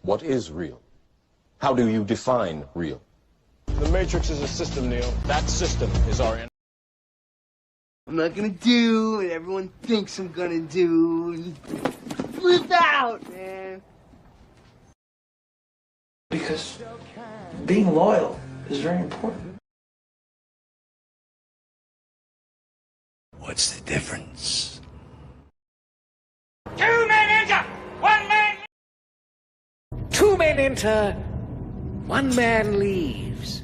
What is real? How do you define real? The Matrix is a system, Neo. That system is our enemy. I'm not gonna do what everyone thinks I'm gonna do. Flip out, man. Because being loyal is very important. What's the difference? 2 men enter, 1 man. 2 men enter, 1 man leaves.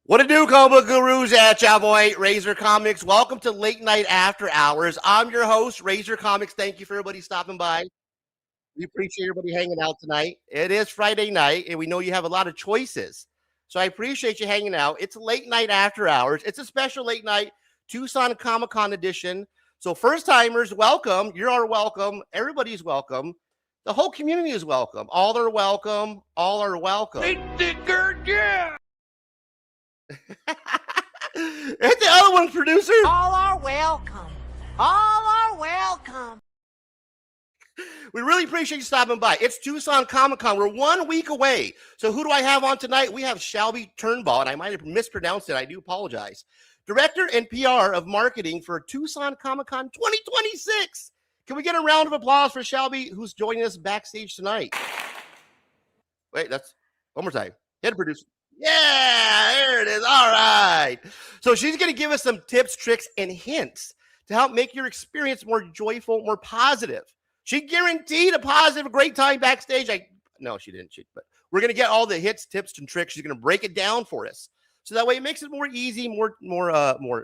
What it do, comic book gurus at y'all boy, Razor Comics. Welcome to Late Night After Hours. I'm your host, Razor Comics. Thank you for everybody stopping by. We appreciate everybody hanging out tonight. It is Friday night, and we know you have a lot of choices. So I appreciate you hanging out. It's Late Night After Hours. It's a special late night Tucson Comic-Con edition. So first-timers, welcome. You are welcome. Everybody's welcome. The whole community is welcome. All are welcome. All are welcome. Yeah. Hit the other one, producer. All are welcome. All are welcome. We really appreciate you stopping by. It's Tucson Comic-Con. We're 1 week away. So who do I have on tonight? We have Shelbie Turnbeaugh, and I might have mispronounced it. I do apologize. Director and PR of marketing for Tucson Comic-Con 2026. Can we get a round of applause for Shelbie, who's joining us backstage tonight? Wait, that's one more time. Hit it, producer. Yeah, there it is. All right. So she's going to give us some tips, tricks, and hints to help make your experience more joyful, more positive. She guaranteed a positive, great time backstage. No, she didn't. But we're going to get all the hits, tips, and tricks. She's going to break it down for us. So that way it makes it more easy, more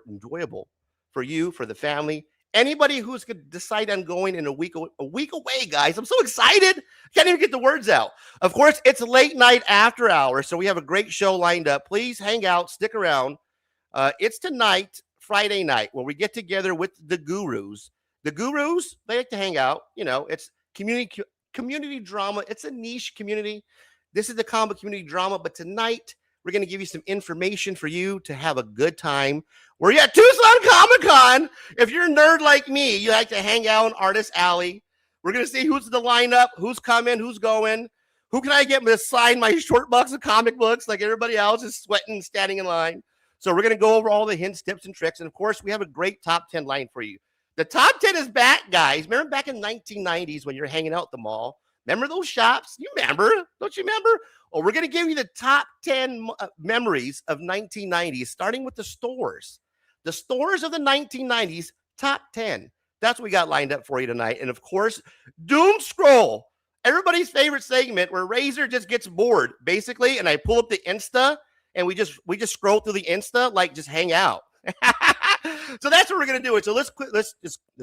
enjoyable for you, for the family. Anybody who's going to decide on going in a week away, guys. I'm so excited. Can't even get the words out. Of course, it's Late Night After Hours, so we have a great show lined up. Please hang out, stick around. It's tonight, Friday night, where we get together with the gurus. The gurus, they like to hang out. You know, it's community drama. It's a niche community. This is the comic community drama, but tonight we're going to give you some information for you to have a good time. We're at Tucson Comic-Con. If you're a nerd like me, you like to hang out in Artist Alley. We're going to see who's in the lineup, who's coming, who's going. Who can I get to sign my short box of comic books like everybody else is sweating, standing in line? So we're going to go over all the hints, tips, and tricks. And, of course, we have a great top 10 line for you. The top 10 is back, guys. Remember back in the 1990s when you're hanging out at the mall? Remember those shops? You remember? Don't you remember? Well, we're going to give you the top 10 memories of 1990s, starting with the stores. The stores of the 1990s, top 10. That's what we got lined up for you tonight. And, of course, Doom Scroll, everybody's favorite segment where Razor just gets bored, basically, and I pull up the Insta, and we just scroll through the Insta, like just hang out. So that's what we're going to do. So let's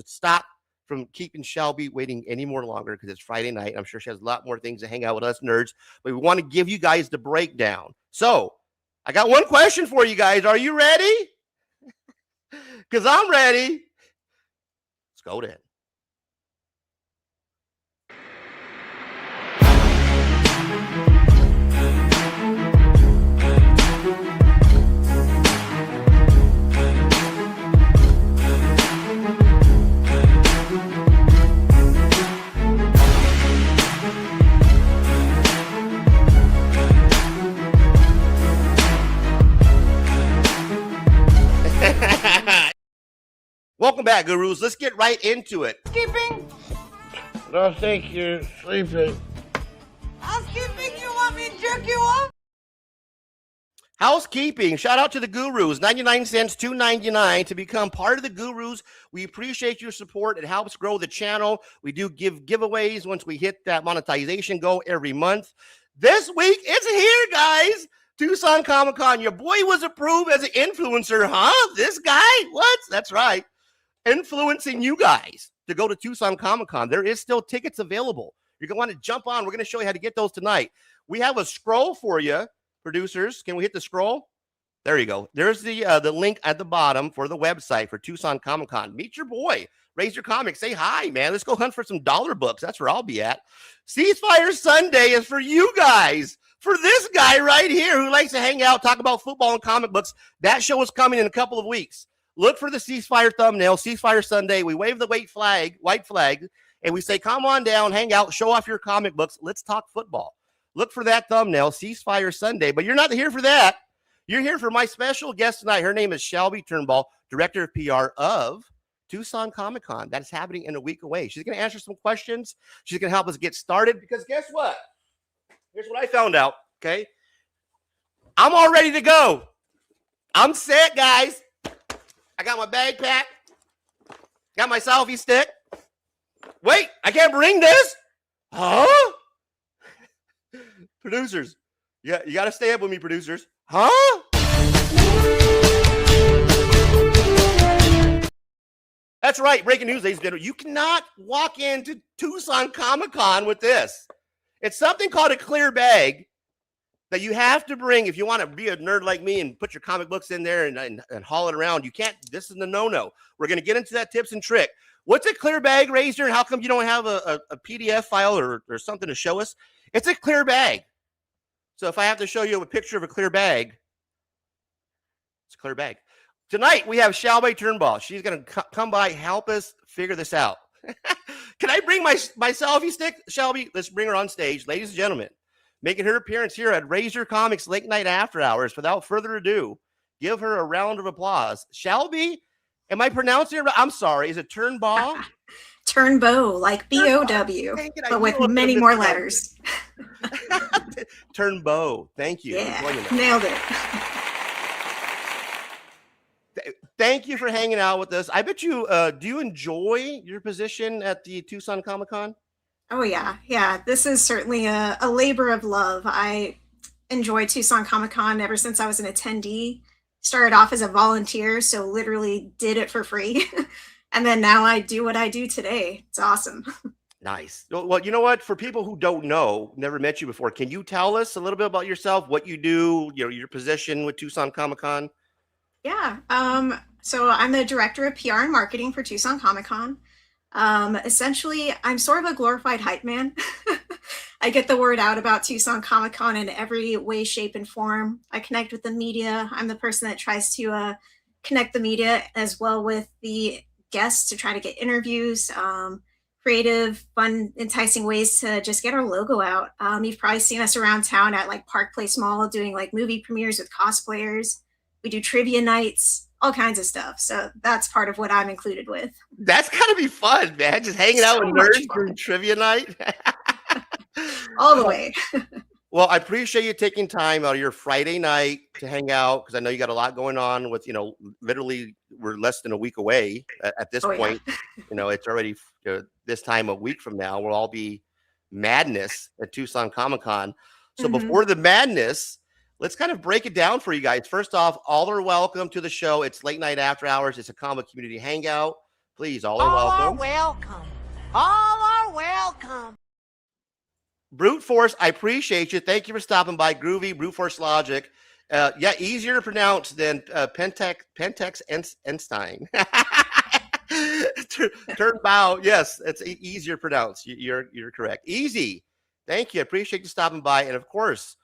stop from keeping Shelbie waiting any more longer because it's Friday night. I'm sure she has a lot more things to hang out with us nerds, but we want to give you guys the breakdown. So I got one question for you guys. Are you ready? Because I'm ready. Let's go then. Welcome back, gurus. Let's get right into it. Housekeeping? I think you're sleeping. Housekeeping, you want me to jerk you off? Housekeeping. Shout out to the gurus. 99 cents, $2.99 to become part of the gurus. We appreciate your support. It helps grow the channel. We do give giveaways once we hit that monetization goal every month. This week, it's here, guys. Tucson Comic-Con. Your boy was approved as an influencer, huh? This guy? What? That's right. Influencing you guys to go to Tucson Comic-Con. There is still tickets available. You're going to want to jump on. We're going to show you how to get those tonight. We have a scroll for you, producers. Can we hit the scroll? There you go. There's the link at the bottom for the website for Tucson Comic-Con. Meet your boy, Razor Comics. Say hi, man. Let's go hunt for some dollar books. That's where I'll be at. Ceasefire Sunday is for you guys. for this guy right here who likes to hang out, talk about football and comic books. That show is coming in a couple of weeks. Look for the ceasefire thumbnail, Ceasefire Sunday. We wave the white flag, and we say, come on down, hang out, show off your comic books. Let's talk football. Look for that thumbnail, Ceasefire Sunday. But you're not here for that. You're here for my special guest tonight. Her name is Shelbie Turnbeaugh, Director of PR of Tucson Comic-Con. That is happening in a week away. She's going to answer some questions. She's going to help us get started because guess what? Here's what I found out, okay? I'm all ready to go. I'm set, guys. I got my bag packed. Got my selfie stick. Wait, I can't bring this? Huh? Producers. Yeah, you got to stay up with me, producers. Huh? That's right. Breaking news, ladies and gentlemen. You cannot walk into Tucson Comic-Con with this. It's something called a clear bag that you have to bring if you want to be a nerd like me and put your comic books in there and haul it around. You can't. This is the no-no. We're going to get into that tips and trick. What's a clear bag, Razor? And how come you don't have a PDF file or something to show us? It's a clear bag. So if I have to show you a picture of a clear bag, it's a clear bag. Tonight, we have Shelbie Turnbeaugh. She's going to come by, help us figure this out. Can I bring my selfie stick, Shelbie? Let's bring her on stage. Ladies and gentlemen, making her appearance here at Razor Comics Late Night After Hours. Without further ado, give her a round of applause. Shelbie, am I pronouncing it right? I'm sorry. Is it Turnbeaugh? Turnbeaugh, like B-O-W, but with many more letters. Turnbeaugh. Thank you. Yeah, nailed it. Thank you for hanging out with us. I bet you, do you enjoy your position at the Tucson Comic-Con? Oh, yeah. Yeah, this is certainly a labor of love. I enjoy Tucson Comic-Con ever since I was an attendee. Started off as a volunteer, so literally did it for free. And then now I do what I do today. It's awesome. Nice. Well, you know what? For people who don't know, never met you before, can you tell us a little bit about yourself, what you do, your position with Tucson Comic-Con? Yeah. So I'm the director of PR and marketing for Tucson Comic-Con. Essentially, I'm sort of a glorified hype man. I get the word out about Tucson Comic-Con in every way, shape, and form. I connect with the media. I'm the person that tries to connect the media as well with the guests to try to get interviews, creative, fun, enticing ways to just get our logo out. You've probably seen us around town at like Park Place Mall doing like movie premieres with cosplayers. We do trivia nights, all kinds of stuff. So that's part of what I'm included with. That's gotta be fun, man. Just hanging out with nerds during trivia night. All the way. Well, I appreciate you taking time out of your Friday night to hang out because I know you got a lot going on with, literally we're less than a week away at this point. Yeah. It's already this time a week from now, we'll all be madness at Tucson Comic-Con. So before the madness, let's kind of break it down for you guys. First off, all are welcome to the show. It's Late Night After Hours. It's a comic community hangout. Please, all are welcome. All are welcome. All are welcome. Brute Force, I appreciate you. Thank you for stopping by. Groovy, Brute Force Logic. Yeah, easier to pronounce than Pentex Einstein. Turnbeaugh, yes, it's easier to pronounce. You're correct. Easy. Thank you. I appreciate you stopping by. And of course,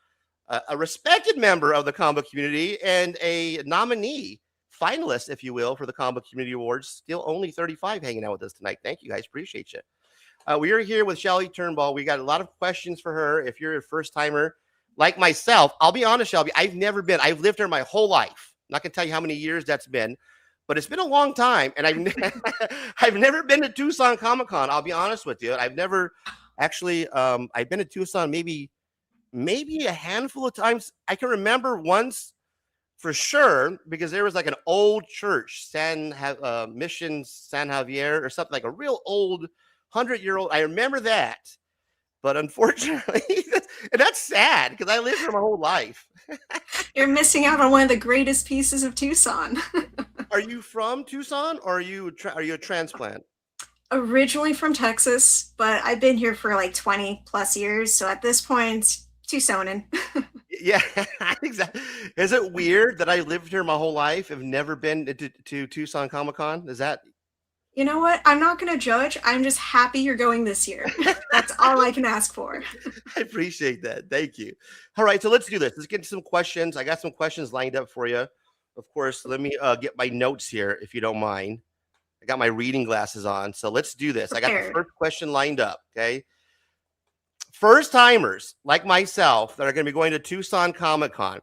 a respected member of the comic community and a nominee, finalist, if you will, for the Comic Community Awards. Still only 35 hanging out with us tonight. Thank you, guys. Appreciate you. We are here with Shelbie Turnbeaugh. We got a lot of questions for her. If you're a first-timer like myself, I'll be honest, Shelbie, I've lived here my whole life. I'm not going to tell you how many years that's been, but it's been a long time, and I've never been to Tucson Comic-Con. I'll be honest with you. I've never actually, I've been to Tucson maybe a handful of times. I can remember once for sure because there was like an old church, Mission San Javier or something, like a real old 100-year-old. I remember that, but unfortunately, and that's sad because I lived here my whole life. You're missing out on one of the greatest pieces of Tucson. Are you from Tucson or are you a transplant? Originally from Texas, but I've been here for like 20 plus years. So at this point, Tucsonan. Yeah, exactly. Is it weird that I lived here my whole life? I've never been to Tucson Comic-Con? Is that? You know what? I'm not going to judge. I'm just happy you're going this year. That's all I can ask for. I appreciate that. Thank you. All right, so let's do this. Let's get into some questions. I got some questions lined up for you. Of course, let me get my notes here, if you don't mind. I got my reading glasses on, so let's do this. I got the first question lined up, okay? First timers like myself that are going to be going to Tucson Comic-Con.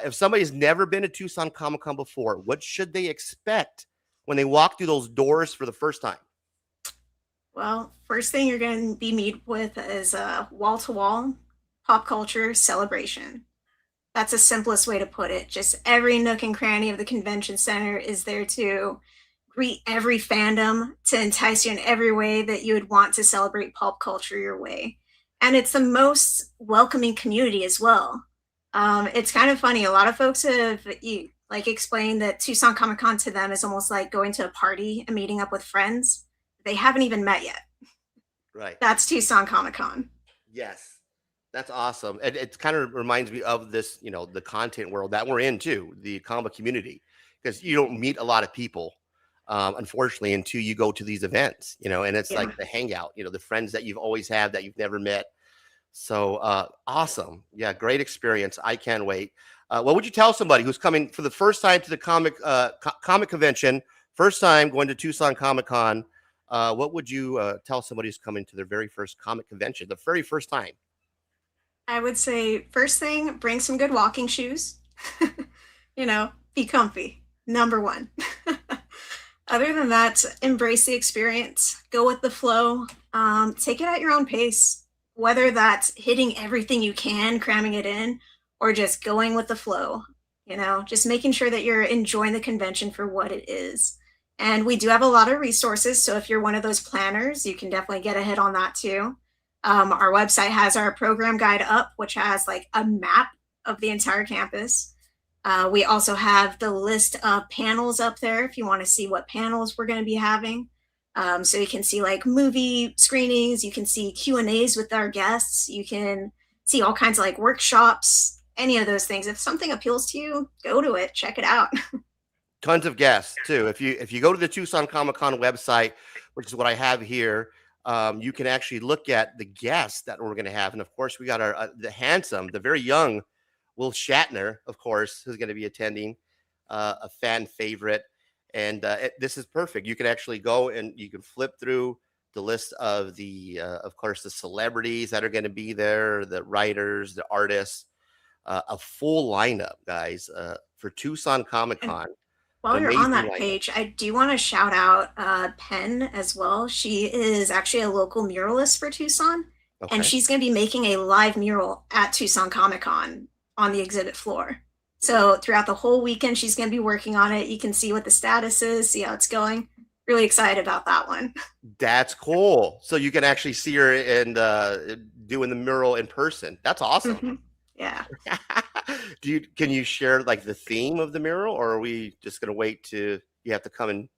If somebody's never been to Tucson Comic-Con before, what should they expect when they walk through those doors for the first time? Well, first thing you're going to be meet with is a wall-to-wall pop culture celebration. That's the simplest way to put it. Just every nook and cranny of the convention center is there to greet every fandom, to entice you in every way that you would want to celebrate pop culture your way. And it's the most welcoming community as well. It's kind of funny. A lot of folks have explained that Tucson Comic-Con to them is almost like going to a party and meeting up with friends they haven't even met yet. Right. That's Tucson Comic-Con. Yes. That's awesome. And it kind of reminds me of this, the content world that we're in too, the comic community, because you don't meet a lot of people, unfortunately, until you go to these events, and it's like the hangout, the friends that you've always had that you've never met. So awesome. Yeah, great experience. I can't wait. What would you tell somebody who's coming for the first time to the comic convention, first time going to Tucson Comic-Con? What would you tell somebody who's coming to their very first comic convention, the very first time? I would say first thing, bring some good walking shoes. Be comfy. Number one. Other than that, embrace the experience. Go with the flow. Take it at your own pace. Whether that's hitting everything you can, cramming it in, or just going with the flow. Just making sure that you're enjoying the convention for what it is. And we do have a lot of resources. So if you're one of those planners, you can definitely get ahead on that too. Our website has our program guide up, which has like a map of the entire campus. We also have the list of panels up there if you want to see what panels we're going to be having. So you can see like movie screenings, you can see Q&As with our guests, you can see all kinds of like workshops, any of those things. If something appeals to you, go to it, check it out. Tons of guests too. If you go to the Tucson Comic-Con website, which is what I have here, you can actually look at the guests that we're going to have. And of course, we got the very young Will Shatner, of course, who's going to be attending, a fan favorite. And this is perfect. You can actually go and you can flip through the list of of course, the celebrities that are going to be there, the writers, the artists, a full lineup, guys, for Tucson Comic-Con. While you're on that page, I do want to shout out Penn as well. She is actually a local muralist for Tucson, and she's going to be making a live mural at Tucson Comic-Con on the exhibit floor. So throughout the whole weekend, she's going to be working on it. You can see what the status is, see how it's going. Really excited about that one. That's cool. So you can actually see her and doing the mural in person. That's awesome. Mm-hmm. Yeah. Can you share like the theme of the mural, or are we just going to wait to you have to come and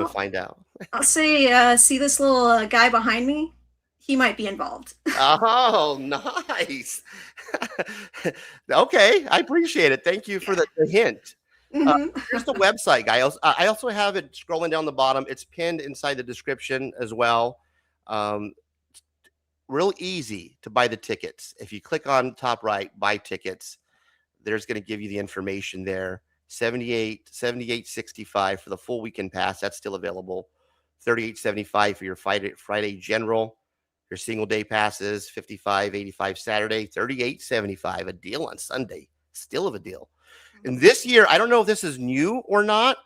find out? I'll say, see this little guy behind me? He might be involved. Oh, nice. Okay, I appreciate it. Thank you for the hint. Mm-hmm. Here's the website, guys. I also have it scrolling down the bottom. It's pinned inside the description as well. Real easy to buy the tickets. If you click on top right, buy tickets, there's going to give you the information there. $78.65 for the full weekend pass. That's still available. $38.75 for your Friday general. Your single day passes, $55.85 Saturday, $38.75. A deal on Sunday. Still of a deal. And this year, I don't know if this is new or not,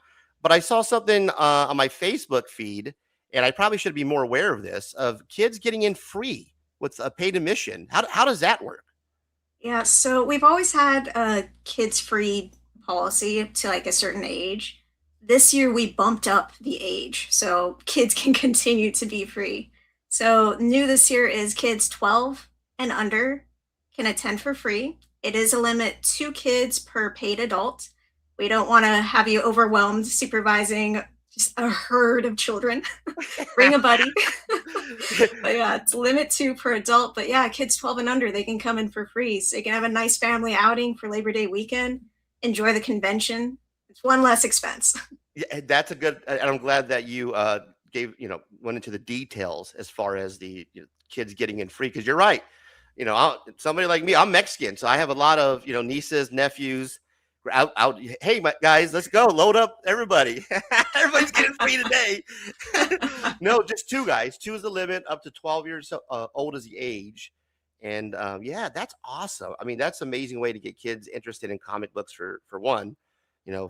but I saw something on my Facebook feed, and I probably should be more aware of this, of kids getting in free with a paid admission. How does that work? Yeah, so we've always had a kids free policy to like a certain age. This year we bumped up the age so kids can continue to be free. So new this year is kids 12 and under can attend for free. It is a limit 2 kids per paid adult. We don't want to have you overwhelmed supervising just a herd of children. Bring a buddy. But yeah, it's limit 2 per adult. But yeah, kids 12 and under, they can come in for free. So you can have a nice family outing for Labor Day weekend. Enjoy the convention. It's one less expense. Yeah, that's a good, and I'm glad that you went into the details as far as the kids getting in free. Because you're right. Somebody like me, I'm Mexican, so I have a lot of nieces, nephews. We're out. Hey, guys, let's go. Load up, everybody. Everybody's getting free today. No, just two guys. Two is the limit. Up to 12 years old is the age. And yeah, that's awesome. I mean, that's an amazing way to get kids interested in comic books for one.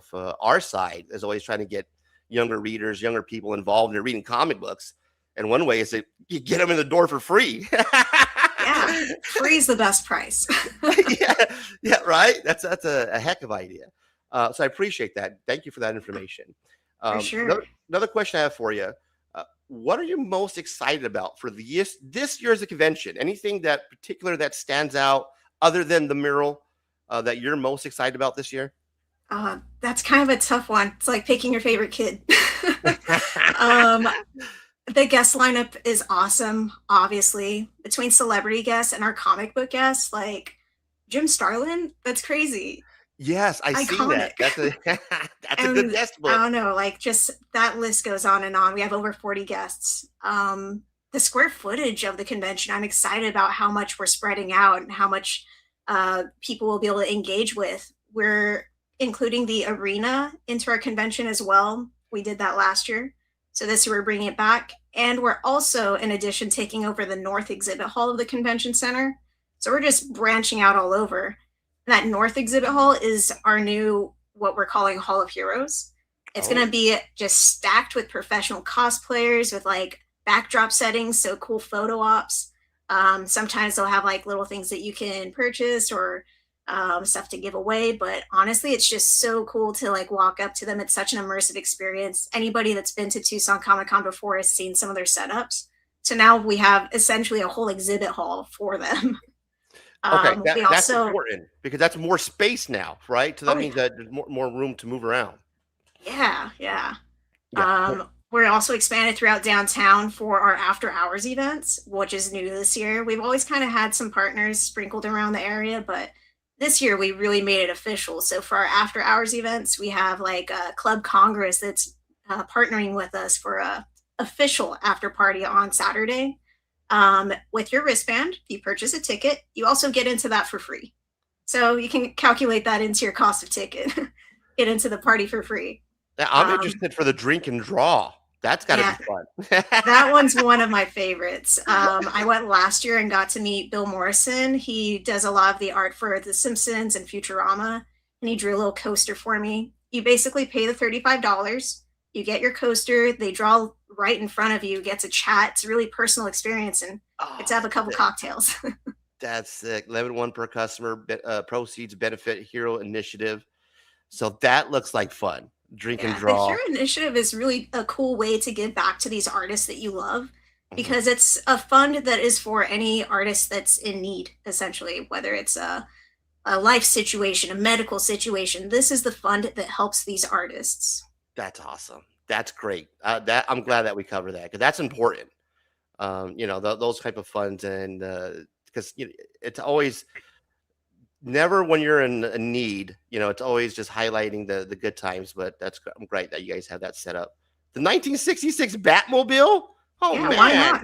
For our side is always trying to get younger readers, younger people involved in reading comic books. And one way is that you get them in the door for free. Yeah, free is the best price. yeah, right. That's a heck of an idea. So I appreciate that. Thank you for that information. For sure. Another question I have for you. What are you most excited about for this year's convention? Anything that particular that stands out other than the mural that you're most excited about this year? That's kind of a tough one. It's like picking your favorite kid. The guest lineup is awesome, obviously. Between celebrity guests and our comic book guests, like Jim Starlin, that's crazy. Yes, I see that. That's a good guest book. I don't know, like just that list goes on and on. We have over 40 guests. The square footage of the convention, I'm excited about how much we're spreading out and how much people will be able to engage with. We're including the arena into our convention as well. We did that last year. So this year we're bringing it back. And we're also, in addition, taking over the North Exhibit Hall of the Convention Center. So we're just branching out all over. And that North Exhibit Hall is our new, what we're calling Hall of Heroes. It's going to be just stacked with professional cosplayers with like backdrop settings, so cool photo ops. Sometimes they'll have like little things that you can purchase or stuff to give away, but honestly it's just so cool to like walk up to them. It's such an immersive experience. Anybody that's been to Tucson Comic-Con before has seen some of their setups, so now we have essentially a whole exhibit hall for them. Okay, that's important because that's more space now, right? So that means that there's more room to move around. Yeah. We're also expanded throughout downtown for our after hours events, which is new this year. We've always kind of had some partners sprinkled around the area, but this year we really made it official. So for our after hours events, we have like a Club Congress that's partnering with us for a official after party on Saturday. With your wristband, if you purchase a ticket, you also get into that for free. So you can calculate that into your cost of ticket, get into the party for free. I'm interested for the drink and draw. That's got to be fun. That one's one of my favorites. I went last year and got to meet Bill Morrison. He does a lot of the art for The Simpsons and Futurama, and he drew a little coaster for me. You basically pay the $35. You get your coaster. They draw right in front of you. Get to chat. It's a really personal experience, and get to have a couple cocktails. That's sick. 11-1 per customer. Proceeds benefit Hero Initiative. So that looks like fun. Drink and draw. The Hero Initiative is really a cool way to give back to these artists that you love, because it's a fund that is for any artist that's in need, essentially, whether it's a life situation, a medical situation. This is the fund that helps these artists. That's awesome. That's great. I'm glad that we cover that because that's important. Those type of funds, and because it's always never when you're in a need, it's always just highlighting the good times, but I'm great that you guys have that set up. The 1966 Batmobile? Oh, yeah, man. Why not?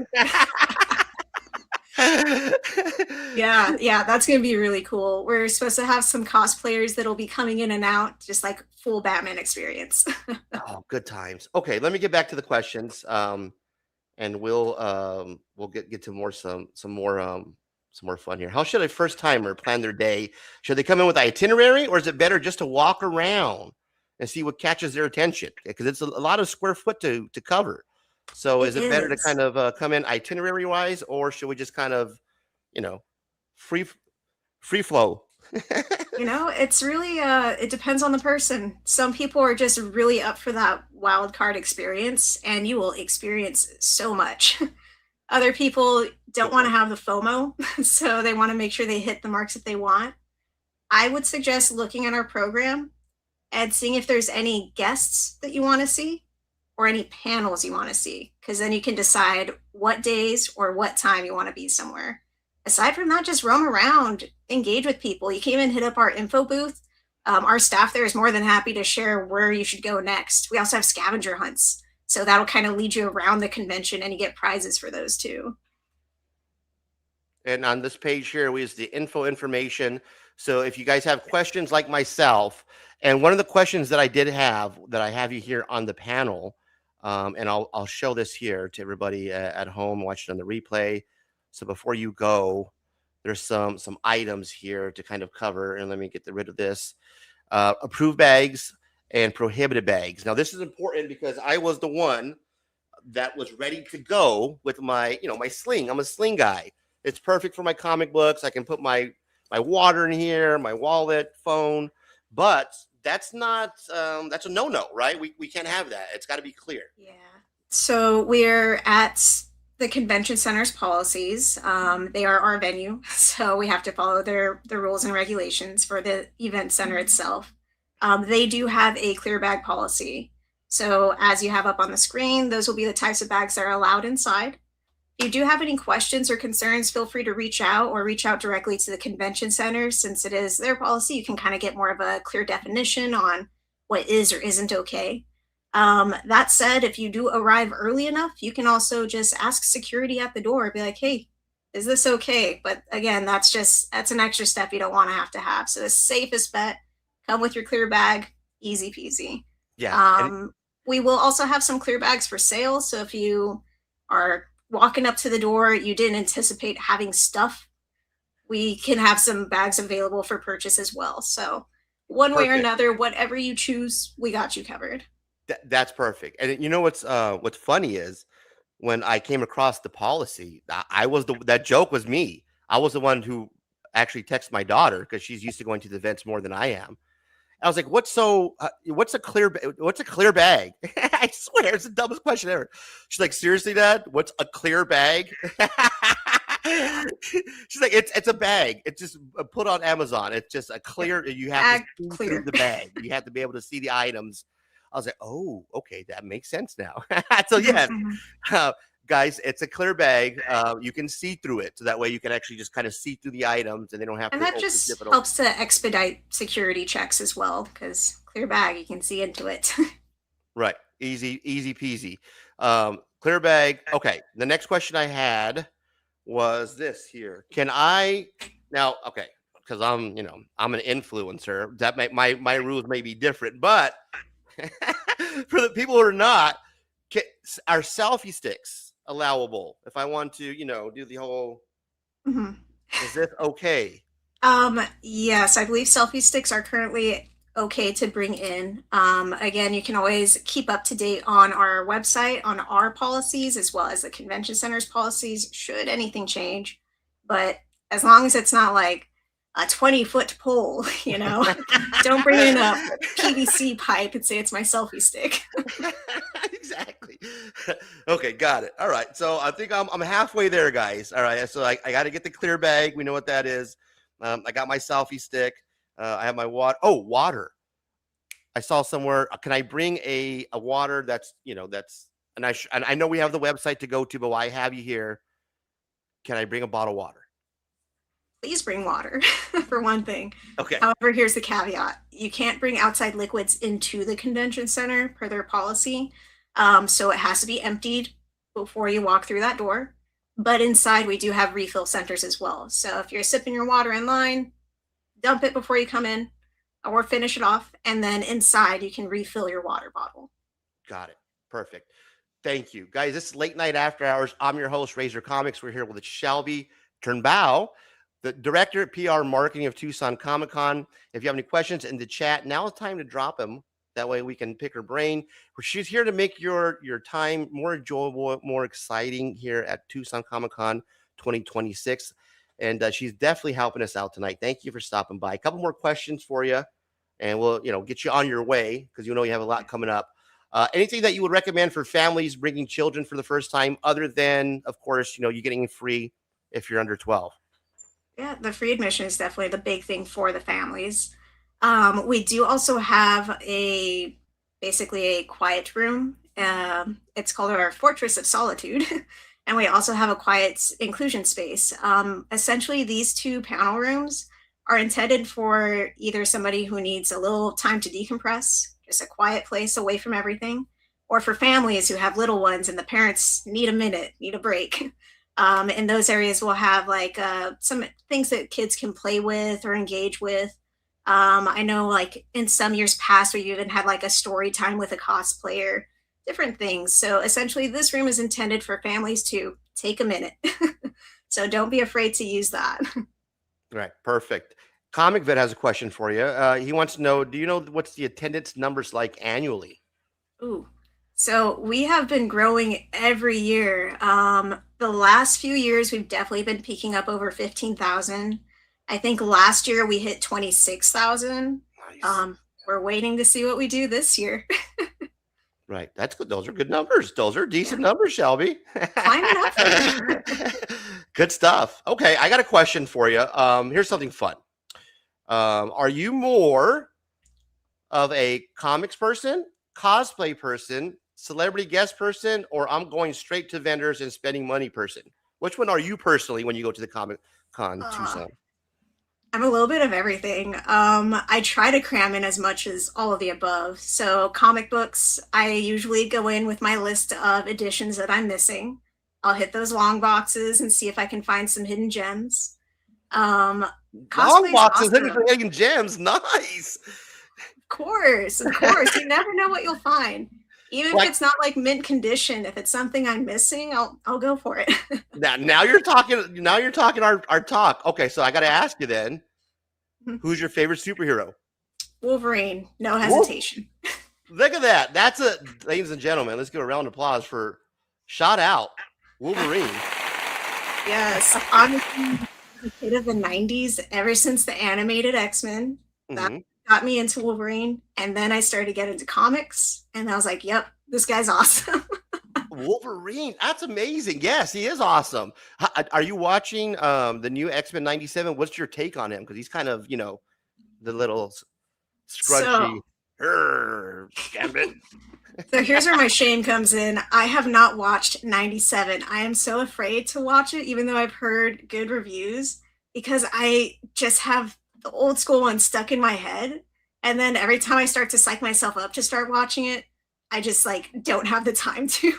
Yeah, that's going to be really cool. We're supposed to have some cosplayers that'll be coming in and out, just like full Batman experience. Oh, good times. Okay, let me get back to the questions. And we'll get to some more fun here. How should a first timer plan their day? Should they come in with an itinerary, or is it better just to walk around and see what catches their attention? Because it's a lot of square foot to cover. So is it better to kind of come in itinerary wise, or should we just kind of, free flow? It's really it depends on the person. Some people are just really up for that wild card experience, and you will experience so much. Other people don't want to have the FOMO, so they want to make sure they hit the marks that they want. I would suggest looking at our program and seeing if there's any guests that you want to see or any panels you want to see, because then you can decide what days or what time you want to be somewhere. Aside from that, just roam around, engage with people. You can even hit up our info booth Our staff there is more than happy to share where you should go next. We also have scavenger hunts, so that'll kind of lead you around the convention, and you get prizes for those too. And on this page here is the information. So if you guys have questions like myself, and one of the questions that I did have that I have you here on the panel, and I'll show this here to everybody at home watching on the replay. So before you go, there's some items here to kind of cover, and let me get rid of this. Approved bags and prohibited bags. Now this is important because I was the one that was ready to go with my, my sling. I'm a sling guy. It's perfect for my comic books. I can put my water in here, my wallet, phone, but that's not that's a no-no, right? We can't have that. It's got to be clear. Yeah. So we're at the convention center's policies. They are our venue, so we have to follow their rules and regulations for the event center itself. They do have a clear bag policy. So as you have up on the screen, those will be the types of bags that are allowed inside. If you do have any questions or concerns, feel free to reach out directly to the convention center. Since it is their policy, you can kind of get more of a clear definition on what is or isn't okay. That said, if you do arrive early enough, you can also just ask security at the door, be like, hey, is this okay? But again, that's an extra step you don't want to have. So the safest bet, come with your clear bag, easy peasy. Yeah. We will also have some clear bags for sale. So if you are walking up to the door, you didn't anticipate having stuff, we can have some bags available for purchase as well. So one way or another, whatever you choose, we got you covered. That's perfect. And you know what's funny is when I came across the policy, that joke was me. I was the one who actually texted my daughter because she's used to going to the events more than I am. I was like, what's a clear bag? I swear it's the dumbest question ever. She's like, seriously, Dad, what's a clear bag? She's like, it's a bag. It's just put on Amazon. It's just a clear, you have to see through the bag. You have to be able to see the items. I was like, oh, okay, that makes sense now. So yeah, guys, it's a clear bag. You can see through it, so that way you can actually just kind of see through the items, and they don't have to. And that just helps to expedite security checks as well, because clear bag, you can see into it. Right, easy peasy. Clear bag. Okay, the next question I had was this here. Can I now? Okay, because I'm an influencer. That my rules may be different, but for the people who are not, are selfie sticks allowable if I want to, do the whole, is this okay? Yes, I believe selfie sticks are currently okay to bring in. Again, you can always keep up to date on our website, on our policies, as well as the convention center's policies, should anything change. But as long as it's not like a 20-foot pole, don't bring in a PVC pipe and say it's my selfie stick. Exactly. Okay, got it. All right. So I think I'm halfway there, guys. All right. So I got to get the clear bag. We know what that is. I got my selfie stick. I have my water. Oh, water. I saw somewhere. Can I bring a water that's, and I know we have the website to go to, but why have you here? Can I bring a bottle of water? Please bring water, for one thing. Okay. However, here's the caveat. You can't bring outside liquids into the convention center per their policy. So it has to be emptied before you walk through that door. But inside, we do have refill centers as well. So if you're sipping your water in line, dump it before you come in, or finish it off. And then inside, you can refill your water bottle. Got it. Perfect. Thank you. Guys, this is Late Night After Hours. I'm your host, Razor Comics. We're here with Shelbie Turnbeaugh, the director of PR marketing of Tucson Comic-Con. If you have any questions in the chat, now is time to drop them. That way we can pick her brain. She's here to make your time more enjoyable, more exciting here at Tucson Comic-Con 2026. And she's definitely helping us out tonight. Thank you for stopping by. A couple more questions for you, and we'll get you on your way because you have a lot coming up. Anything that you would recommend for families bringing children for the first time, other than, of course, you getting free if you're under 12? Yeah, the free admission is definitely the big thing for the families. We do also have basically a quiet room. It's called our Fortress of Solitude. And we also have a quiet inclusion space. Essentially, these two panel rooms are intended for either somebody who needs a little time to decompress, just a quiet place away from everything, or for families who have little ones and the parents need a minute, need a break. In those areas, we'll have like some things that kids can play with or engage with. I know like in some years past, we even had like a story time with a cosplayer, different things. So essentially, this room is intended for families to take a minute. So don't be afraid to use that. Right. Perfect. Comic Vet has a question for you. He wants to know, do you know what's the attendance numbers like annually? Ooh. So we have been growing every year. The last few years, we've definitely been peaking up over 15,000. I think last year we hit 26,000. Nice. We're waiting to see what we do this year. Right. That's good. Those are good numbers. Those are decent numbers, Shelby. Climbing up. Good stuff. Okay. I got a question for you. Here's something fun. Are you more of a comics person, cosplay person, celebrity guest person, or I'm going straight to vendors and spending money person? Which one are you personally when you go to the Comic-Con Tucson? I'm a little bit of everything. I try to cram in as much as all of the above. So comic books, I usually go in with my list of editions that I'm missing. I'll hit those long boxes and see if I can find some hidden gems. Long boxes, hidden gems. Nice. Of course. You never know what you'll find. Even if it's not like mint condition, if it's something I'm missing, I'll go for it. Now you're talking. Now you're talking our talk. Okay, so I got to ask you then, who's your favorite superhero? Wolverine, no hesitation. Look at that. That's a, ladies and gentlemen. Let's give a round of applause for shout out Wolverine. Yes, honestly, a kid of the '90s. Ever since the animated X-Men, that got me into Wolverine, and then I started to get into comics, and I was like, "Yep, this guy's awesome." Wolverine, that's amazing. Yes, he is awesome. Are you watching the new X-Men '97? What's your take on him? Because he's kind of, the little scrunchy. So here's where my shame comes in. I have not watched '97. I am so afraid to watch it, even though I've heard good reviews, because I just have the old school one stuck in my head. And then every time I start to psych myself up to start watching it, I just like don't have the time to.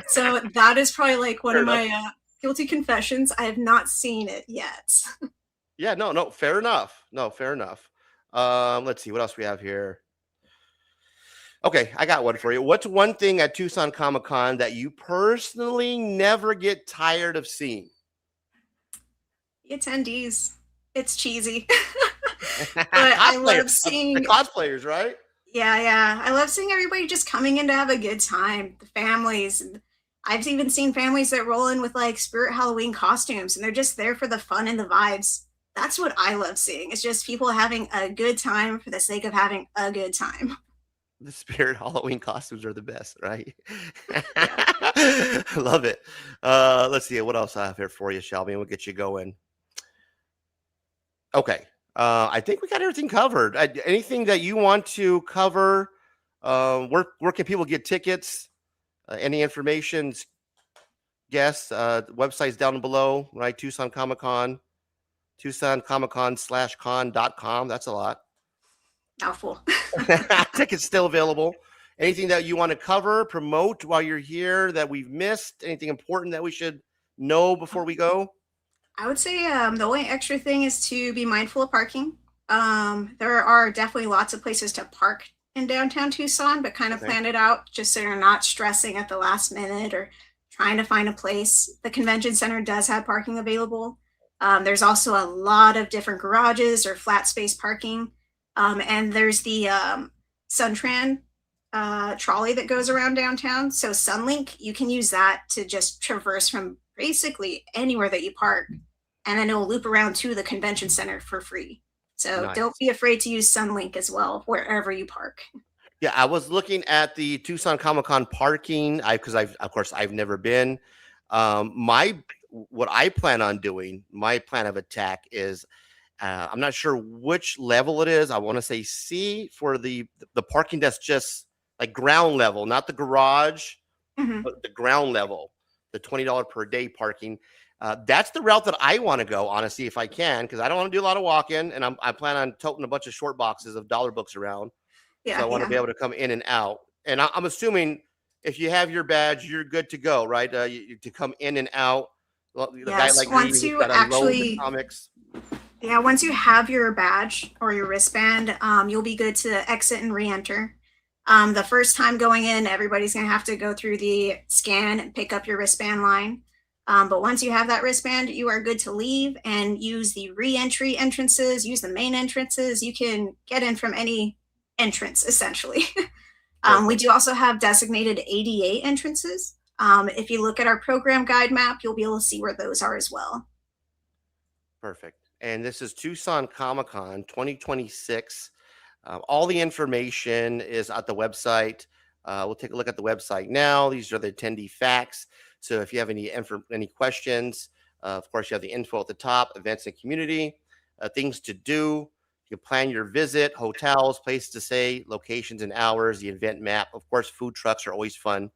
So that is probably like one of my guilty confessions. I have not seen it yet. Yeah, no, fair enough. No, fair enough. Let's see what else we have here. Okay, I got one for you. What's one thing at Tucson Comic-Con that you personally never get tired of seeing? The attendees. It's cheesy. But I love seeing the cosplayers, right? Yeah. I love seeing everybody just coming in to have a good time. The families. I've even seen families that roll in with like Spirit Halloween costumes, and they're just there for the fun and the vibes. That's what I love seeing. It's just people having a good time for the sake of having a good time. The Spirit Halloween costumes are the best, right? Love it. Let's see what else I have here for you, Shelby, and we'll get you going. Okay. I think we got everything covered. Anything that you want to cover? Where can people get tickets? Any information? Guests, websites down below, right? Tucson Comic-Con, Tucson Comic-Con/con.com. That's a lot. Mouthful. Tickets still available. Anything that you want to cover, promote while you're here that we've missed? Anything important that we should know before we go? I would say the only extra thing is to be mindful of parking. There are definitely lots of places to park in downtown Tucson, but kind of plan it out just so you're not stressing at the last minute or trying to find a place. The convention center does have parking available. There's also a lot of different garages or flat space parking. And there's the Suntran trolley that goes around downtown. So Sunlink, you can use that to just traverse from basically anywhere that you park. And then it will loop around to the convention center for free. So Don't be afraid to use Sunlink as well, wherever you park. Yeah, I was looking at the Tucson Comic-Con parking because I've never been. What I plan on doing, my plan of attack is I'm not sure which level it is. I want to say C for the parking that's just like ground level, not the garage, but the ground level, the $20 per day parking. That's the route that I want to go, honestly, if I can, because I don't want to do a lot of walking, and I plan on toting a bunch of short boxes of dollar books around. Yeah, So I want to be able to come in and out. And I'm assuming if you have your badge, you're good to go, right? To come in and out. Well, the guy like once me, you got to unload the actually, comics. yeah, once you have your badge or your wristband, you'll be good to exit and re-enter. The first time going in, everybody's gonna have to go through the scan and pick up your wristband line. But once you have that wristband, you are good to leave and use the re-entry entrances, use the main entrances. You can get in from any entrance, essentially. We do also have designated ADA entrances. If you look at our program guide map, you'll be able to see where those are as well. Perfect. And this is Tucson Comic-Con 2026. All the information is at the website. We'll take a look at the website now. These are the attendee facts. So if you have any questions, of course, you have the info at the top, events and community, things to do. You can plan your visit, hotels, places to stay, locations and hours, the event map. Of course, food trucks are always fun.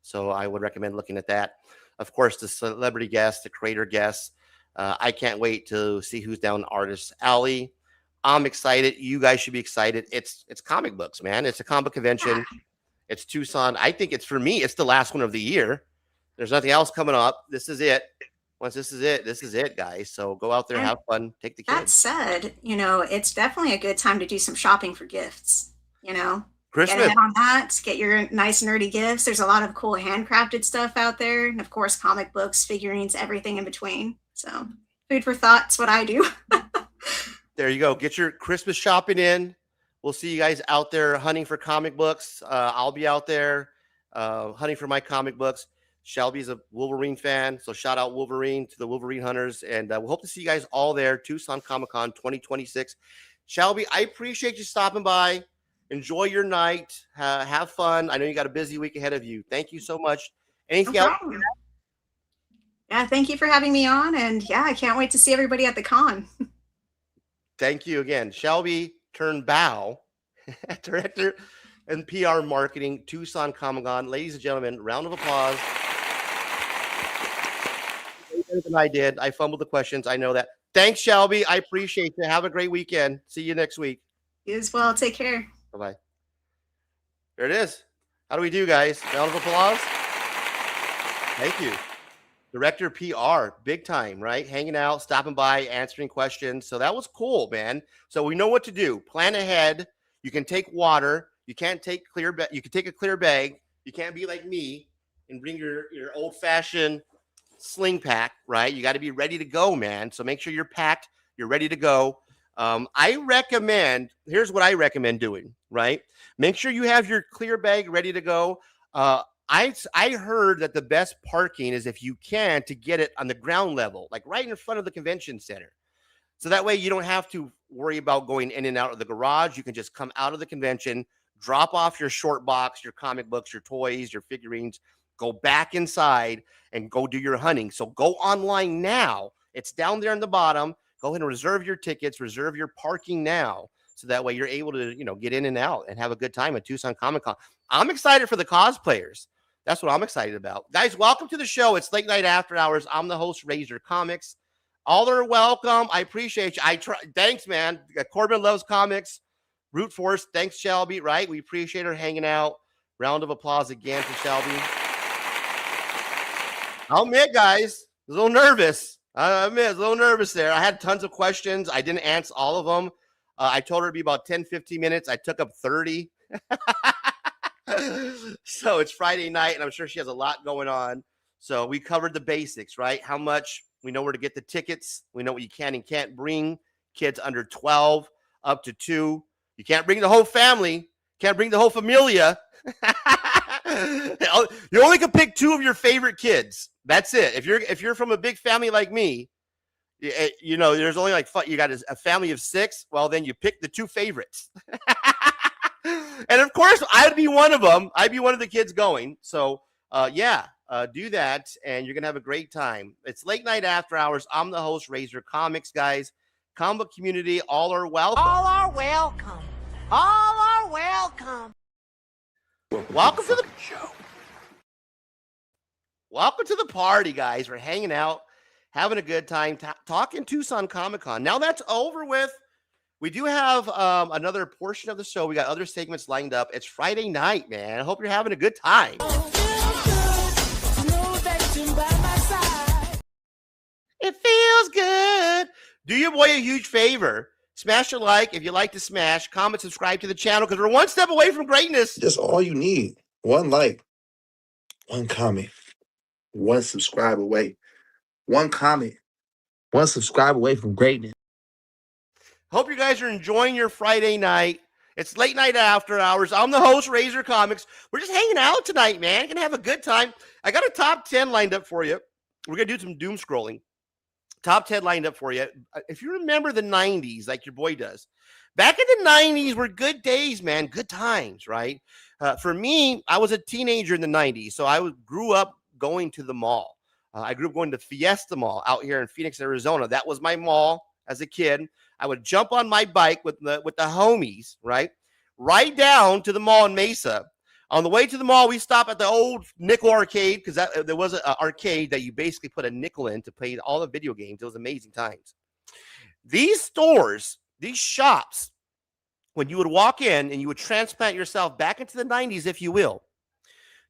So I would recommend looking at that. Of course, the celebrity guests, the creator guests. I can't wait to see who's down Artist Alley. I'm excited. You guys should be excited. It's comic books, man. It's a comic convention. It's Tucson. I think it's, for me, it's the last one of the year. There's nothing else coming up. This is it. Once this is it, guys. So go out there, have fun, take the kids. That said, it's definitely a good time to do some shopping for gifts. Christmas. Get ahead on that. Get your nice nerdy gifts. There's a lot of cool handcrafted stuff out there. And of course, comic books, figurines, everything in between. So food for thought's what I do. There you go. Get your Christmas shopping in. We'll see you guys out there hunting for comic books. I'll be out there hunting for my comic books. Shelbie's a Wolverine fan, so shout out Wolverine to the Wolverine hunters. And we'll hope to see you guys all there, Tucson Comic-Con 2026. Shelbie, I appreciate you stopping by. Enjoy your night. Have fun. I know you got a busy week ahead of you. Thank you so much. Anything else? Yeah, thank you for having me on. And yeah, I can't wait to see everybody at the con. Thank you again. Shelbie Turnbeaugh, Director and PR Marketing, Tucson Comic-Con. Ladies and gentlemen, round of applause. Better than I did. I fumbled the questions. I know that. Thanks, Shelbie. I appreciate you. Have a great weekend. See you next week. You as well. Take care. Bye-bye. There it is. How do we do, guys? Round of applause. Thank you. Director PR, big time, right? Hanging out, stopping by, answering questions. So that was cool, man. So we know what to do. Plan ahead. You can take water. You can't take you can take a clear bag. You can't be like me and bring your old-fashioned sling pack, right? You got to be ready to go, man. So make sure you're packed. You're ready to go. Here's what I recommend doing, right? Make sure you have your clear bag ready to go. I heard that the best parking is, if you can, to get it on the ground level, like right in front of the convention center. So that way you don't have to worry about going in and out of the garage. You can just come out of the convention, drop off your short box, your comic books, your toys, your figurines, go back inside and go do your hunting. So go online now. It's down there in the bottom. Go ahead and reserve your tickets, reserve your parking now. So that way you're able to, get in and out and have a good time at Tucson Comic-Con. I'm excited for the cosplayers. That's what I'm excited about. Guys, welcome to the show. It's Late Night After Hours. I'm the host, Razor Comics. All are welcome. I appreciate you. Thanks, man. Corbin loves comics. Root Force. Thanks, Shelbie. Right? We appreciate her hanging out. Round of applause again for Shelbie. I'll admit, guys, I was a little nervous. I admit, I was a little nervous there. I had tons of questions. I didn't answer all of them. I told her it'd be about 10, 15 minutes. I took up 30. So it's Friday night, and I'm sure she has a lot going on. So we covered the basics, right? How much, we know where to get the tickets. We know what you can and can't bring. Kids under 12, up to 2. You can't bring the whole family. Can't bring the whole familia. You only can pick 2 of your favorite kids. That's it. If you're from a big family like me, there's only you got a family of 6. Well, then you pick the 2 favorites. And of course, I'd be one of them. I'd be one of the kids going. So, do that, and you're going to have a great time. It's Late Night After Hours. I'm the host, Razor Comics, guys. Comic community, all are welcome. All are welcome. All are welcome. Welcome to the show. Welcome to the party, guys. We're hanging out, having a good time talking Tucson Comic-Con. Now that's over with. We do have another portion of the show. We got other segments lined up. It's Friday night, man. I hope you're having a good time. It feels good. Do your boy a huge favor. Smash a like if you like to smash. Comment, subscribe to the channel because we're one step away from greatness. That's all you need. One like, one comment, one subscribe away. One comment, one subscribe away from greatness. Hope you guys are enjoying your Friday night. It's late night after hours. I'm the host, Razor Comics. We're just hanging out tonight, man. Gonna have a good time. I got a top 10 lined up for you. We're gonna do some doom scrolling. Top 10 lined up for you. If you remember the 90s, like your boy does, back in the 90s were good days, man. Good times, right? For me, I was a teenager in the 90s, so I grew up going to the mall. I grew up going to Fiesta Mall out here in Phoenix, Arizona. That was my mall as a kid. I would jump on my bike with the homies, right down to the mall in Mesa. On the way to the mall, we stop at the old nickel arcade because there was an arcade that you basically put a nickel in to play all the video games. It was amazing times. These stores, these shops, when you would walk in and you would transplant yourself back into the 90s, if you will,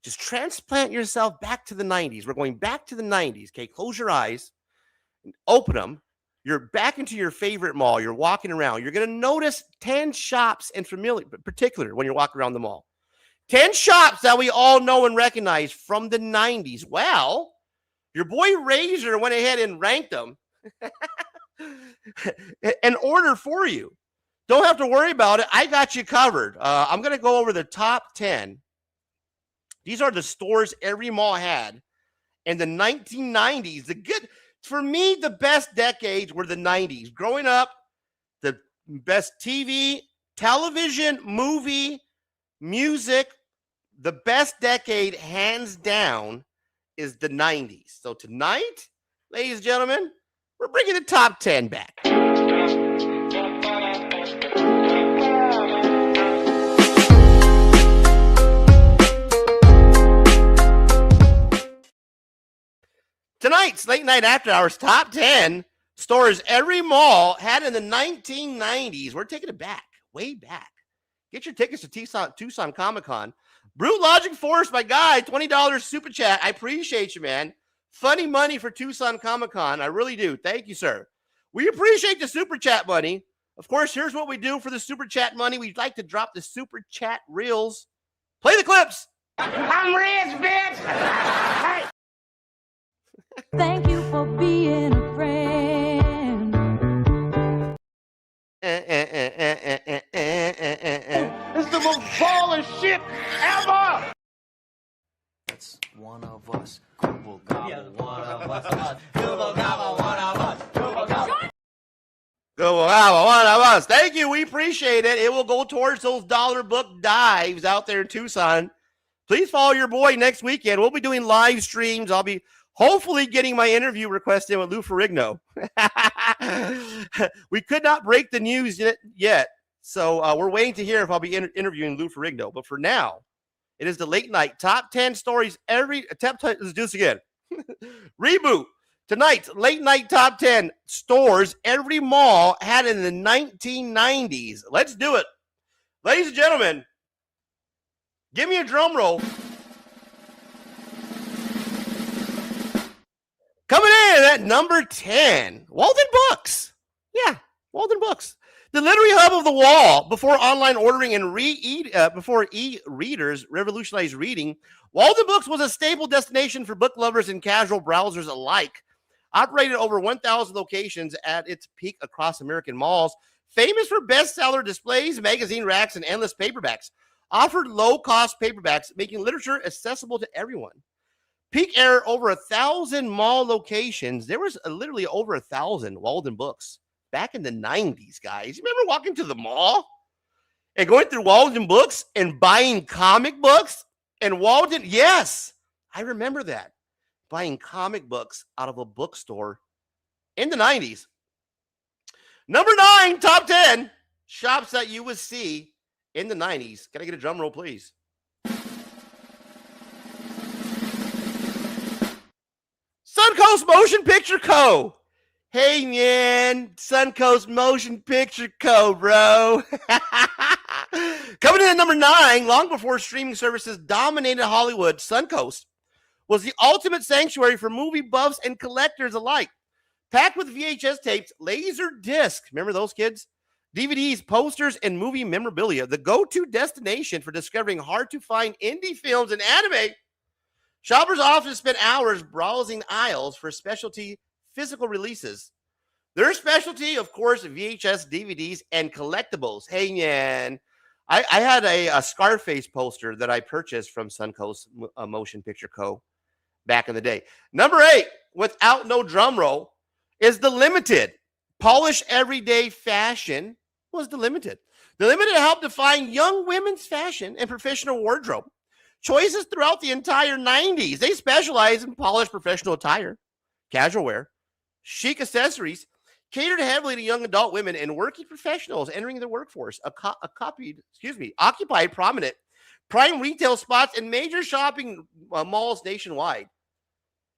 just transplant yourself back to the 90s. We're going back to the 90s. Okay, close your eyes and open them. You're back into your favorite mall. You're walking around. You're going to notice 10 shops in particular when you're walking around the mall. 10 shops that we all know and recognize from the 90s. Well, your boy Razor went ahead and ranked them in order for you. Don't have to worry about it. I got you covered. I'm going to go over the top 10. These are the stores every mall had in the 1990s. For me, the best decades were the 90s. Growing up, the best TV, television, movie, music, the best decade, hands down, is the 90s. So tonight, ladies and gentlemen, we're bringing the top 10 back. Tonight's Late Night After Hours top 10 stores every mall had in the 1990s. We're taking it back, way back. Get your tickets to Tucson Comic-Con. Brute Logic Force, my guy, $20 super chat. I appreciate you, man. Funny money for Tucson Comic-Con. I really do. Thank you, sir. We appreciate the super chat money. Of course, here's what we do for the super chat money. We'd like to drop the super chat reels. Play the clips. I'm rich, bitch! Hey. Thank you for being a friend. This is the most baller shit ever! That's one of us. Gobble, gobble, one of us. Gobble, gobble, one of us. Gobble, gobble. Go have one of us. Thank you. We appreciate it. It will go towards those dollar book dives out there in Tucson. Please follow your boy next weekend. We'll be doing live streams. I'll be hopefully getting my interview request in with Lou Ferrigno. We could not break the news yet. So we're waiting to hear if I'll be interviewing Lou Ferrigno. But for now, it is the late night top 10 stories every attempt. Let's do this again. Reboot. Tonight's late night top 10 stores every mall had in the 1990s. Let's do it. Ladies and gentlemen, give me a drum roll. Coming in at number 10, Walden Books. Yeah, Walden Books. The literary hub of the wall before online ordering and before e-readers revolutionized reading, Walden Books was a staple destination for book lovers and casual browsers alike. Operated over 1,000 locations at its peak across American malls, famous for bestseller displays, magazine racks, and endless paperbacks. Offered low-cost paperbacks, making literature accessible to everyone. Peak era over 1,000 mall locations. There was literally over 1,000 Walden Books back in the 90s, guys. You remember walking to the mall and going through Walden Books and buying comic books? And Walden, yes, I remember that. Buying comic books out of a bookstore in the 90s. Number 9, top 10 shops that you would see in the 90s. Can I get a drum roll, please? Suncoast Motion Picture Co. Hey, man. Suncoast Motion Picture Co., bro. Coming in at number 9, long before streaming services dominated Hollywood, Suncoast was the ultimate sanctuary for movie buffs and collectors alike. Packed with VHS tapes, laser discs, remember those kids? DVDs, posters, and movie memorabilia, the go-to destination for discovering hard-to-find indie films and anime. Shoppers often spend hours browsing aisles for specialty physical releases. Their specialty, of course, VHS, DVDs, and collectibles. Hey, man. I had a Scarface poster that I purchased from Suncoast Motion Picture Co. back in the day. Number 8, without no drum roll, is the Limited. Polish everyday fashion was the Limited. The Limited helped define young women's fashion and professional wardrobe choices throughout the entire 90s. They specialize in polished professional attire, casual wear, chic accessories, catered heavily to young adult women and working professionals entering the workforce, occupied prominent prime retail spots in major shopping malls nationwide.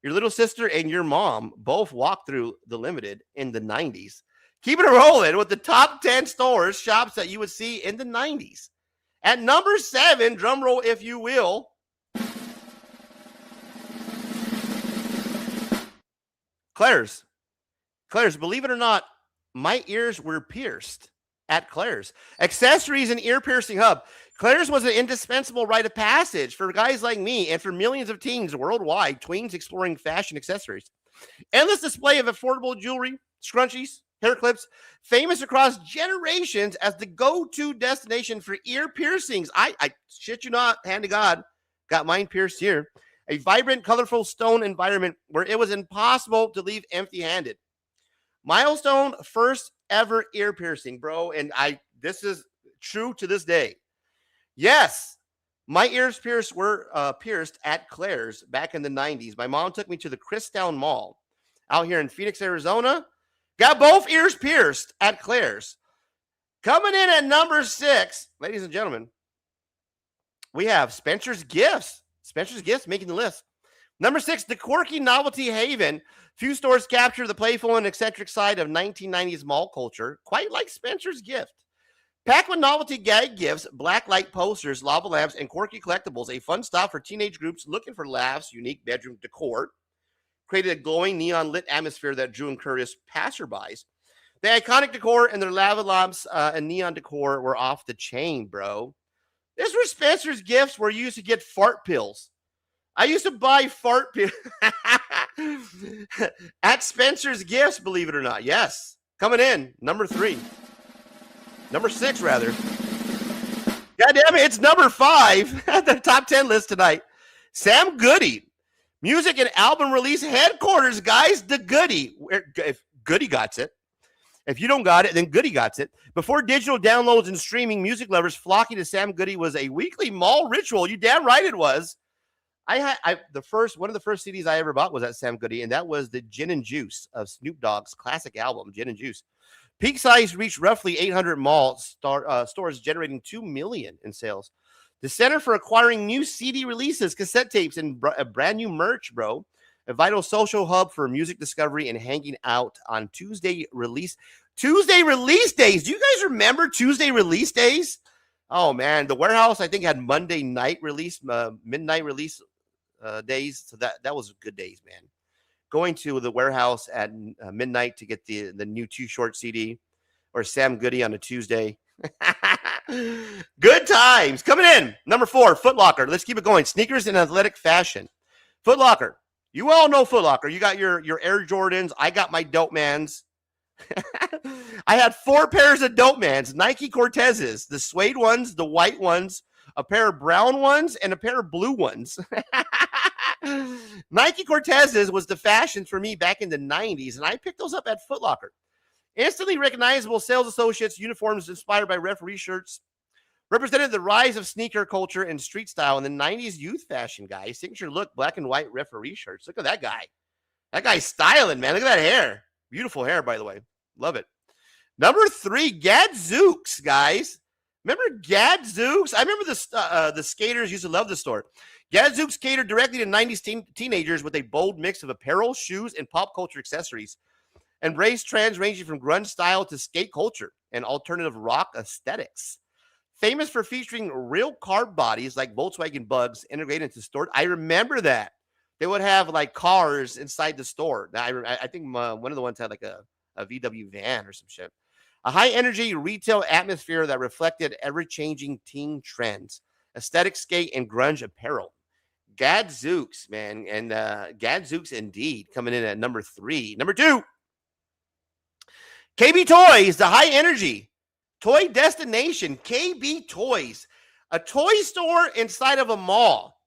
Your little sister and your mom both walked through the Limited in the 90s. Keeping it rolling with the top 10 shops that you would see in the 90s. At number 7, drum roll if you will, Claire's. Claire's, believe it or not, my ears were pierced at Claire's. Accessories and ear piercing hub. Claire's was an indispensable rite of passage for guys like me and for millions of teens worldwide, tweens exploring fashion accessories. Endless display of affordable jewelry, scrunchies, hair clips, famous across generations as the go-to destination for ear piercings. I shit you not, hand to God, got mine pierced here. A vibrant, colorful stone environment where it was impossible to leave empty-handed. Milestone first ever ear piercing, bro. And this is true to this day. Yes, my ears were pierced at Claire's back in the 90s. My mom took me to the Christown Mall out here in Phoenix, Arizona. Got both ears pierced at Claire's. Coming in at number 6, ladies and gentlemen, we have Spencer's Gifts. Spencer's Gifts making the list. Number 6, the quirky novelty haven. Few stores capture the playful and eccentric side of 1990s mall culture, quite like Spencer's Gift. Packed with novelty gag gifts, black light posters, lava lamps, and quirky collectibles, a fun stop for teenage groups looking for laughs, unique bedroom decor. Created a glowing neon lit atmosphere that drew in curious passerbys. The iconic decor and their lava lamps and neon decor were off the chain, bro. This was Spencer's Gifts where you used to get fart pills. I used to buy fart pills at Spencer's Gifts, believe it or not. Yes. Coming in, number 3. Number 6, rather. God damn it, it's number 5 at the top 10 list tonight. Sam Goody. Music and album release headquarters, guys. The Goody. If Goody got it. If you don't got it, then Goody got it. Before digital downloads and streaming, music lovers flocking to Sam Goody was a weekly mall ritual. You damn right it was. One of the first CDs I ever bought was at Sam Goody, and that was the Gin and Juice of Snoop Dogg's classic album, Gin and Juice. Peak size reached roughly 800 mall stores, generating $2 million in sales. The center for acquiring new CD releases, cassette tapes, and brand new merch, bro. A vital social hub for music discovery and hanging out on Tuesday release days. Do you guys remember Tuesday release days? Oh, man. The Warehouse, I think, had Monday night release, midnight release days. So that was good days, man. Going to the Warehouse at midnight to get the new Too Short CD or Sam Goody on a Tuesday. Good times. Coming in. Number 4, Foot Locker. Let's keep it going. Sneakers and athletic fashion. Foot Locker. You all know Foot Locker. You got your Air Jordans. I got my Dope Mans. I had 4 pairs of Dope Mans. Nike Cortezes. The suede ones, the white ones, a pair of brown ones, and a pair of blue ones. Nike Cortezes was the fashion for me back in the 90s, and I picked those up at Foot Locker. Instantly recognizable sales associates, uniforms inspired by referee shirts, represented the rise of sneaker culture and street style in the 90s youth fashion, guys. Signature look, black and white referee shirts. Look at that guy. That guy's styling, man. Look at that hair. Beautiful hair, by the way. Love it. Number 3, Gadzooks, guys. Remember Gadzooks? I remember the skaters used to love the store. Gadzooks catered directly to 90s teenagers with a bold mix of apparel, shoes, and pop culture accessories. Embrace trends ranging from grunge style to skate culture and alternative rock aesthetics. Famous for featuring real car bodies like Volkswagen Bugs integrated into stores. I remember that. They would have like cars inside the store. I think one of the ones had like a VW van or some shit. A high-energy retail atmosphere that reflected ever-changing teen trends, aesthetic skate, and grunge apparel. Gadzooks, man. And Gadzooks indeed coming in at number 3. Number 2, KB Toys, the high-energy toy destination. KB Toys, a toy store inside of a mall.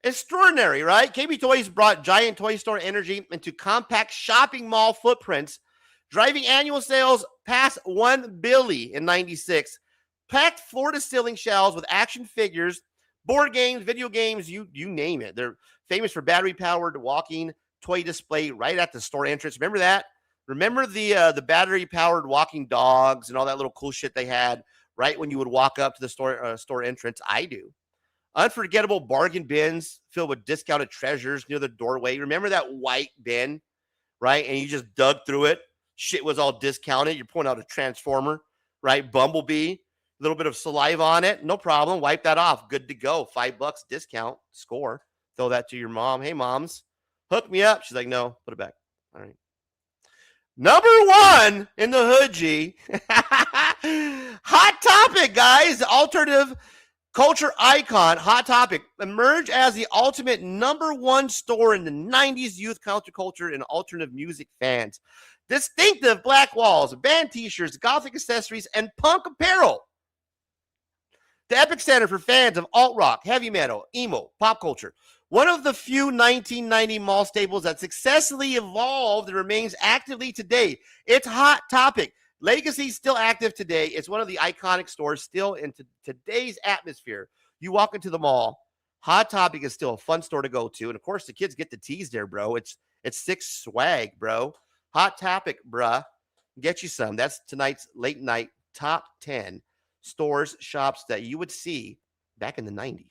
Extraordinary, right? KB Toys brought giant toy store energy into compact shopping mall footprints, driving annual sales past $1 billion in 96. Packed floor-to-ceiling shelves with action figures, board games, video games, you name it. They're famous for battery-powered walking toy display right at the store entrance. Remember that? Remember the battery-powered walking dogs and all that little cool shit they had right when you would walk up to the store entrance? I do. Unforgettable bargain bins filled with discounted treasures near the doorway. Remember that white bin, right? And you just dug through it. Shit was all discounted. You're pulling out a Transformer, right? Bumblebee, a little bit of saliva on it. No problem. Wipe that off. Good to go. $5 discount. Score. Throw that to your mom. Hey, moms, hook me up. She's like, no, put it back. All right. Number 1 in the hood, G. Hot Topic, guys. Alternative culture icon, Hot Topic, emerged as the ultimate number 1 store in the 90s youth counterculture and alternative music fans. Distinctive black walls, band t-shirts, gothic accessories, and punk apparel. The epicenter for fans of alt-rock, heavy metal, emo, pop culture. One of the few 1990 mall staples that successfully evolved and remains actively today. It's Hot Topic. Legacy still active today. It's one of the iconic stores still in today's atmosphere. You walk into the mall, Hot Topic is still a fun store to go to. And of course, the kids get the teas there, bro. It's sick swag, bro. Hot Topic, bruh. Get you some. That's tonight's late night top 10 stores, shops that you would see back in the 90s.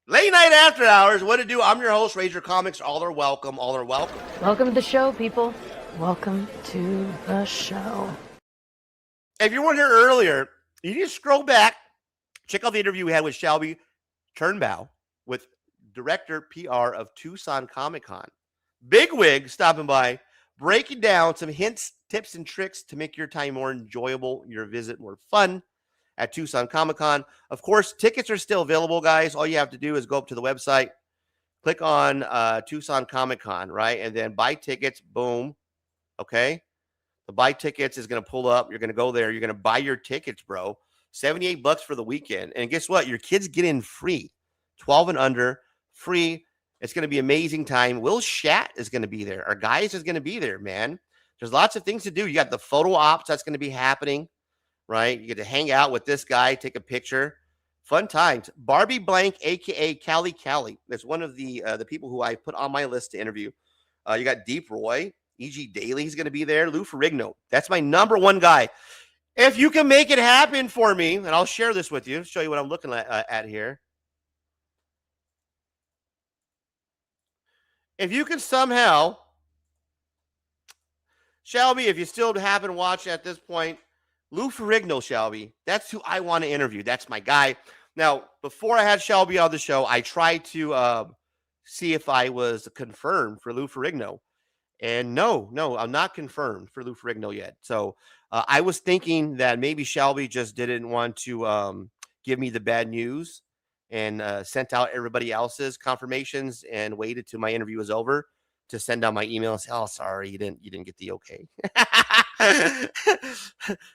Late night after hours. What to do? I'm your host, Rager Comics. All are welcome. All are welcome. Welcome to the show, people. Welcome to the show. If you weren't here earlier, you need to scroll back. Check out the interview we had with Shelbie Turnbeaugh, with Director PR of Tucson Comic-Con. Bigwig stopping by, breaking down some hints, tips, and tricks to make your time more enjoyable, your visit more fun at Tucson Comic-Con. Of course, tickets are still available, guys. All you have to do is go up to the website, click on Tucson Comic-Con, right? And then buy tickets, boom, okay? The buy tickets is going to pull up. You're going to go there. You're going to buy your tickets, bro. $78 for the weekend. And guess what? Your kids get in free. 12 and under, free. It's going to be an amazing time. Will Shat is going to be there. Our guys is going to be there, man. There's lots of things to do. You got the photo ops that's going to be happening, right? You get to hang out with this guy, take a picture. Fun times. Barbie Blank, a.k.a. Callie. That's one of the people who I put on my list to interview. You got Deep Roy. E.G. Daly's going to be there. Lou Ferrigno. That's my number 1 guy. If you can make it happen for me, and I'll share this with you, show you what I'm looking at here. If you can somehow, Shelbie, if you still happen to watch at this point, Lou Ferrigno, Shelbie, that's who I want to interview. That's my guy. Now, before I had Shelbie on the show, I tried to see if I was confirmed for Lou Ferrigno. And no, I'm not confirmed for Lou Ferrigno yet. So I was thinking that maybe Shelbie just didn't want to give me the bad news and sent out everybody else's confirmations and waited till my interview was over to send out my email and say, oh, sorry, you didn't get the okay.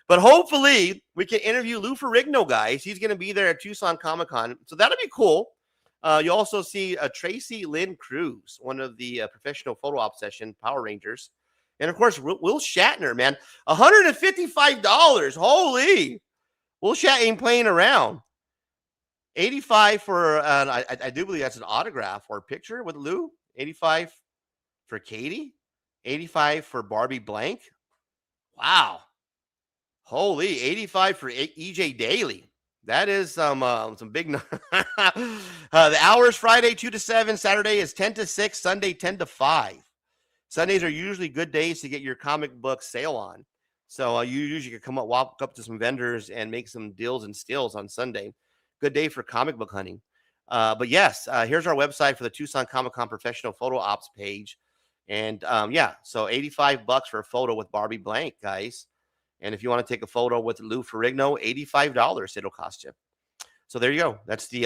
But hopefully we can interview Lou Ferrigno, guys. He's going to be there at Tucson Comic-Con. So that'll be cool. You also see Tracy Lynn Cruz, one of the professional photo op session Power Rangers. And, of course, Will Shatner, man. $155. Holy. Will Shat ain't playing around. $85 for, I do believe that's an autograph or a picture with Lou. $85 for Katie. $85 for Barbie Blank. Wow. Holy, $85 for EJ Daily. That is some big. The hours: Friday 2 to 7, Saturday is 10 to 6, Sunday 10 to 5. Sundays are usually good days to get your comic book sale on. So you usually can walk up to some vendors and make some deals and steals on Sunday. Good day for comic book hunting. But yes, here's our website for the Tucson Comic-Con professional photo ops page. And yeah, so $85 for a photo with Barbie Blank, guys. And if you want to take a photo with Lou Ferrigno, $85 it'll cost you. So there you go. That's the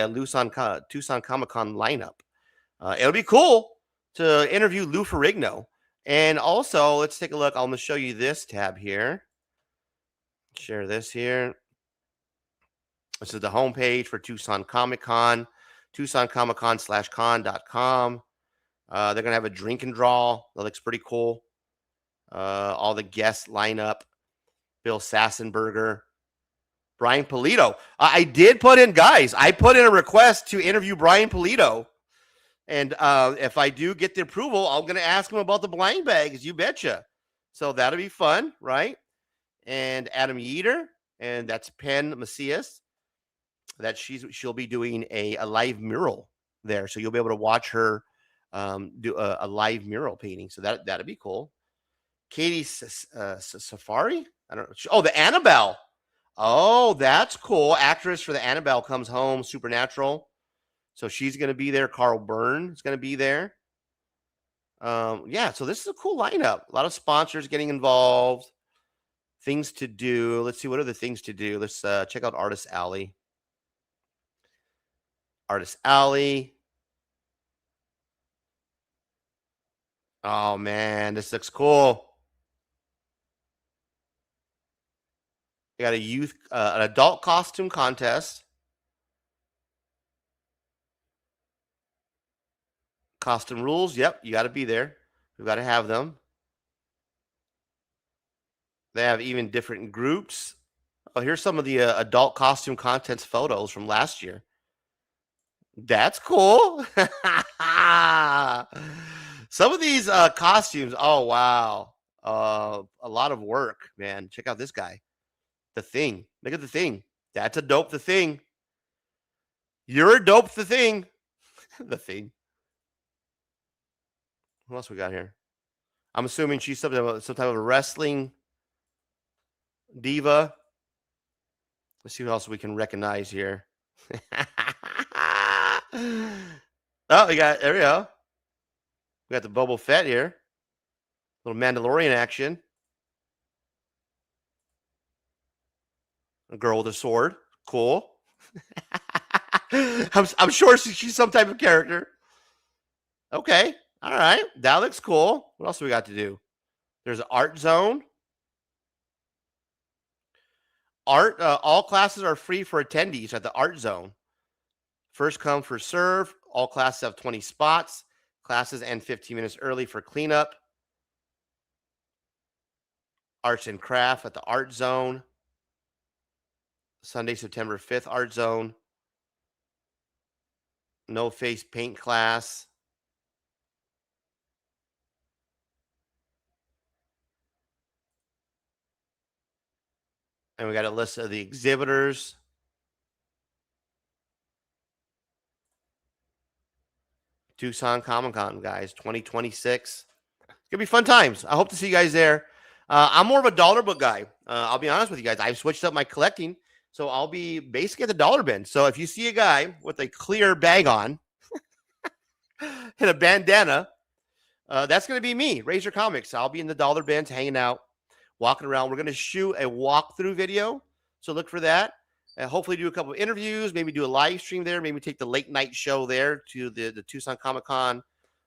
Tucson Comic-Con lineup. It'll be cool to interview Lou Ferrigno. And also, let's take a look. I'm going to show you this tab here. Share this here. This is the homepage for Tucson Comic-Con, TucsonComicCon/con.com. They're going to have a drink and draw. That looks pretty cool. All the guests line up. Bill Sassenberger, Brian Pulido. I did put in, guys, I put in a request to interview Brian Pulido. And if I do get the approval, I'm going to ask him about the blind bags. You betcha. So that'll be fun, right? And Adam Yeater, and that's Penn Macias. That she'll be doing a live mural there. So you'll be able to watch her do a live mural painting. So that'd be cool. Katie Safari? I don't know. Oh, the Annabelle. Oh, that's cool. Actress for the Annabelle Comes Home, Supernatural. So she's going to be there. Carl Byrne is going to be there. Yeah, so this is a cool lineup. A lot of sponsors getting involved. Things to do. Let's see, what are the things to do? Let's check out Artist Alley. Artist Alley. Oh, man, this looks cool. They got an adult costume contest. Costume rules. Yep, you got to be there. We've got to have them. They have even different groups. Oh, here's some of the adult costume contest photos from last year. That's cool. Some of these costumes. Oh, wow. A lot of work, man. Check out this guy. The Thing. Look at The Thing. That's a dope The Thing. You're a dope The Thing. The Thing. What else we got here? I'm assuming she's some type of a wrestling diva. Let's see what else we can recognize here. Oh, there we go. We got the Boba Fett here. Little Mandalorian action. A girl with a sword. Cool. I'm sure she's some type of character. Okay. All right. That looks cool. What else do we got to do? There's an art zone. Art. All classes are free for attendees at the art zone. First come, first serve. All classes have 20 spots. Classes end 15 minutes early for cleanup. Arts and craft at the art zone. Sunday, September 5th, art zone. No face paint class. And we got a list of the exhibitors. Tucson Comic-Con, guys, 2026. It's going to be fun times. I hope to see you guys there. I'm more of a dollar book guy. I'll be honest with you guys. I've switched up my collecting, so I'll be basically at the dollar bin. So if you see a guy with a clear bag on and a bandana, that's going to be me, Razor Comics. I'll be in the dollar bins hanging out, walking around. We're going to shoot a walkthrough video, so look for that. Hopefully do a couple of interviews, maybe do a live stream there, maybe take the late night show there to the Tucson Comic-Con,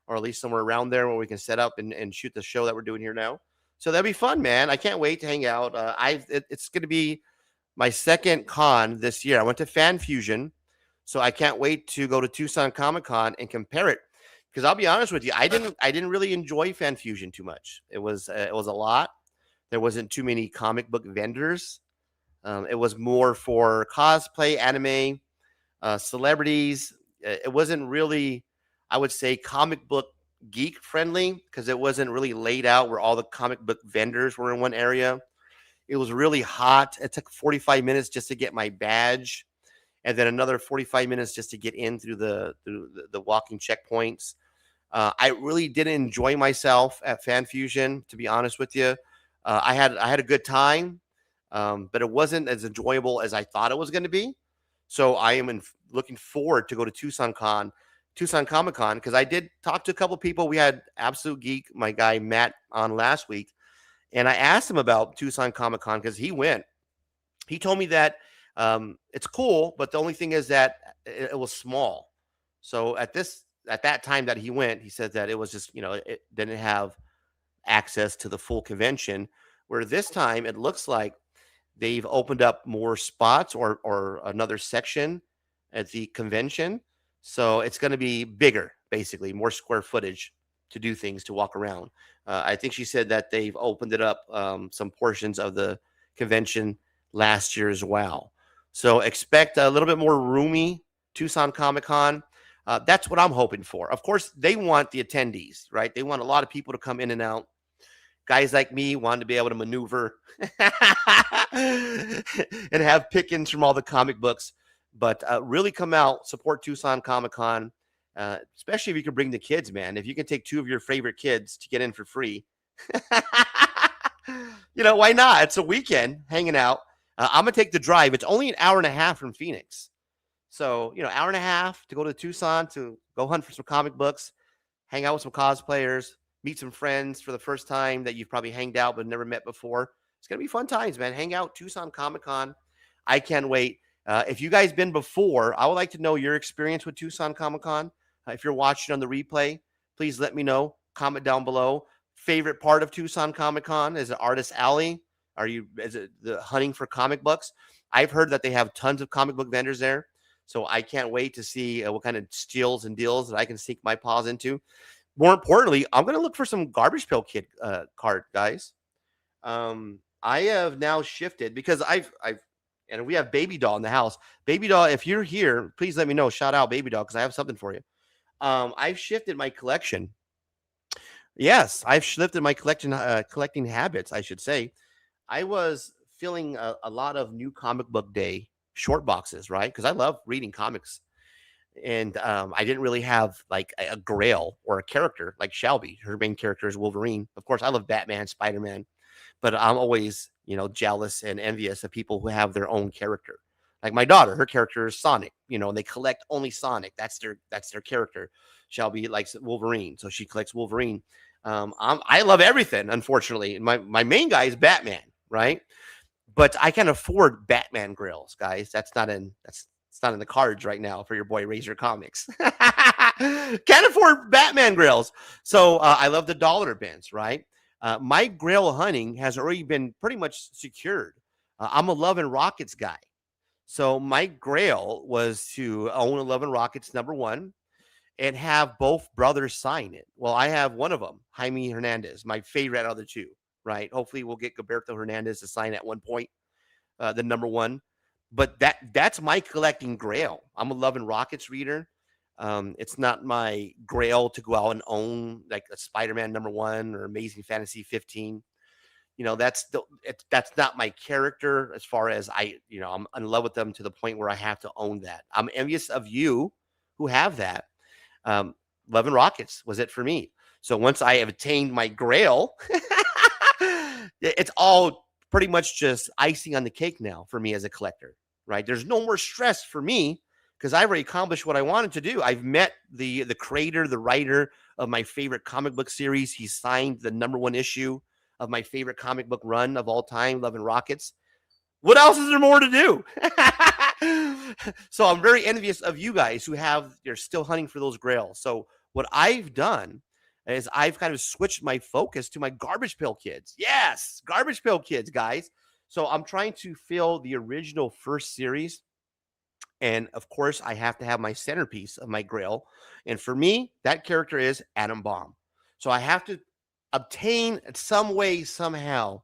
or at least somewhere around there where we can set up and shoot the show that we're doing here now. So that'd be fun, man. I can't wait to hang out. It's going to be my second con this year. I went to Fan Fusion, so I can't wait to go to Tucson Comic-Con and compare it. Because I'll be honest with you, I didn't really enjoy Fan Fusion too much. It was a lot. There wasn't too many comic book vendors. It was more for cosplay, anime, celebrities. It wasn't really, I would say, comic book geek friendly because it wasn't really laid out where all the comic book vendors were in one area. It was really hot. It took 45 minutes just to get my badge, and then another 45 minutes just to get in through the walking checkpoints. I really didn't enjoy myself at Fan Fusion, to be honest with you. I had a good time, but it wasn't as enjoyable as I thought it was going to be. So I am looking forward to go to Tucson Comic-Con, because I did talk to a couple people. We had Absolute Geek, my guy Matt, on last week, and I asked him about Tucson Comic-Con because he went. He told me that it's cool, but the only thing is that it was small. So at that time that he went, he said that it was just, it didn't have access to the full convention, where this time it looks like they've opened up more spots or another section at the convention. So it's going to be bigger, basically, more square footage to do things, to walk around. I think she said that they've opened it up some portions of the convention last year as well. So expect a little bit more roomy Tucson Comic-Con. That's what I'm hoping for. Of course, they want the attendees, right? They want a lot of people to come in and out. Guys like me want to be able to maneuver and have pick-ins from all the comic books. But really come out, support Tucson Comic-Con, especially if you can bring the kids, man. If you can take 2 of your favorite kids to get in for free, why not? It's a weekend hanging out. I'm going to take the drive. It's only an hour and a half from Phoenix. So, hour and a half to go to Tucson to go hunt for some comic books, hang out with some cosplayers, meet some friends for the first time that you've probably hanged out but never met before. It's going to be fun times, man. Hang out, Tucson Comic-Con. I can't wait. If you guys been before, I would like to know your experience with Tucson Comic-Con. If you're watching on the replay, please let me know. Comment down below. Favorite part of Tucson Comic-Con? Is it Artist Alley? Is it the hunting for comic books? I've heard that they have tons of comic book vendors there. So I can't wait to see what kind of steals and deals that I can sneak my paws into. More importantly, I'm going to look for some Garbage Pail Kid card, guys. I have now shifted because and we have Baby Doll in the house. Baby Doll, if you're here, please let me know. Shout out Baby Doll because I have something for you. I've shifted my collection. Yes, I've shifted my collecting habits, I should say. I was feeling a lot of New Comic Book Day short boxes, right? Because I love reading comics. And I didn't really have like a grail or a character like Shelbie. Her main character is Wolverine. Of course, I love Batman, Spider-Man, but I'm always, jealous and envious of people who have their own character. Like my daughter, her character is Sonic, and they collect only Sonic. That's their character. Shelbie likes Wolverine, so she collects Wolverine. I love everything, unfortunately. My main guy is Batman, right? But I can't afford Batman grills, guys. It's not in the cards right now for your boy Razor Comics. Can't afford Batman grills. So I love the dollar bins, right? My grail hunting has already been pretty much secured. I'm a Love and Rockets guy. So my grail was to own a Love and Rockets #1 and have both brothers sign it. Well, I have one of them, Jaime Hernandez, my favorite out of the 2, right? Hopefully we'll get Gilberto Hernandez to sign at one point, the #1. But that's my collecting grail. I'm a Love and Rockets reader. It's not my grail to go out and own like a Spider-Man #1 or Amazing Fantasy 15. That's not my character as far as I'm in love with them to the point where I have to own that. I'm envious of you who have that. Love and Rockets was it for me. So once I have attained my grail, it's all pretty much just icing on the cake now for me as a collector, right? There's no more stress for me because I've already accomplished what I wanted to do. I've met the creator, the writer of my favorite comic book series. He signed the #1 issue of my favorite comic book run of all time, Love and Rockets. What else is there more to do? So I'm very envious of you guys you're still hunting for those grails. So what I've done is I've kind of switched my focus to my Garbage Pail Kids. Yes, Garbage Pail Kids, guys. So I'm trying to fill the original first series. And of course, I have to have my centerpiece of my grail. And for me, that character is Atom Bomb. So I have to obtain some way, somehow,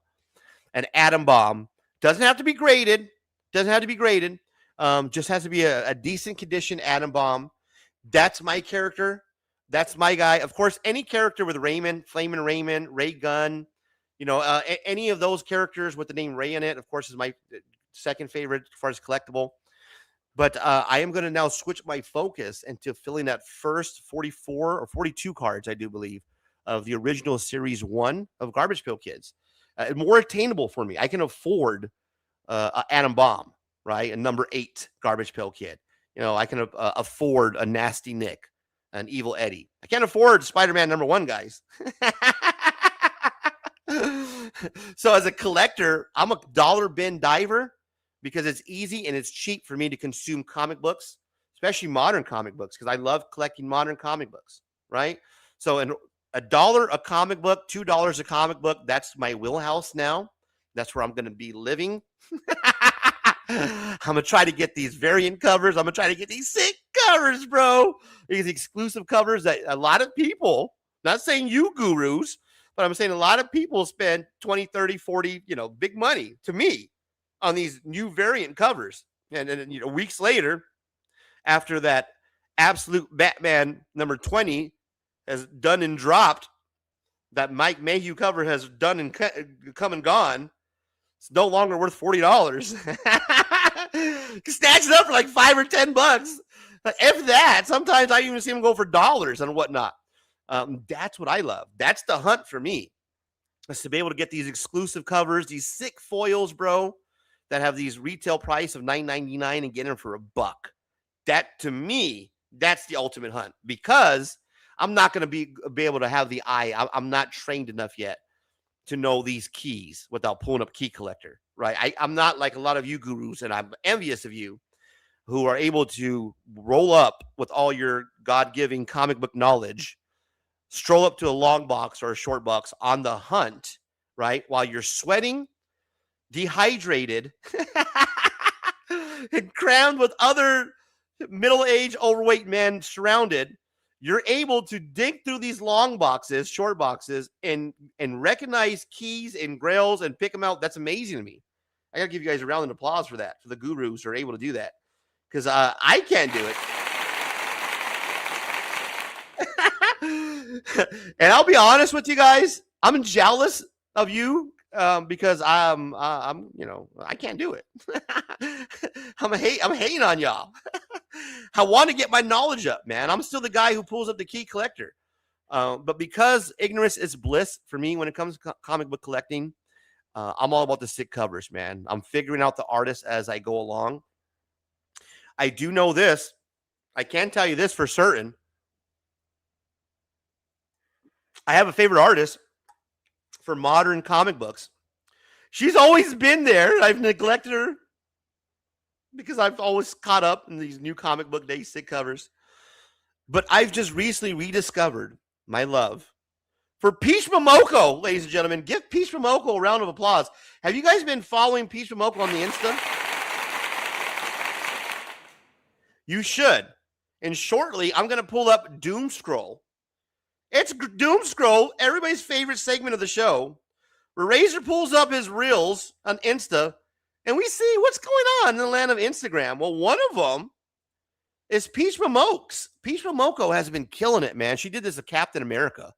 an Atom Bomb. Doesn't have to be graded. Just has to be a decent condition Atom Bomb. That's my character. That's my guy. Of course, any character with Raymond, Flamin' Raymond, Ray Gunn, any of those characters with the name Ray in it, of course, is my second favorite as far as collectible. But I am going to now switch my focus into filling that first 44 or 42 cards, I do believe, of the original Series 1 of Garbage Pail Kids. More attainable for me. I can afford Atom Bomb, right? A number 8 Garbage Pail Kid. I can afford a Nasty Nick, an Evil Eddie. I can't afford Spider-Man number 1, guys. So as a collector, I'm a dollar bin diver because it's easy and it's cheap for me to consume comic books, especially modern comic books, because I love collecting modern comic books, right? So $1 a comic book, $2 a comic book, that's my wheelhouse now. That's where I'm going to be living. I'm going to try to get these variant covers. I'm going to try to get these sick covers, bro. These exclusive covers that a lot of people, not saying you gurus, but I'm saying a lot of people spend 20, 30, 40, big money to me on these new variant covers. And then, weeks later, after that absolute Batman number 20 has done and dropped, that Mike Mayhew cover has done and come and gone, it's no longer worth $40. Snatch it up for like $5 or $10. If that, sometimes I even see them go for dollars and whatnot. That's what I love. That's the hunt for me. Is to be able to get these exclusive covers, these sick foils, bro, that have these retail price of $9.99 and get them for $1. That, to me, that's the ultimate hunt, because I'm not going to be able to have the eye. I'm not trained enough yet to know these keys without pulling up Key Collector, right? I'm not like a lot of you gurus, and I'm envious of you who are able to roll up with all your God-giving comic book knowledge, stroll up to a long box or a short box on the hunt, right? While you're sweating, dehydrated, and crammed with other middle-aged, overweight men surrounded, you're able to dig through these long boxes, short boxes, and recognize keys and grails and pick them out. That's amazing to me. I got to give you guys a round of applause for that, for the gurus who are able to do that, because I can't do it. And I'll be honest with you guys, I'm jealous of you because I'm I can't do it. I'm hating on y'all. I want to get my knowledge up, man. I'm still the guy who pulls up the Key Collector. But because ignorance is bliss for me when it comes to comic book collecting, I'm all about the sick covers, man. I'm figuring out the artists as I go along. I do know this. I can tell you this for certain. I have a favorite artist for modern comic books. She's always been there. I've neglected her because I've always caught up in these new comic book day sick covers. But I've just recently rediscovered my love for Peach Momoko, ladies and gentlemen. Give Peach Momoko a round of applause. Have you guys been following Peach Momoko on the Insta? You should. And shortly, I'm going to pull up Doom Scroll. It's Doom Scroll, everybody's favorite segment of the show, where Razor pulls up his reels on Insta, and we see what's going on in the land of Instagram. Well, one of them is Peach Momoko. Peach Momoko has been killing it, man. She did this with Captain America.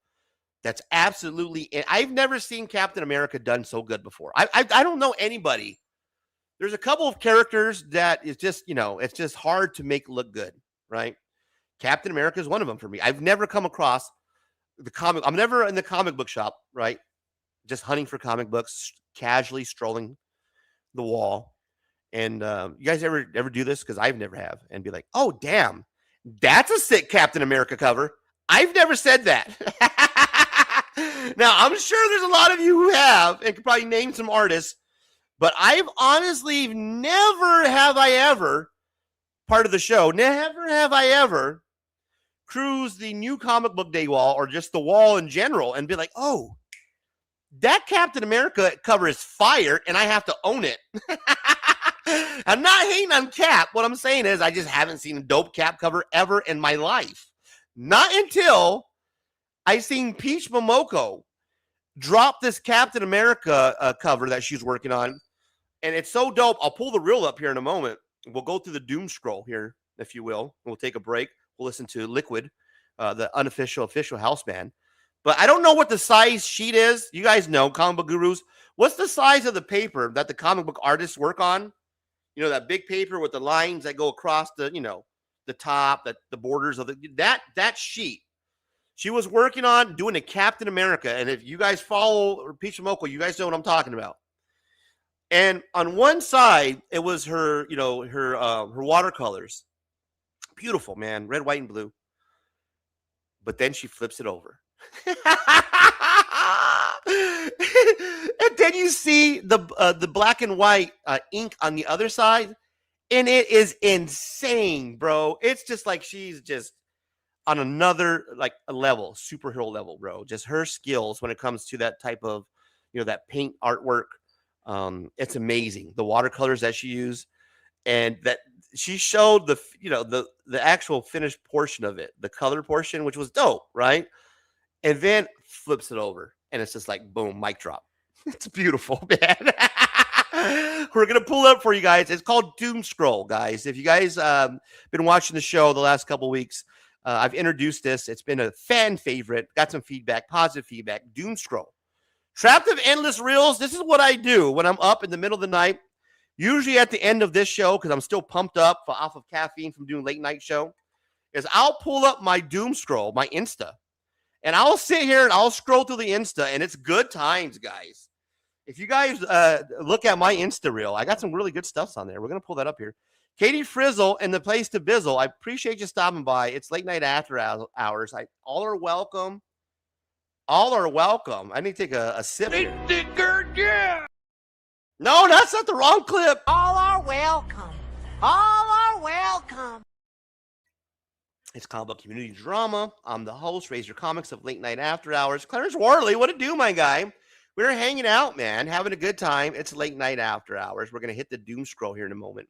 That's absolutely, I've never seen Captain America done so good before. I don't know anybody. There's a couple of characters that is just, it's just hard to make look good, right? Captain America is one of them for me. I've never come across the comic. I'm never in the comic book shop, right? Just hunting for comic books, casually strolling the wall. And you guys ever do this? Because I've never have. And be like, oh, damn, that's a sick Captain America cover. I've never said that. Now, I'm sure there's a lot of you who have and could probably name some artists. But I've honestly never have I ever, part of the show, never have I ever cruise the new comic book day wall or just the wall in general and be like, oh, that Captain America cover is fire and I have to own it. I'm not hating on Cap. What I'm saying is I just haven't seen a dope Cap cover ever in my life. Not until I seen Peach Momoko drop this Captain America cover that she's working on. And it's so dope. I'll pull the reel up here in a moment. We'll go through the Doom Scroll here, if you will. We'll take a break. We'll listen to Liquid the unofficial official Houseman. But I don't know what the size sheet is. You guys know, comic book gurus. What's the size of the paper that the comic book artists work on? You know, that big paper with the lines that go across the, you know, the top, the borders of that sheet. She was working on doing a Captain America. And if you guys follow Peach Moko, you guys know what I'm talking about. And on one side, it was her, you know, her watercolors. Beautiful, man. Red, white, and blue. But then she flips it over. And then you see the black and white ink on the other side. And it is insane, bro. It's just like she's just on another, like, a level, superhero level, bro. Just her skills when it comes to that type of, you know, that paint artwork. It's amazing. The watercolors that she used, and that she showed the, you know, the actual finished portion of it, the color portion, which was dope, right? And then flips it over, and it's just like, boom, mic drop. It's beautiful, man. We're going to pull it up for you guys. It's called Doom Scroll, guys. If you guys been watching the show the last couple weeks, I've introduced this. It's been a fan favorite. Got some feedback, positive feedback. Doom Scroll. Trapped of Endless Reels. This is what I do when I'm up in the middle of the night. Usually at the end of this show, because I'm still pumped up off of caffeine from doing late night show, is I'll pull up my Doom Scroll, my Insta, and I'll sit here and I'll scroll through the Insta, and it's good times, guys. If you guys look at my Insta reel, I got some really good stuff on there. We're going to pull that up here. Katie Frizzle and the place to bizzle. I appreciate you stopping by. It's late night after hours. All are welcome. All are welcome. I need to take a sip here. Yeah. No, that's not the wrong clip. All are welcome. All are welcome. It's Comic Book Community Drama. I'm the host, Razor Comics of Late Night After Hours. Clarence Worley, what to do, my guy? We're hanging out, man, having a good time. It's Late Night After Hours. We're going to hit the Doom Scroll here in a moment.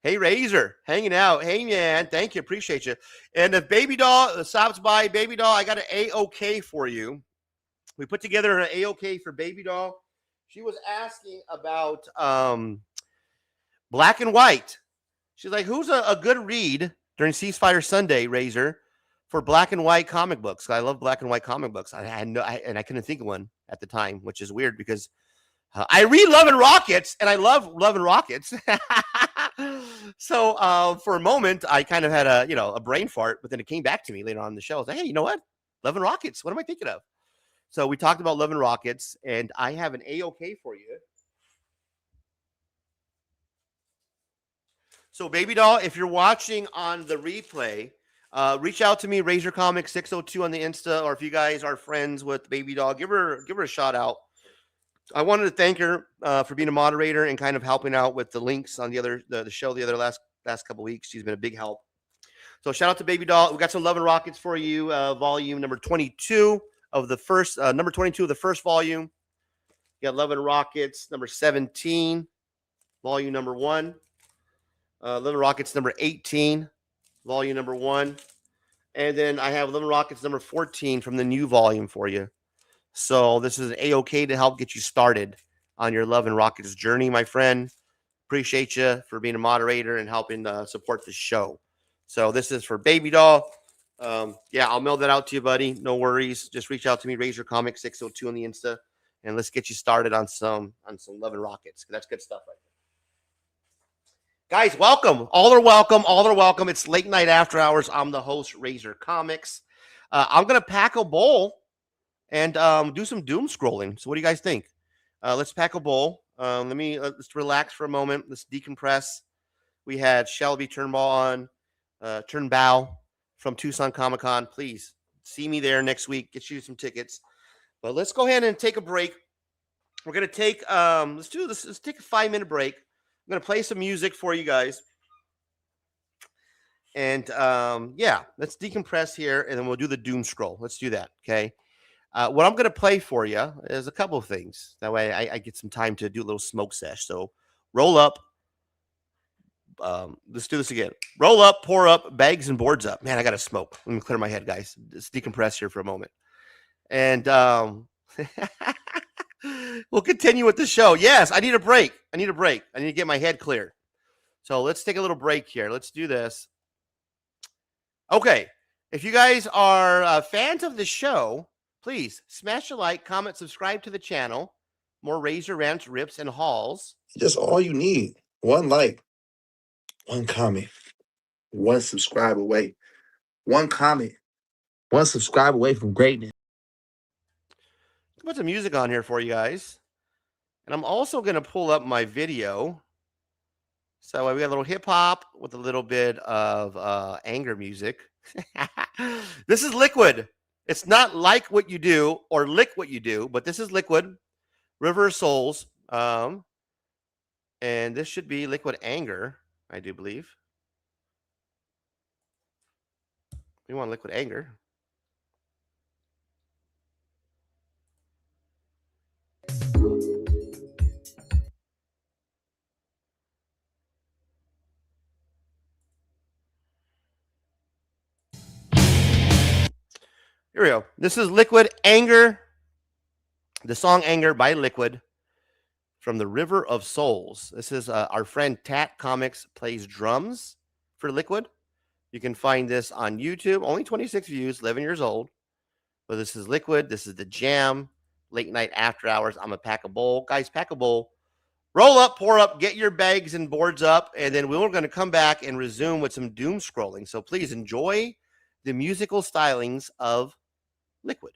Hey, Razor, hanging out. Hey, man, thank you. Appreciate you. And if Baby Doll stops by, Baby Doll, I got an A-OK for you. We put together an A-OK for Baby Doll. She was asking about Black and White. She's like, who's a good read during Ceasefire Sunday, Razor, for Black and White comic books? I love Black and White comic books. And I couldn't think of one at the time, which is weird because I read Love and Rockets, and I love Love and Rockets. So for a moment, I kind of had a brain fart, but then it came back to me later on in the show. I was like, hey, you know what? Love and Rockets. What am I thinking of? So we talked about Love and Rockets, and I have an A-OK for you. So, Baby Doll, if you're watching on the replay, reach out to me, Razor Comics 602 on the Insta, or if you guys are friends with Baby Doll, give her a shout out. I wanted to thank her for being a moderator and kind of helping out with the links on the show the last couple weeks. She's been a big help. So shout out to Baby Doll. We got some Love and Rockets for you, volume number 22 of the first number 22 of the first volume. You got Love and Rockets number 17, volume number 1. Love and Rockets number 18, volume number 1. And then I have Love and Rockets number 14 from the new volume for you. So this is an A-OK to help get you started on your Love and Rockets journey, my friend. Appreciate you for being a moderator and helping support the show. So this is for Baby Doll. Yeah, I'll mail that out to you, buddy. No worries. Just reach out to me, Razor Comics 602 on the Insta, and let's get you started on some Love and Rockets. That's good stuff right there. Guys, welcome. All are welcome. All are welcome. It's Late Night After Hours. I'm the host, Razor Comics. I'm going to pack a bowl and do some doom scrolling. So what do you guys think? Let's pack a bowl. Let's relax for a moment. Let's decompress. We had Shelbie Turnbeaugh from Tucson Comic-Con. Please see me there next week. Get you some tickets. But let's go ahead and take a break. We're going to take, let's do this. Let's take a 5-minute break. I'm going to play some music for you guys. And yeah, let's decompress here, and then we'll do the doom scroll. Let's do that, okay? What I'm going to play for you is a couple of things. That way I get some time to do a little smoke sesh. So roll up. Let's do this again. Roll up, pour up, bags and boards up. Man, I got to smoke. Let me clear my head, guys. Let's decompress here for a moment. And we'll continue with the show. Yes, I need a break. I need to get my head clear. So let's take a little break here. Let's do this. Okay. If you guys are fans of the show, please smash a like, comment, subscribe to the channel. More razor rants, rips, and hauls. Just all you need. One like, one comment, one subscribe away. One comment, one subscribe away from greatness. Put some music on here for you guys. And I'm also going to pull up my video. So we got a little hip hop with a little bit of anger music. This is Liquid. It's not Like What You Do or Lick What You Do, but this is Liquid, River of Souls. And this should be Liquid Anger, I do believe. We want Liquid Anger. Here we go. This is Liquid Anger. The song Anger by Liquid from the River of Souls. This is our friend Tat Comics plays drums for Liquid. You can find this on YouTube. Only 26 views, 11 years old. But this is Liquid. This is the jam. Late night after hours. I'm a pack a bowl. Guys, pack a bowl. Roll up, pour up, get your bags and boards up. And then we're going to come back and resume with some doom scrolling. So please enjoy the musical stylings of Liquid.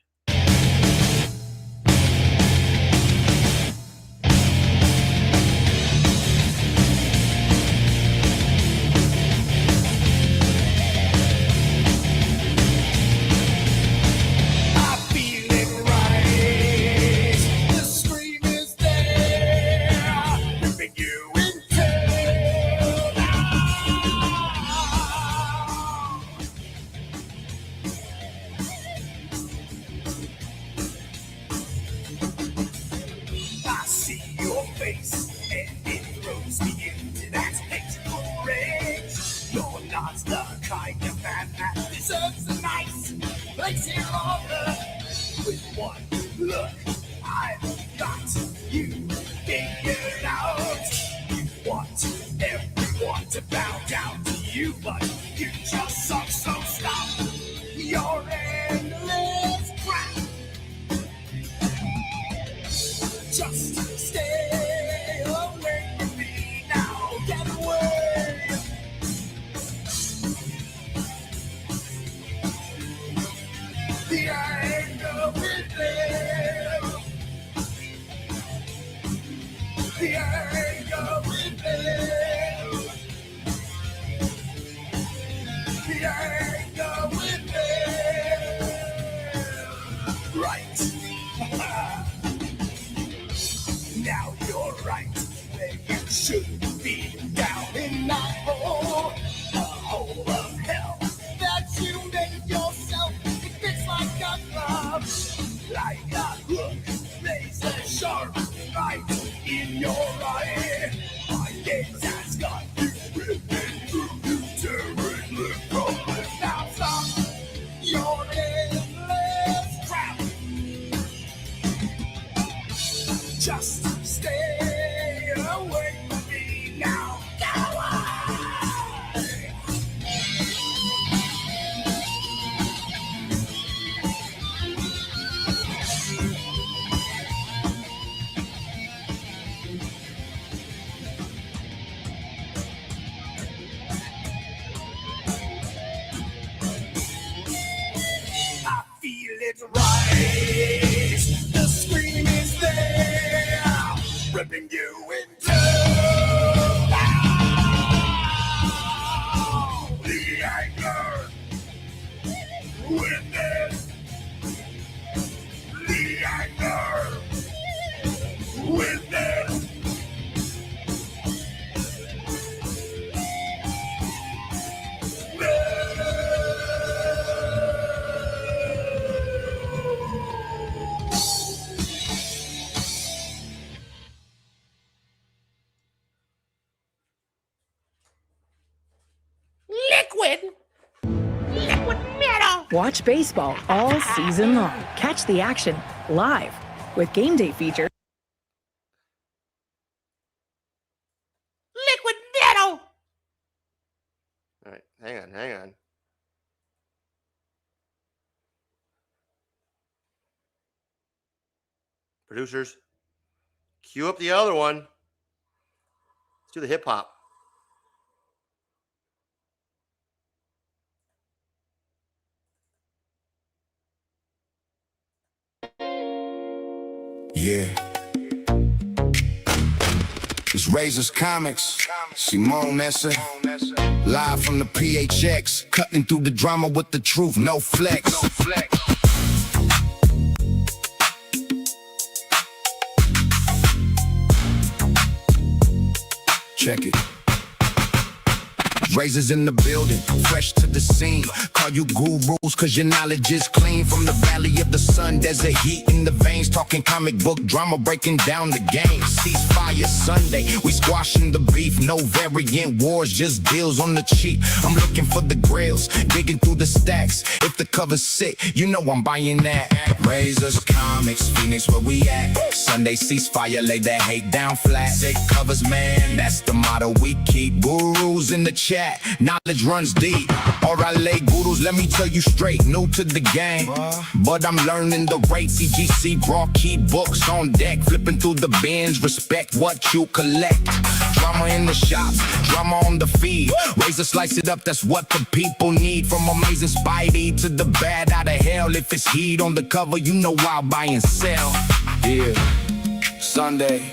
Watch baseball all season long. Catch the action live with game day features. Liquid Metal. All right, hang on. Producers, cue up the other one. Let's do the hip hop. Yeah. It's Razor's Comics. Simone Nessa. Live from the PHX. Cutting through the drama with the truth. No flex. Check it. Razors in the building, fresh to the scene. Call you gurus cause your knowledge is clean. From the valley of the sun, there's a heat in the veins. Talking comic book drama, breaking down the game. Ceasefire Sunday, we squashing the beef. No variant wars, just deals on the cheap. I'm looking for the grails, digging through the stacks. If the cover's sick, you know I'm buying that. Razors Comics, Phoenix where we at. Sunday ceasefire, lay that hate down flat. Sick covers, man, that's the motto we keep. Gurus in the chat, knowledge runs deep. Orale gurus, let me tell you straight, new to the game, but I'm learning the rate. CGC brought key books on deck, flipping through the bins, respect what you collect. Drama in the shops, drama on the feed. Razor slice it up, that's what the people need. From amazing Spidey to the bad out of hell. If it's heat on the cover, you know I'll buy and sell. Yeah, Sunday,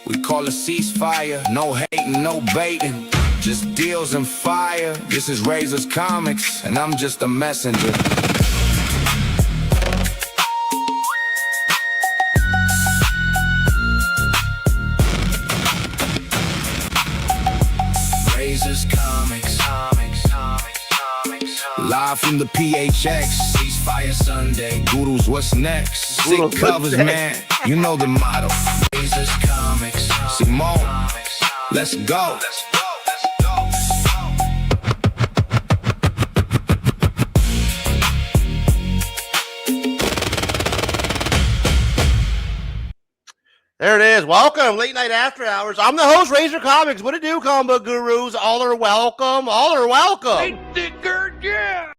we call a ceasefire. No hating, no baiting, just deals and fire. This is Razor's Comics, and I'm just a messenger. Razor's Comics. Live from the PHX. Ceasefire Sunday. Gurus, what's next? Sick covers, man. You know the motto. Razor's Comics. Simone, let's go. There it is. Welcome, Late Night After Hours. I'm the host, Razor Comics. What it do, comic book gurus? All are welcome. All are welcome. Yeah.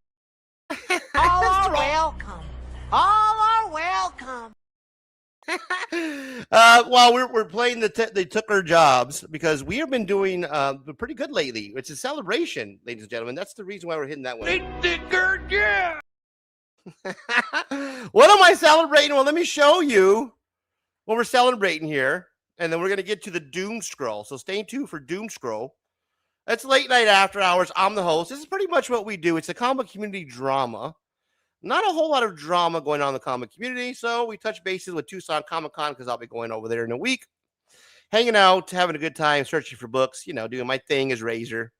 All are welcome. All are welcome. Well, we're playing they took our jobs because we have been doing pretty good lately. It's a celebration, ladies and gentlemen. That's the reason why we're hitting that one. Yeah. What am I celebrating? Well, let me show you what we're celebrating here, and then we're going to get to the Doom Scroll. So stay tuned for Doom Scroll. That's Late Night After Hours. I'm the host. This is pretty much what we do. It's a comic community drama. Not a whole lot of drama going on in the comic community, so we touch bases with Tucson Comic-Con because I'll be going over there in a week, hanging out, having a good time, searching for books, doing my thing as Razor.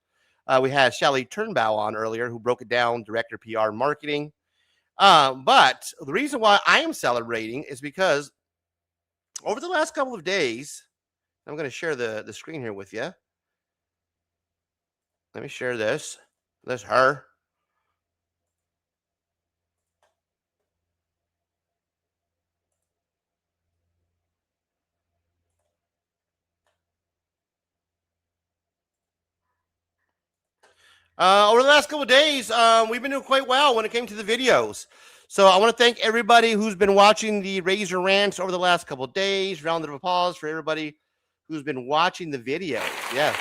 We had Shelbie Turnbeaugh on earlier, who broke it down, director, PR, marketing. But the reason why I am celebrating is because over the last couple of days, I'm going to share the screen here with you. Let me share this. That's her. Over the last couple of days, we've been doing quite well when it came to the videos. So I want to thank everybody who's been watching the Razor Rants over the last couple of days. Round of applause for everybody who's been watching the videos. Yeah.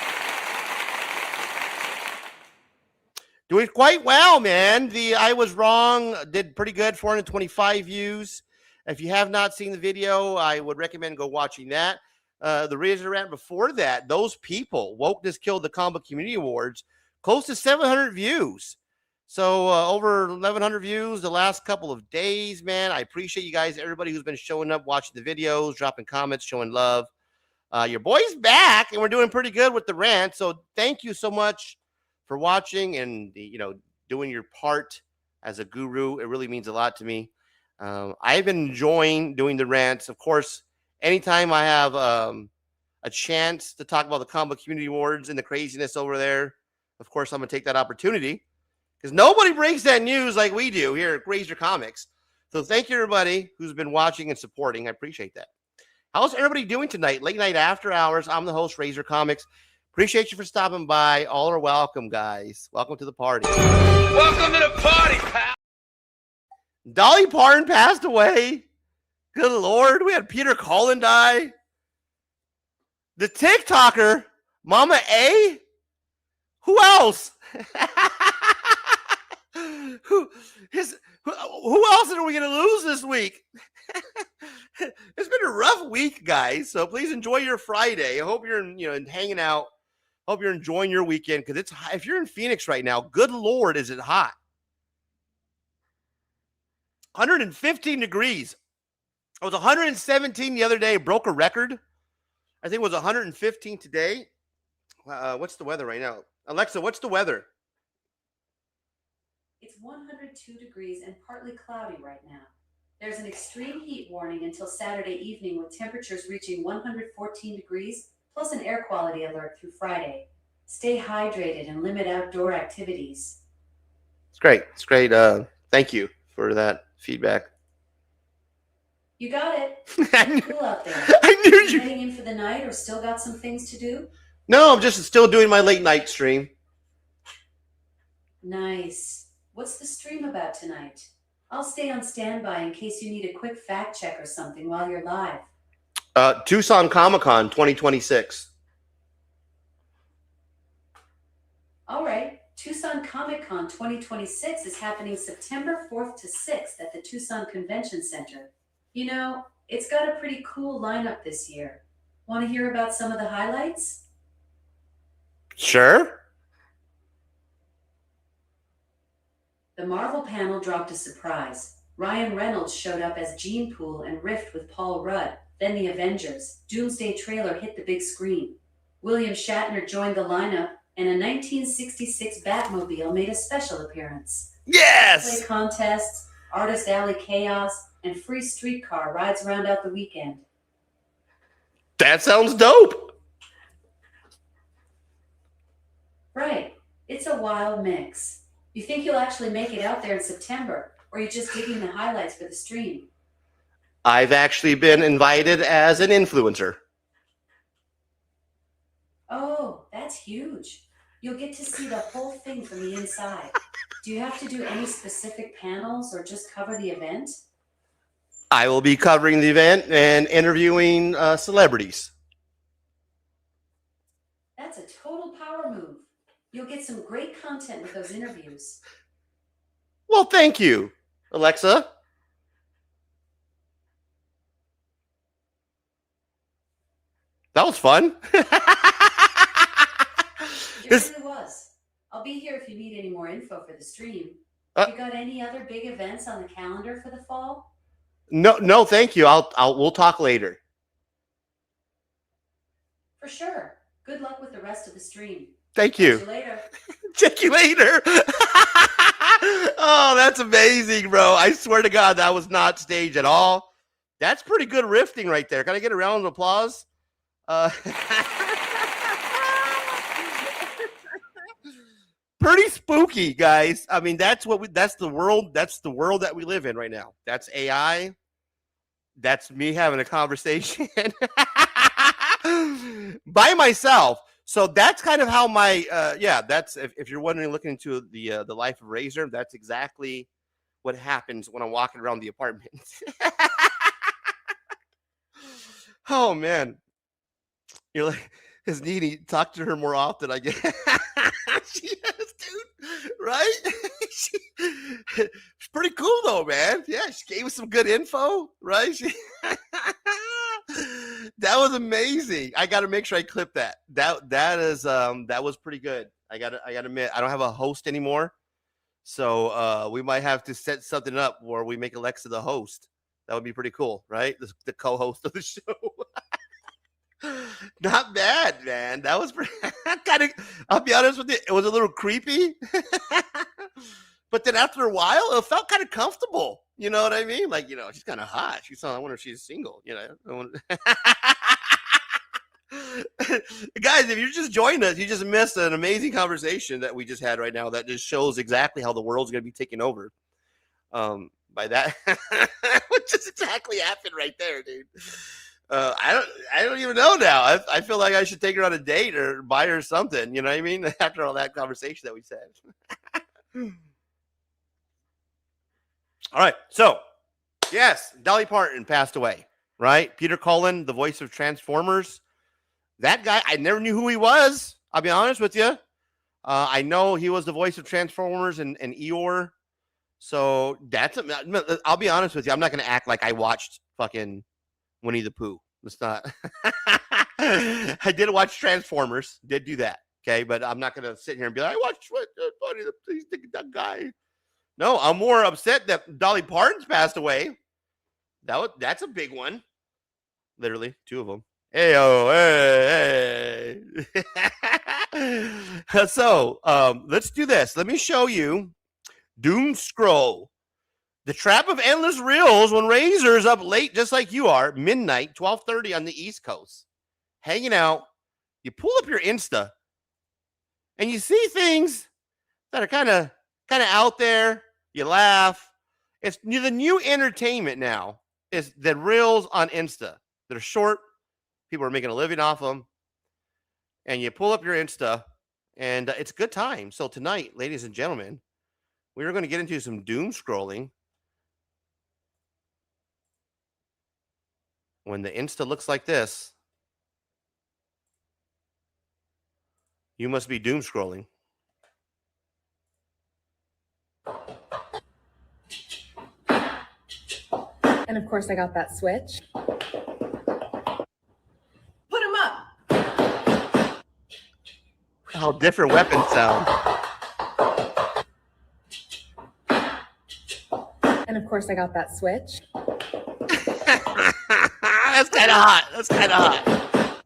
Doing quite well, man. The I Was Wrong did pretty good, 425 views. If you have not seen the video, I would recommend go watching that. The Razor Rant before that, those people, Wokeness Killed the Comic Community Awards, close to 700 views. So over 1,100 views the last couple of days, man. I appreciate you guys, everybody who's been showing up, watching the videos, dropping comments, showing love. Your boy's back, and we're doing pretty good with the rant. So thank you so much for watching and, doing your part as a guru. It really means a lot to me. I've been enjoying doing the rants. Of course, anytime I have a chance to talk about the Comic Community Awards and the craziness over there, of course, I'm going to take that opportunity because nobody breaks that news like we do here at Razor Comics. So thank you, everybody who's been watching and supporting. I appreciate that. How's everybody doing tonight? Late Night After Hours. I'm the host, Razor Comics. Appreciate you for stopping by. All are welcome, guys. Welcome to the party. Welcome to the party, pal. Dolly Parton passed away. Good Lord. We had Peter Cullen die. The TikToker, Mama A. Who else? Who else are we going to lose this week? It's been a rough week, guys. So please enjoy your Friday. I hope you're hanging out. Hope you're enjoying your weekend, because it's if you're in Phoenix right now, good Lord, is it hot? 115 degrees. It was 117 the other day. Broke a record. I think it was 115 today. What's the weather right now? Alexa, what's the weather? It's 102 degrees and partly cloudy right now. There's an extreme heat warning until Saturday evening, with temperatures reaching 114 degrees, plus an air quality alert through Friday. Stay hydrated and limit outdoor activities. It's great. It's great. Thank you for that feedback. You got it. Cool out there. I knew you. Heading in for the night, or still got some things to do? No, I'm just still doing my late night stream. Nice. What's the stream about tonight? I'll stay on standby in case you need a quick fact check or something while you're live. Tucson Comic-Con 2026. All right. Tucson Comic-Con 2026 is happening September 4th to 6th at the Tucson Convention Center. You know, it's got a pretty cool lineup this year. Want to hear about some of the highlights? Sure. The Marvel panel dropped a surprise. Ryan Reynolds showed up as Gene Pool and riffed with Paul Rudd. Then the Avengers Doomsday trailer hit the big screen. William Shatner joined the lineup, and a 1966 Batmobile made a special appearance. Yes! Play contests, Artist Alley chaos, and free streetcar rides round out the weekend. That sounds dope. Right. It's a wild mix. You think you'll actually make it out there in September, or are you just digging the highlights for the stream? I've actually been invited as an influencer. Oh, that's huge. You'll get to see the whole thing from the inside. Do you have to do any specific panels or just cover the event? I will be covering the event and interviewing celebrities. That's a total power move. You'll get some great content with those interviews. Well, thank you, Alexa. That was fun. It really was. I'll be here if you need any more info for the stream. You got any other big events on the calendar for the fall? No, thank you. We'll talk later. For sure. Good luck with the rest of the stream. Thank you. Catch you later. Check you later. Oh, that's amazing, bro. I swear to God, that was not staged at all. That's pretty good riffing right there. Can I get a round of applause? Pretty spooky, guys. I mean, that's the world that we live in right now. That's AI. That's me having a conversation by myself. So that's kind of how my that's if you're wondering, looking into the life of Razor, that's exactly what happens when I'm walking around the apartment. Oh man. You're like, his Nene, talk to her more often, I guess. She is, dude, right? She's pretty cool though, man. Yeah, she gave us some good info, right? That was amazing. I got to make sure I clip that. That was pretty good. I got to admit, I don't have a host anymore, so we might have to set something up where we make Alexa the host. That would be pretty cool, right? The co-host of the show. Not bad, man. That was pretty, kind of. I'll be honest with you, it was a little creepy, but then after a while, it felt kind of comfortable. You know what I mean? Like, she's kind of hot. I wonder if she's single. Guys, if you're just joining us, you just missed an amazing conversation that we just had right now. That just shows exactly how the world's going to be taken over. By that, what just exactly happened right there, dude. I don't even know now. I feel like I should take her on a date or buy her something. You know what I mean? After all that conversation that we said. All right. So Yes, Dolly Parton passed away, right? Peter Cullen, the voice of Transformers. That guy, I never knew who he was. I'll be honest with you. I know he was the voice of Transformers and Eeyore. So I'll be honest with you. I'm not going to act like I watched fucking Winnie the Pooh. Let's not. I did watch Transformers. Did do that. Okay. But I'm not going to sit here and be like, I watched Winnie the Pooh. That guy. No, I'm more upset that Dolly Parton's passed away. That's a big one. Literally, 2 of them. Hey, hey. So, let's do this. Let me show you Doom Scroll. The trap of endless reels when Razor's up late, just like you are, midnight, 12:30 on the East Coast, hanging out. You pull up your Insta, and you see things that are kind of out there. You laugh. It's the new entertainment now. Is the reels on Insta. They're short. People are making a living off them. And you pull up your Insta, and it's a good time. So tonight, ladies and gentlemen, we are going to get into some doom scrolling. When the Insta looks like this, you must be doom scrolling. And of course, I got that switch. Put him up. How different weapons sound. And of course, I got that switch. That's kind of hot. That's kind of hot.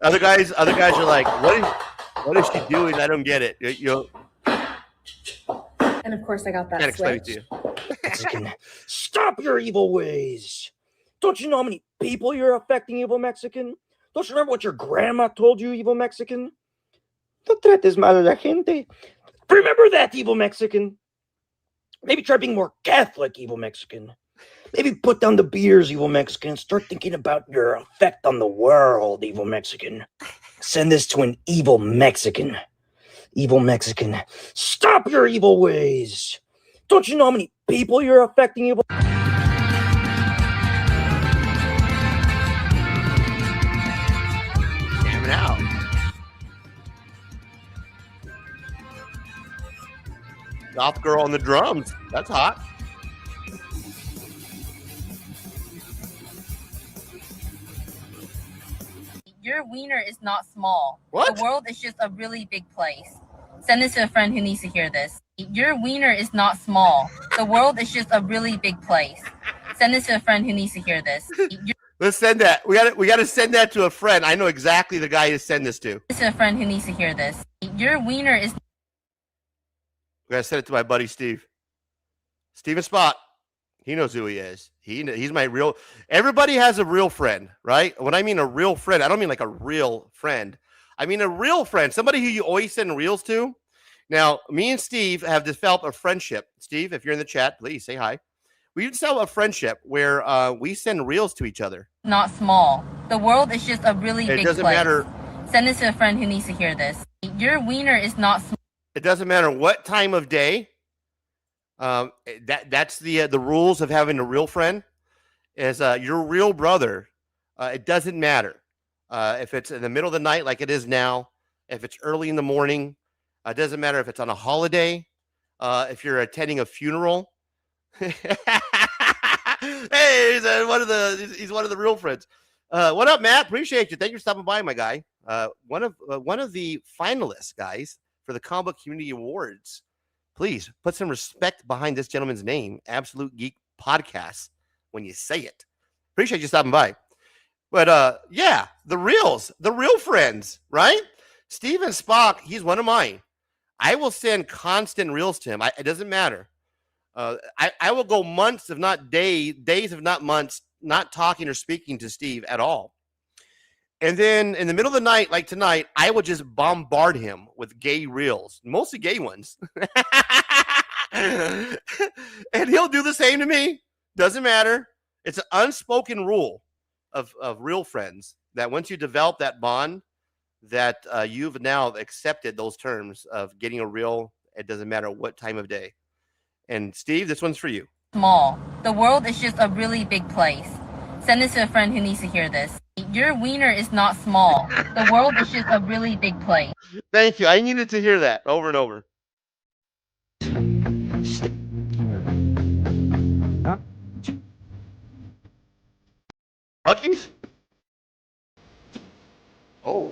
Other guys are like, what is she doing? I don't get it. And of course, I got that Can't explain switch. it to you. Mexican, stop your evil ways. Don't you know how many people you're affecting, evil Mexican? Don't you remember what your grandma told you, evil Mexican? No trates mal a la gente. Remember that, evil Mexican. Maybe try being more Catholic, evil Mexican. Maybe put down the beers, evil Mexican, and start thinking about your effect on the world, evil Mexican. Send this to an evil Mexican. Evil Mexican, stop your evil ways. Don't you know how many people you're affecting, evil? Jamming out. Goth girl on the drums. That's hot. Your wiener is not small. What? The world is just a really big place. Send this to a friend who needs to hear this. Your wiener is not small. The world is just a really big place. Send this to a friend who needs to hear this. Let's send that. We got to send that to a friend. I know exactly the guy to send this to. This is a friend who needs to hear this. Your wiener is. We got to send it to my buddy Steve. Steven Spot. He knows who he is. He's my real. Everybody has a real friend, right? When I mean a real friend, I don't mean like a real friend. I mean a real friend, somebody who you always send reels to. Now, me and Steve have developed a friendship. Steve, if you're in the chat, please say hi. We've developed a friendship where we send reels to each other. Not small. The world is just a really big place. It doesn't matter. Send this to a friend who needs to hear this. Your wiener is not small. It doesn't matter what time of day. That's the rules of having a real friend. Is your real brother. It doesn't matter if it's in the middle of the night like it is now. If it's early in the morning. It doesn't matter if it's on a holiday. If you're attending a funeral. Hey, he's one of the real friends. What up, Matt? Appreciate you. Thank you for stopping by, my guy. One of the finalists, guys, for the Comic Book Community Awards. Please put some respect behind this gentleman's name, Absolute Geek Podcast, when you say it. Appreciate you stopping by. But yeah, the real friends, right? Steven Spock, he's one of mine. I will send constant reels to him. It doesn't matter. I will go months, if not days, if not months, not talking or speaking to Steve at all. And then in the middle of the night, like tonight, I would just bombard him with gay reels, mostly gay ones. And he'll do the same to me. Doesn't matter. It's an unspoken rule of real friends that once you develop that bond, that you've now accepted those terms of getting a reel. It doesn't matter what time of day. And Steve, this one's for you. small. The world is just a really big place. Send this to a friend who needs to hear this. Your wiener is not small. The world is just a really big place. Thank you. I needed to hear that over and over. Bucky's? Oh,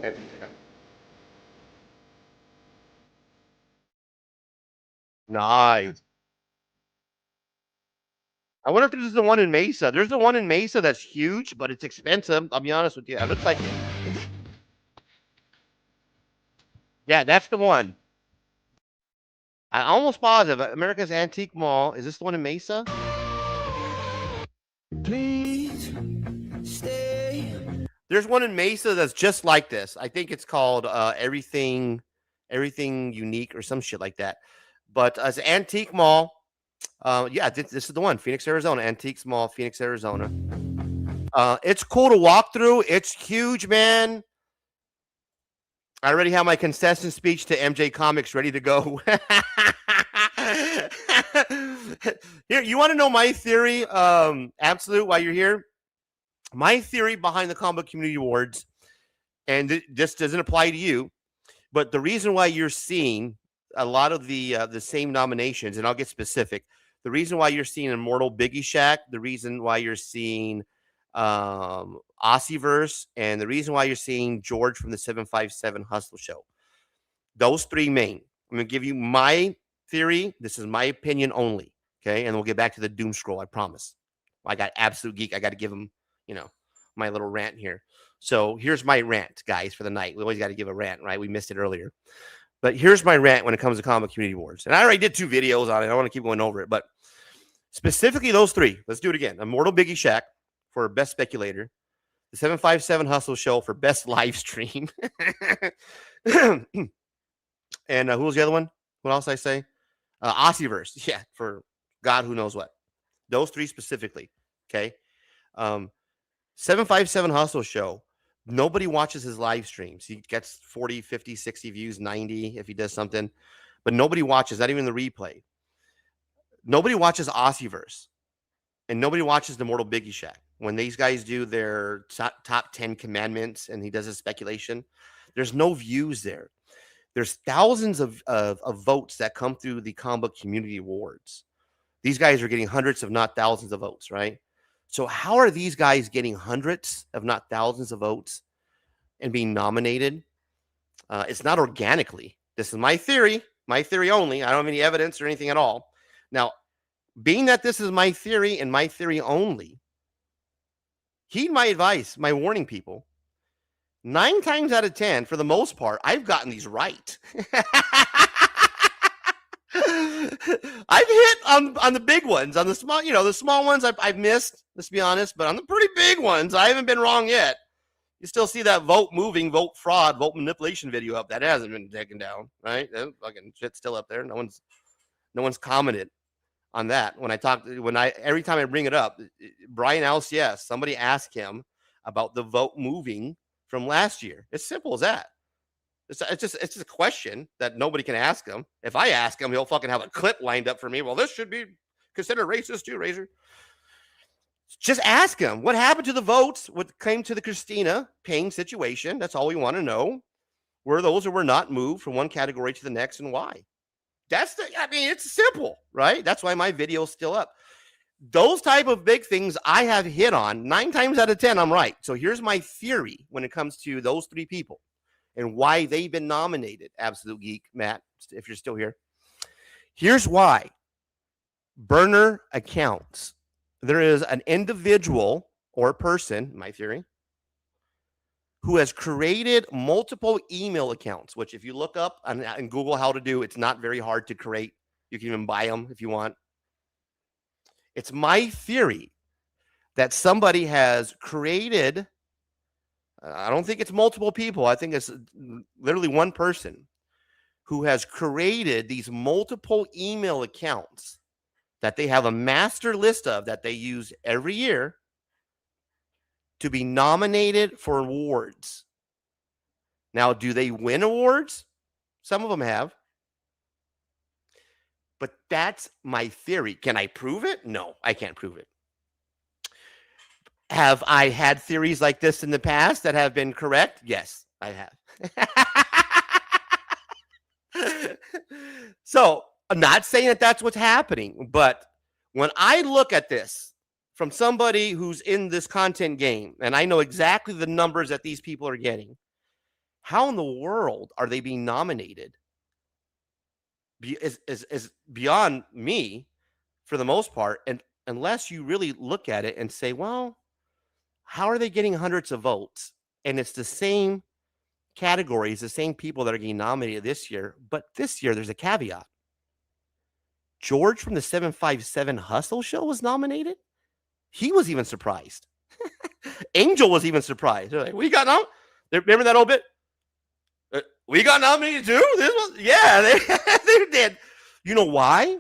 nice. I wonder if there's the one in Mesa. There's the one in Mesa that's huge, but it's expensive. I'll be honest with you. It looks like it. Yeah, that's the one. I'm almost positive. America's Antique Mall. Is this the one in Mesa? Please stay. There's one in Mesa that's just like this. I think it's called Everything Unique or some shit like that. But as an Antique Mall, yeah, this is the one. Phoenix, Arizona. Antiques Mall, Phoenix, Arizona. It's cool to walk through. It's huge, man. I already have my concession speech to MJ Comics ready to go. Here, you want to know my theory? Absolute, while you're here. My theory behind the Comic Community Awards, and this doesn't apply to you, but the reason why you're seeing a lot of the same nominations, and I'll get specific. The reason why you're seeing Immortal Biggie Shack, the reason why you're seeing Ossieverse, and the reason why you're seeing George from the 757 Hustle Show. Those three main. I'm going to give you my theory. This is my opinion only. Okay. And we'll get back to the doom scroll. I promise. I got Absolute Geek. I got to give him, my little rant here. So here's my rant, guys, for the night. We always got to give a rant, right? We missed it earlier. But here's my rant when it comes to Comic Community Awards. And I already did 2 videos on it. I don't want to keep going over it. But specifically those 3. Let's do it again. Immortal Biggie Shack for Best Speculator. The 757 Hustle Show for Best Live Stream. And who was the other one? What else did I say? Ossieverse. Yeah, for God who knows what. Those 3 specifically. Okay. 757 Hustle Show. Nobody watches his live streams. He gets 40, 50, 60 views, 90 if he does something. But nobody watches, not even the replay. Nobody watches Ossieverse. And nobody watches the Mortal Biggie Shack. When these guys do their top 10 commandments and he does his speculation, there's no views there. There's thousands of votes that come through the Comic Community Awards. These guys are getting hundreds, if not thousands of votes, right? So how are these guys getting hundreds, if not thousands of votes and being nominated? It's not organically. This is my theory only. I don't have any evidence or anything at all. Now, being that this is my theory and my theory only, heed my advice, my warning, people. 9 times out of 10, for the most part, I've gotten these right. I've hit on the big ones, on the small, the small ones I've missed, let's be honest, but on the pretty big ones, I haven't been wrong yet. You still see that vote moving, vote fraud, vote manipulation video up. That hasn't been taken down, right? That fucking shit's still up there. No one's commented on that. Every time I bring it up, Brian LCS, somebody asked him about the vote moving from last year. It's simple as that. It's just a question that nobody can ask him. If I ask him, he'll fucking have a clip lined up for me. Well, this should be considered racist too, Razor. Just ask him what happened to the votes, what came to the Christina Payne situation. That's all we want to know. Were those or were not moved from one category to the next, and why? It's simple, right? That's why my video is still up. Those type of big things I have hit on 9 times out of 10. I'm right. So here's my theory when it comes to those 3 people and why they've been nominated. Absolute Geek, Matt, if you're still here. Here's why. Burner accounts. There is an individual or person, my theory, who has created multiple email accounts, which if you look up and Google how to do, it's not very hard to create. You can even buy them if you want. It's my theory that somebody has created, I don't think it's multiple people. I think it's literally one person who has created these multiple email accounts that they have a master list of that they use every year to be nominated for awards. Now, do they win awards? Some of them have. But that's my theory. Can I prove it? No, I can't prove it. Have I had theories like this in the past that have been correct? Yes, I have. So I'm not saying that that's what's happening, but when I look at this from somebody who's in this content game, and I know exactly the numbers that these people are getting, how in the world are they being nominated? Is beyond me for the most part, and unless you really look at it and say, well, how are they getting hundreds of votes? And it's the same categories, the same people that are getting nominated this year, but this year there's a caveat. George from the 757 Hustle Show was nominated. He was even surprised. Angel was even surprised. They're like, we got nominated. Remember that old bit? We got nominated too? They did. You know why?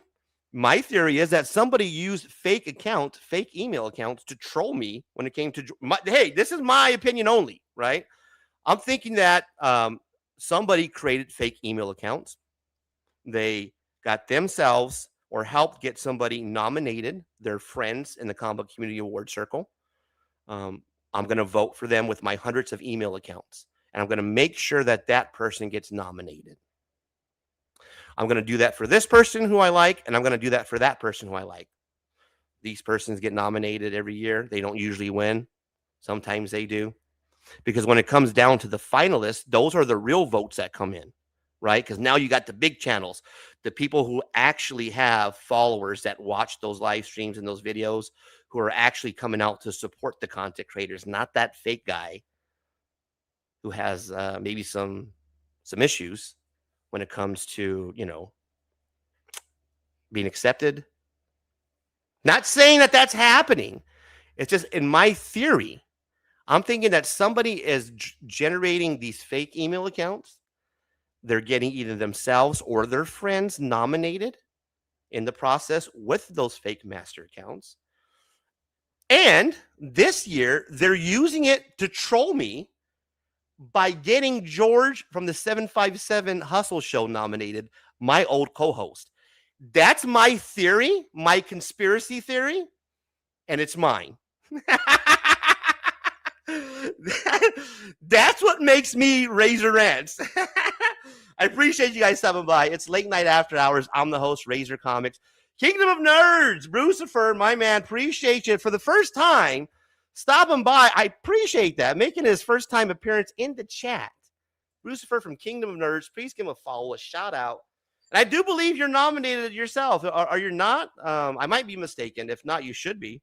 My theory is that somebody used fake email accounts to troll me when it came to, hey, this is my opinion only, right? I'm thinking that somebody created fake email accounts. They got themselves or helped get somebody nominated, their friends in the comic community award circle. I'm going to vote for them with my hundreds of email accounts. And I'm going to make sure that that person gets nominated. I'm going to do that for this person who I like, and I'm going to do that for that person who I like. These persons get nominated every year. They don't usually win. Sometimes they do. Because when it comes down to the finalists, those are the real votes that come in, right? Because now you got the big channels, the people who actually have followers that watch those live streams and those videos, who are actually coming out to support the content creators, not that fake guy who has maybe some issues when it comes to, being accepted. Not saying that that's happening. It's just in my theory, I'm thinking that somebody is generating these fake email accounts. They're getting either themselves or their friends nominated in the process with those fake master accounts. And this year, they're using it to troll me by getting George from the 757 Hustle Show nominated, my old co-host. That's my theory, my conspiracy theory, and it's mine. That's what makes me Razor Rants. I appreciate you guys stopping by. It's late night after hours. I'm the host, Razor Comics. Kingdom of Nerds, Brucifer, my man, appreciate you for the first time stopping by. I appreciate that. Making his first time appearance in the chat. Brucifer from Kingdom of Nerds, please give him a follow, a shout out. And I do believe you're nominated yourself. Are you not? I might be mistaken. If not, you should be.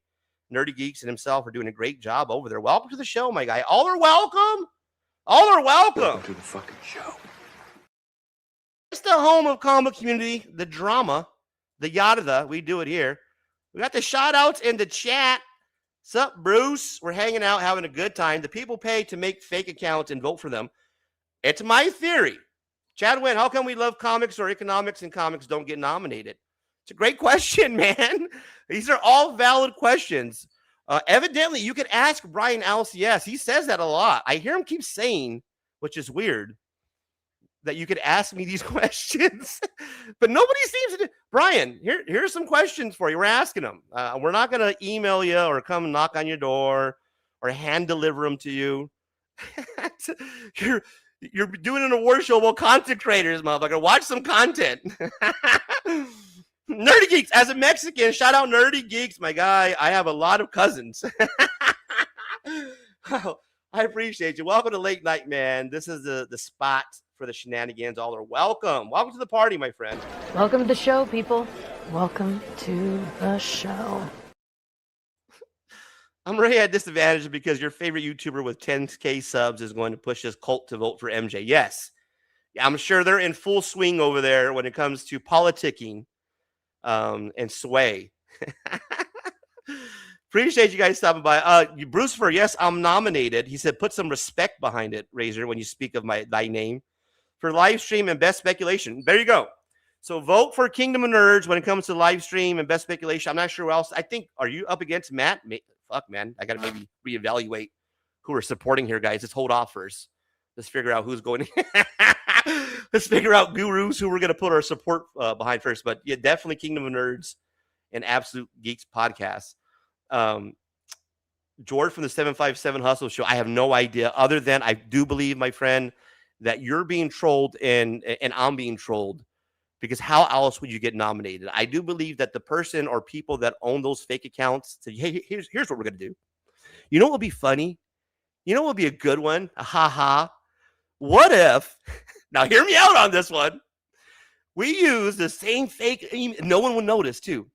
Nerdy Geeks and himself are doing a great job over there. Welcome to the show, my guy. All are welcome. All are welcome. Welcome to the fucking show. It's the home of comic community, the drama, the yada. We do it here. We got the shout outs in the chat. Sup, Bruce? We're hanging out, having a good time. The people pay to make fake accounts and vote for them. It's my theory. Chad Wynn, how come we love comics or economics and comics don't get nominated? It's a great question, man. These are all valid questions. Evidently, you could ask Brian LCS. He says that a lot. I hear him keep saying, which is weird, that you could ask me these questions. But nobody seems to do. Brian, here's some questions for you. We're asking them. We're not going to email you or come knock on your door or hand deliver them to you. You're doing an award show about content creators, motherfucker. Watch some content. Nerdy Geeks, as a Mexican, shout out Nerdy Geeks, my guy. I have a lot of cousins. I appreciate you. Welcome to Late Night, man. This is the spot for the shenanigans. All are welcome. Welcome to the party, my friend. Welcome to the show, people. Welcome to the show. I'm really at disadvantage because your favorite YouTuber with 10K subs is going to push his cult to vote for MJ. Yes. I'm sure they're in full swing over there when it comes to politicking and sway. Appreciate you guys stopping by. Brucifer, yes, I'm nominated. He said, put some respect behind it, Razor, when you speak of thy name. For live stream and best speculation. There you go. So vote for Kingdom of Nerds when it comes to live stream and best speculation. I'm not sure who else. I think, are you up against Matt? Fuck, man. I got to maybe reevaluate who we're supporting here, guys. Let's hold off first. Let's figure out who's going. Let's figure out gurus who we're going to put our support behind first. But yeah, definitely Kingdom of Nerds and Absolute Geeks podcast. George from the 757 Hustle Show. I have no idea, other than I do believe, my friend, that you're being trolled and I'm being trolled, because how else would you get nominated? I do believe that the person or people that own those fake accounts say, hey, here's what we're going to do. You know what would be funny? You know what would be a good one? Ha ha. What if, now hear me out on this one, we use the same fake email, no one will notice too,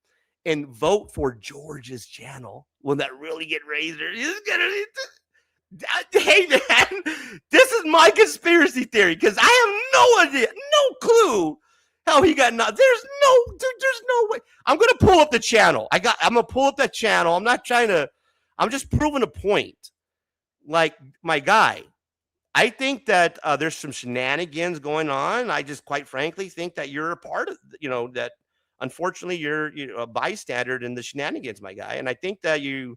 and vote for George's channel. Will that really get raised? Hey man, this is my conspiracy theory, because I have no idea, no clue how he got not. There's no way. I'm gonna pull up the channel. I'm gonna pull up that channel. I'm just proving a point. Like, my guy, I think that there's some shenanigans going on. I just, quite frankly, think that you're a part of, that unfortunately you're a bystander in the shenanigans, my guy. And I think that you're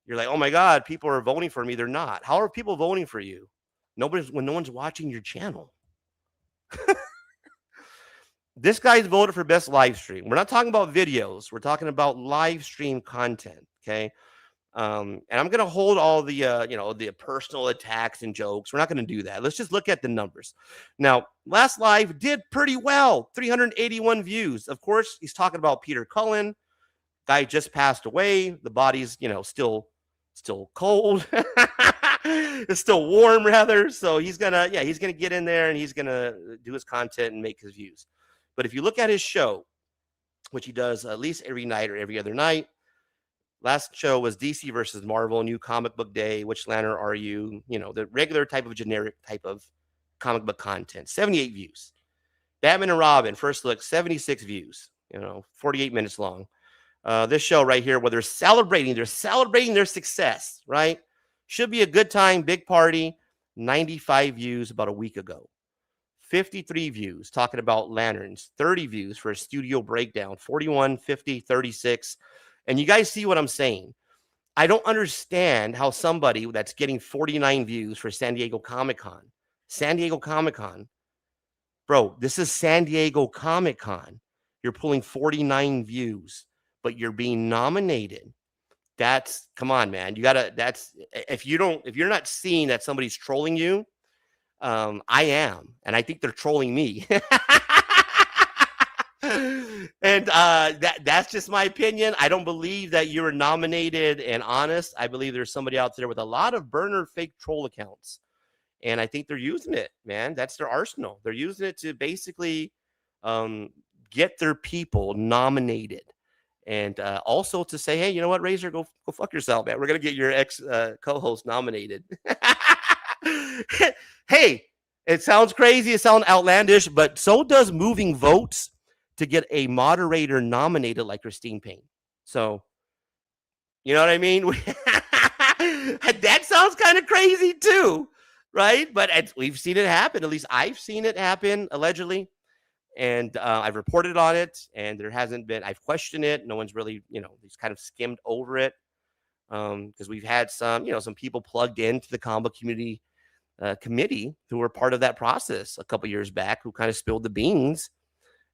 like, oh my God, people are voting for me. They're not. How are people voting for you? When no one's watching your channel. This guy's voted for best live stream. We're not talking about videos. We're talking about live stream content. Okay. And I'm going to hold all the, the personal attacks and jokes. We're not going to do that. Let's just look at the numbers. Now, last live did pretty well. 381 views. Of course, he's talking about Peter Cullen. Guy just passed away. The body's, still cold. It's still warm, rather. So he's going to get in there and he's going to do his content and make his views. But if you look at his show, which he does at least every night or every other night, last show was DC versus Marvel, New Comic Book Day. Which Lantern are you? The regular type of generic type of comic book content. 78 views. Batman and Robin, first look, 76 views. 48 minutes long. This show right here, where they're celebrating their success, right? Should be a good time, big party. 95 views about a week ago. 53 views talking about lanterns. 30 views for a studio breakdown. 41, 50, 36. And you guys see what I'm saying. I don't understand how somebody that's getting 49 views for San Diego Comic-Con. San Diego Comic-Con. Bro, this is San Diego Comic-Con. You're pulling 49 views, but you're being nominated. Come on, man. If you're not seeing that somebody's trolling you, I am. And I think they're trolling me. And that's just my opinion. I don't believe that you're nominated and honest. I believe there's somebody out there with a lot of burner fake troll accounts. And I think they're using it, man. That's their arsenal. They're using it to basically get their people nominated. And also to say, hey, you know what, Razor, go fuck yourself, man. We're going to get your ex co-host nominated. Hey, it sounds crazy. It sounds outlandish, but so does moving votes to get a moderator nominated like Christine Payne. So, you know what I mean? That sounds kind of crazy too, right? But we've seen it happen. At least I've seen it happen, allegedly. And I've reported on it, and there hasn't been, I've questioned it. No one's really, he's kind of skimmed over it. Because we've had some people plugged into the comic community committee who were part of that process a couple years back, who kind of spilled the beans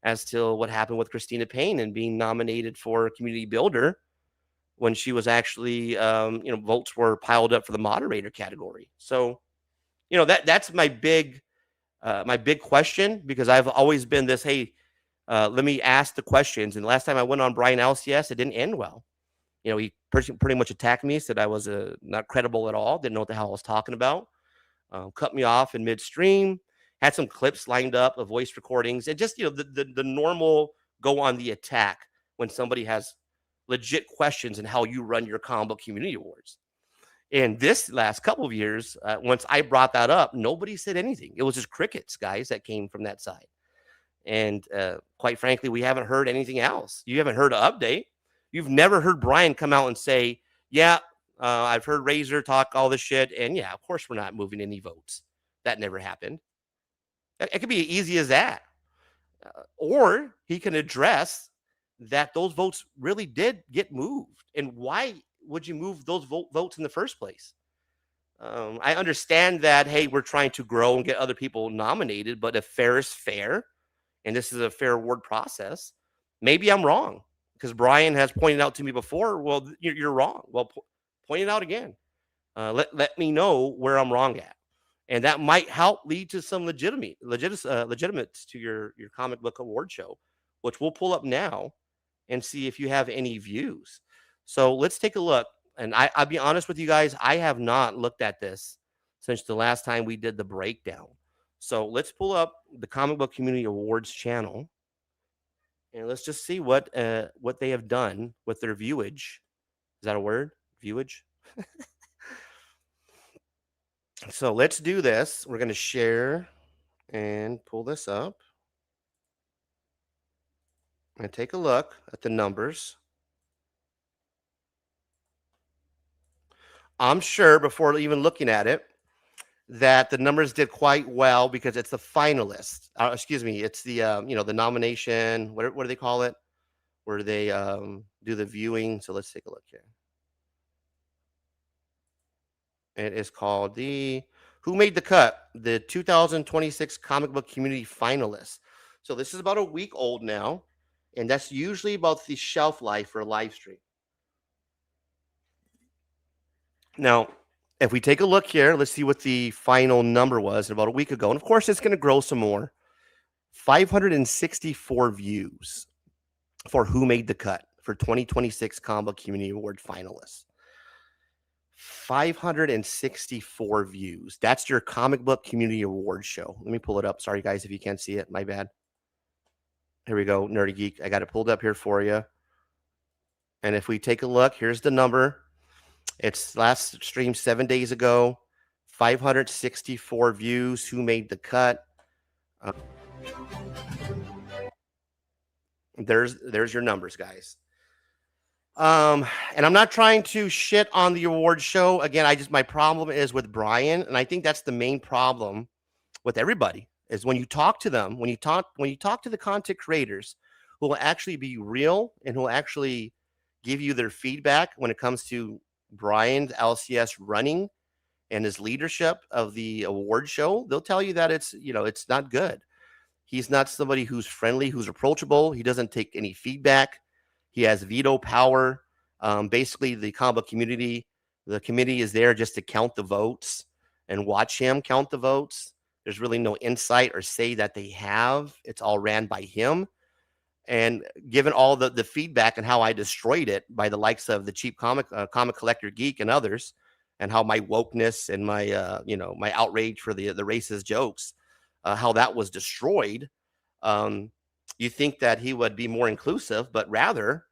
as to what happened with Christina Payne and being nominated for community builder when she was actually, votes were piled up for the moderator category. So, that's my big question, because I've always been this, hey, let me ask the questions. And the last time I went on Brian LCS, it didn't end well. He pretty much attacked me, said I was not credible at all, didn't know what the hell I was talking about, cut me off in midstream, had some clips lined up of voice recordings, and just, the normal go on the attack when somebody has legit questions in how you run your combo community awards. And this last couple of years, once I brought that up, nobody said anything. It was just crickets, guys, that came from that side. And quite frankly, we haven't heard anything else. You haven't heard an update. You've never heard Brian come out and say, yeah, I've heard Razor talk all this shit. And yeah, of course, we're not moving any votes. That never happened. It could be easy as that. Or he can address that those votes really did get moved. And why would you move those votes in the first place? I understand that, hey, we're trying to grow and get other people nominated, but if fair is fair, and this is a fair award process, maybe I'm wrong, because Brian has pointed out to me before, well, you're wrong. Well, point it out again. Let me know where I'm wrong at. And that might help lead to some legitimate to your comic book award show, which we'll pull up now and see if you have any views. So let's take a look. And I'll be honest with you guys, I have not looked at this since the last time we did the breakdown. So let's pull up the Comic Book Community Awards channel, and let's just see what they have done with their viewage. Is that a word? Viewage? So let's do this. We're going to share and pull this up and take a look at the numbers. I'm sure before even looking at it that the numbers did quite well because it's the finalist. Excuse me, it's the the nomination. What do they call it? Where they do the viewing. So let's take a look here. It is called the Who Made the Cut? The 2026 Comic Book Community Finalists. So this is about a week old now, and that's usually about the shelf life for a live stream. Now, if we take a look here, let's see what the final number was about a week ago. And of course, it's going to grow some more. 564 views for Who Made the Cut for 2026 Comic Book Community Award finalists. 564 views. That's your Comic Book Community Award show. Let me pull it up. Sorry, guys, if you can't see it. My bad. Here we go, Nerdy Geek. I got it pulled up here for you. And if we take a look, here's the number. It's last stream 7 days ago. 564 views. Who Made the Cut? There's your numbers, guys. And I'm not trying to shit on the award show. Again, my problem is with Brian, and I think that's the main problem with everybody, is when you talk to them, when you talk to the content creators who will actually be real and who will actually give you their feedback when it comes to Brian's LCS running and his leadership of the award show, they'll tell you that it's not good. He's not somebody who's friendly, who's approachable. He doesn't take any feedback. He has veto power. Basically, the comic book community, the committee is there just to count the votes and watch him count the votes. There's really no insight or say that they have. It's all ran by him. And given all the feedback and how I destroyed it by the likes of the Cheap Comic Collector Geek and others, and how my wokeness and my my outrage for the racist jokes, how that was destroyed. You think that he would be more inclusive, but rather,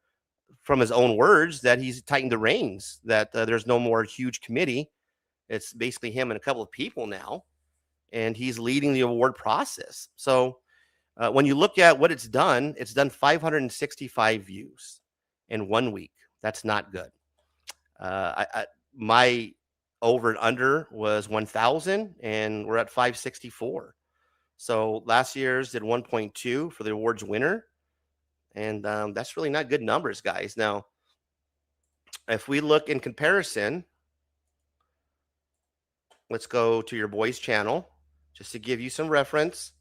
from his own words, that he's tightened the reins, that there's no more huge committee. It's basically him and a couple of people now, and he's leading the award process. So when you look at what it's done 565 views in 1 week. That's not good. My over and under was 1,000, and we're at 564. So last year's did 1.2 for the awards winner. And that's really not good numbers, guys. Now, if we look in comparison, let's go to your boys' channel just to give you some reference.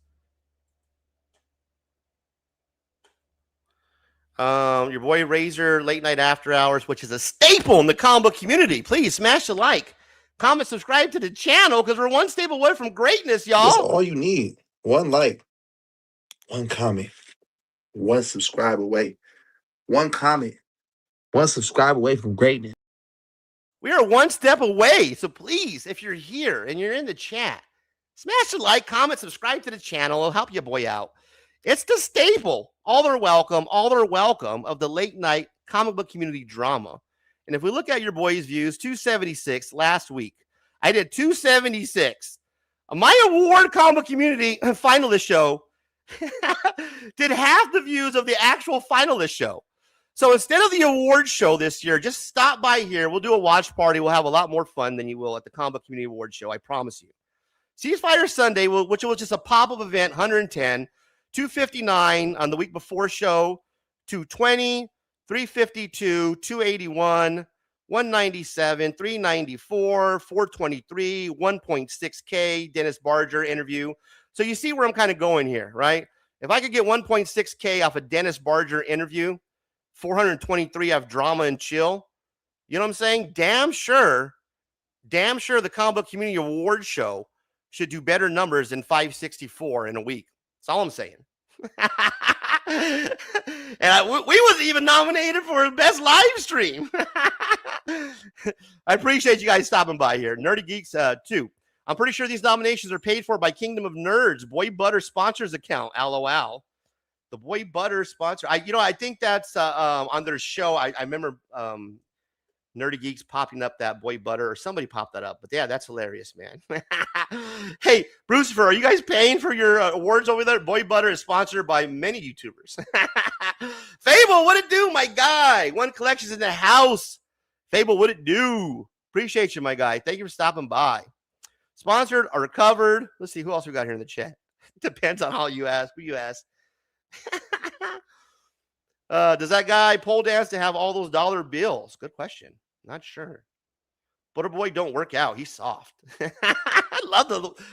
Your boy Razor Late Night After Hours, which is a staple in the comic book community. Please smash the like, comment, subscribe to the channel, because we're one step away from greatness, y'all. That's all you need. One like, one comment, one subscribe away. One comment, one subscribe away from greatness. We are one step away. So please, if you're here and you're in the chat, smash the like, comment, subscribe to the channel. It'll help your boy out. It's the staple. All are welcome of the late night comic book community drama. And if we look at your boys' views, 276 last week. I did 276. My award comic book community finalist show did half the views of the actual finalist show. So instead of the award show this year, just stop by here. We'll do a watch party. We'll have a lot more fun than you will at the Comic Book Community Award show. I promise you. Ceasefire Sunday, which was just a pop-up event, 110, 259 on the week before show, 220, 352, 281, 197, 394, 423, 1.6K, Dennis Barger interview. So you see where I'm kind of going here, right? If I could get 1.6K off a Dennis Barger interview, 423 off Drama and Chill, you know what I'm saying? Damn sure the Comic Book Community Awards show should do better numbers than 564 in a week. That's all I'm saying. And we wasn't even nominated for best live stream. I appreciate you guys stopping by here. Nerdy Geeks 2. I'm pretty sure these nominations are paid for by Kingdom of Nerds. Boy Butter sponsors account. LOL. The Boy Butter sponsor. I think that's on their show. I remember Nerdy Geeks popping up that Boy Butter, or somebody popped that up. But yeah, that's hilarious, man. Hey, Brucifer, are you guys paying for your awards over there? Boy Butter is sponsored by many YouTubers. Fable, what it do, my guy? One Collection's in the house. Fable, what it do? Appreciate you, my guy. Thank you for stopping by. Sponsored or covered. Let's see who else we got here in the chat. Depends on how you ask. Who you ask. Does that guy pole dance to have all those dollar bills? Good question. Not sure. Butterboy don't work out. He's soft. I love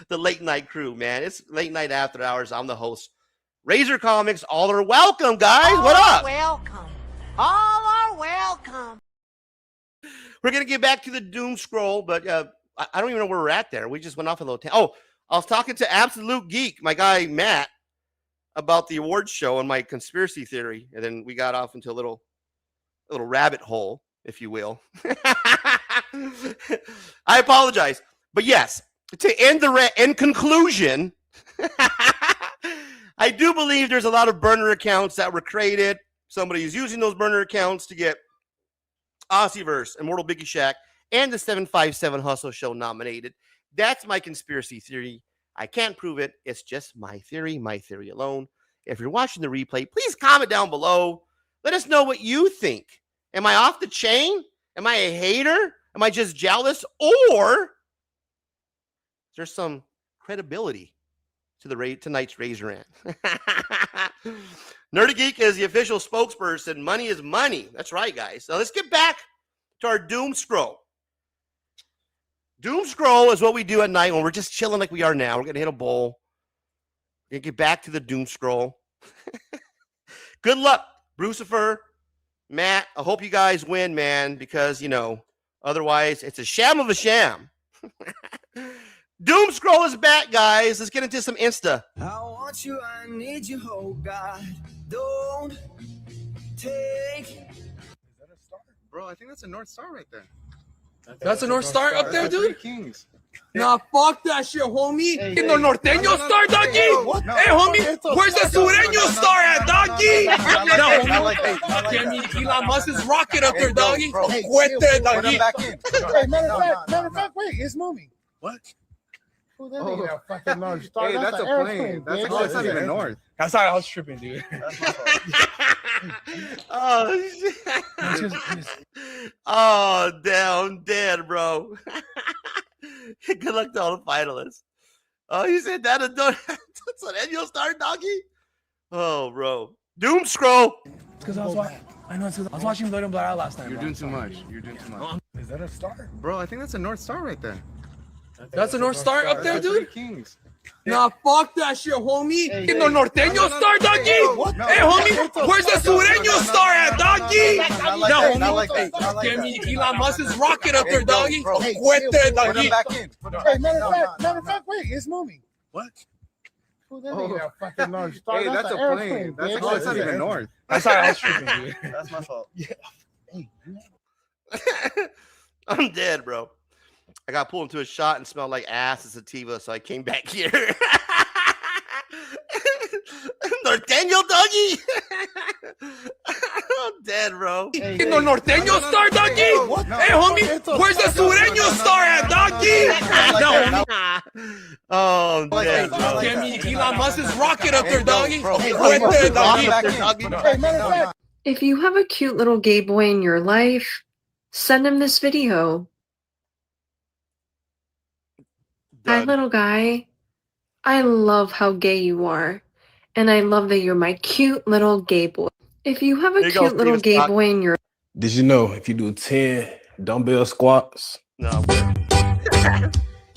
the late night crew, man. It's late night after hours. I'm the host. Razor Comics. All are welcome, guys. What up? Welcome. All are welcome. We're going to get back to the Doom Scroll, but I don't even know where we're at there. We just went off a little. Oh, I was talking to Absolute Geek, my guy Matt, about the awards show and my conspiracy theory, and then we got off into a little rabbit hole, if you will. I apologize, but yes, to end in conclusion, I do believe there's a lot of burner accounts that were created. Somebody is using those burner accounts to get Aussieverse, Immortal Biggie Shack, and the 757 Hustle Show nominated. That's my conspiracy theory. I can't prove it. It's just my theory alone. If you're watching the replay, please comment down below. Let us know what you think. Am I off the chain? Am I a hater? Am I just jealous? Or is there some credibility to tonight's Razor Ant? Nerdy Geek is the official spokesperson. Money is money. That's right, guys. So let's get back to our Doom Scroll. Doom Scroll is what we do at night when we're just chilling like we are now. We're going to hit a bowl. We're going to get back to the Doom Scroll. Good luck, Brucifer, Matt. I hope you guys win, man, because, otherwise it's a sham of a sham. Doom Scroll is back, guys. Let's get into some Insta. I want you, I need you, oh God. Don't take. Is that a star? Bro, I think that's a North Star right there. That's a North Star up there, dude? Kings. Nah, fuck that shit, homie. The Norteño Star, doggy? Hey, homie, where's the Sureño Star at, doggy? No, homie. Elon Musk's rocket up there, doggy. Cuete, doggy. Hey, matter of fact, wait, it's moving. What? Oh, that ain't a fucking North Star. Hey, that's a plane. That's not even north. That's how I was tripping, dude. Oh, shit. Oh, damn, I'm dead, bro. Good luck to all the finalists. Oh, you said that? That's an annual star, doggy? Oh, bro. Doom Scroll. Because I was watching Blood and Blood last night. You're doing too much. Is that a star? Bro, I think that's a North Star right there. That's a North Star up there, dude? Kings. Nah, fuck that shit, homie. The Norteño Star, doggy? Hey, homie, where's the Sureño Star at, doggy? No, homie. Elon Musk's rocket up there, doggy. Cuete, doggy. Hey, matter of fact, wait, it's moving. What? Oh, that ain't a fucking North Star. Hey, that's a plane. That's not even north. That's how I was tripping, dude. That's my fault. Yeah. I'm dead, bro. I got pulled into a shot and smelled like ass and sativa, so I came back here. Norteño, doggy. I'm dead, bro. The Norteño Star, doggy? Hey, homie, where's the Sureño Star at, doggy? No, oh, I'm dead. Elon Musk's rocket up there, doggy. Cuete, doggy. If you have a cute little gay boy in your life, send him this video. Hi, little guy. I love how gay you are. And I love that you're my cute little gay boy. If you have a cute little gay boy in your... Did you know if you do 10 Dumbbell squats. No.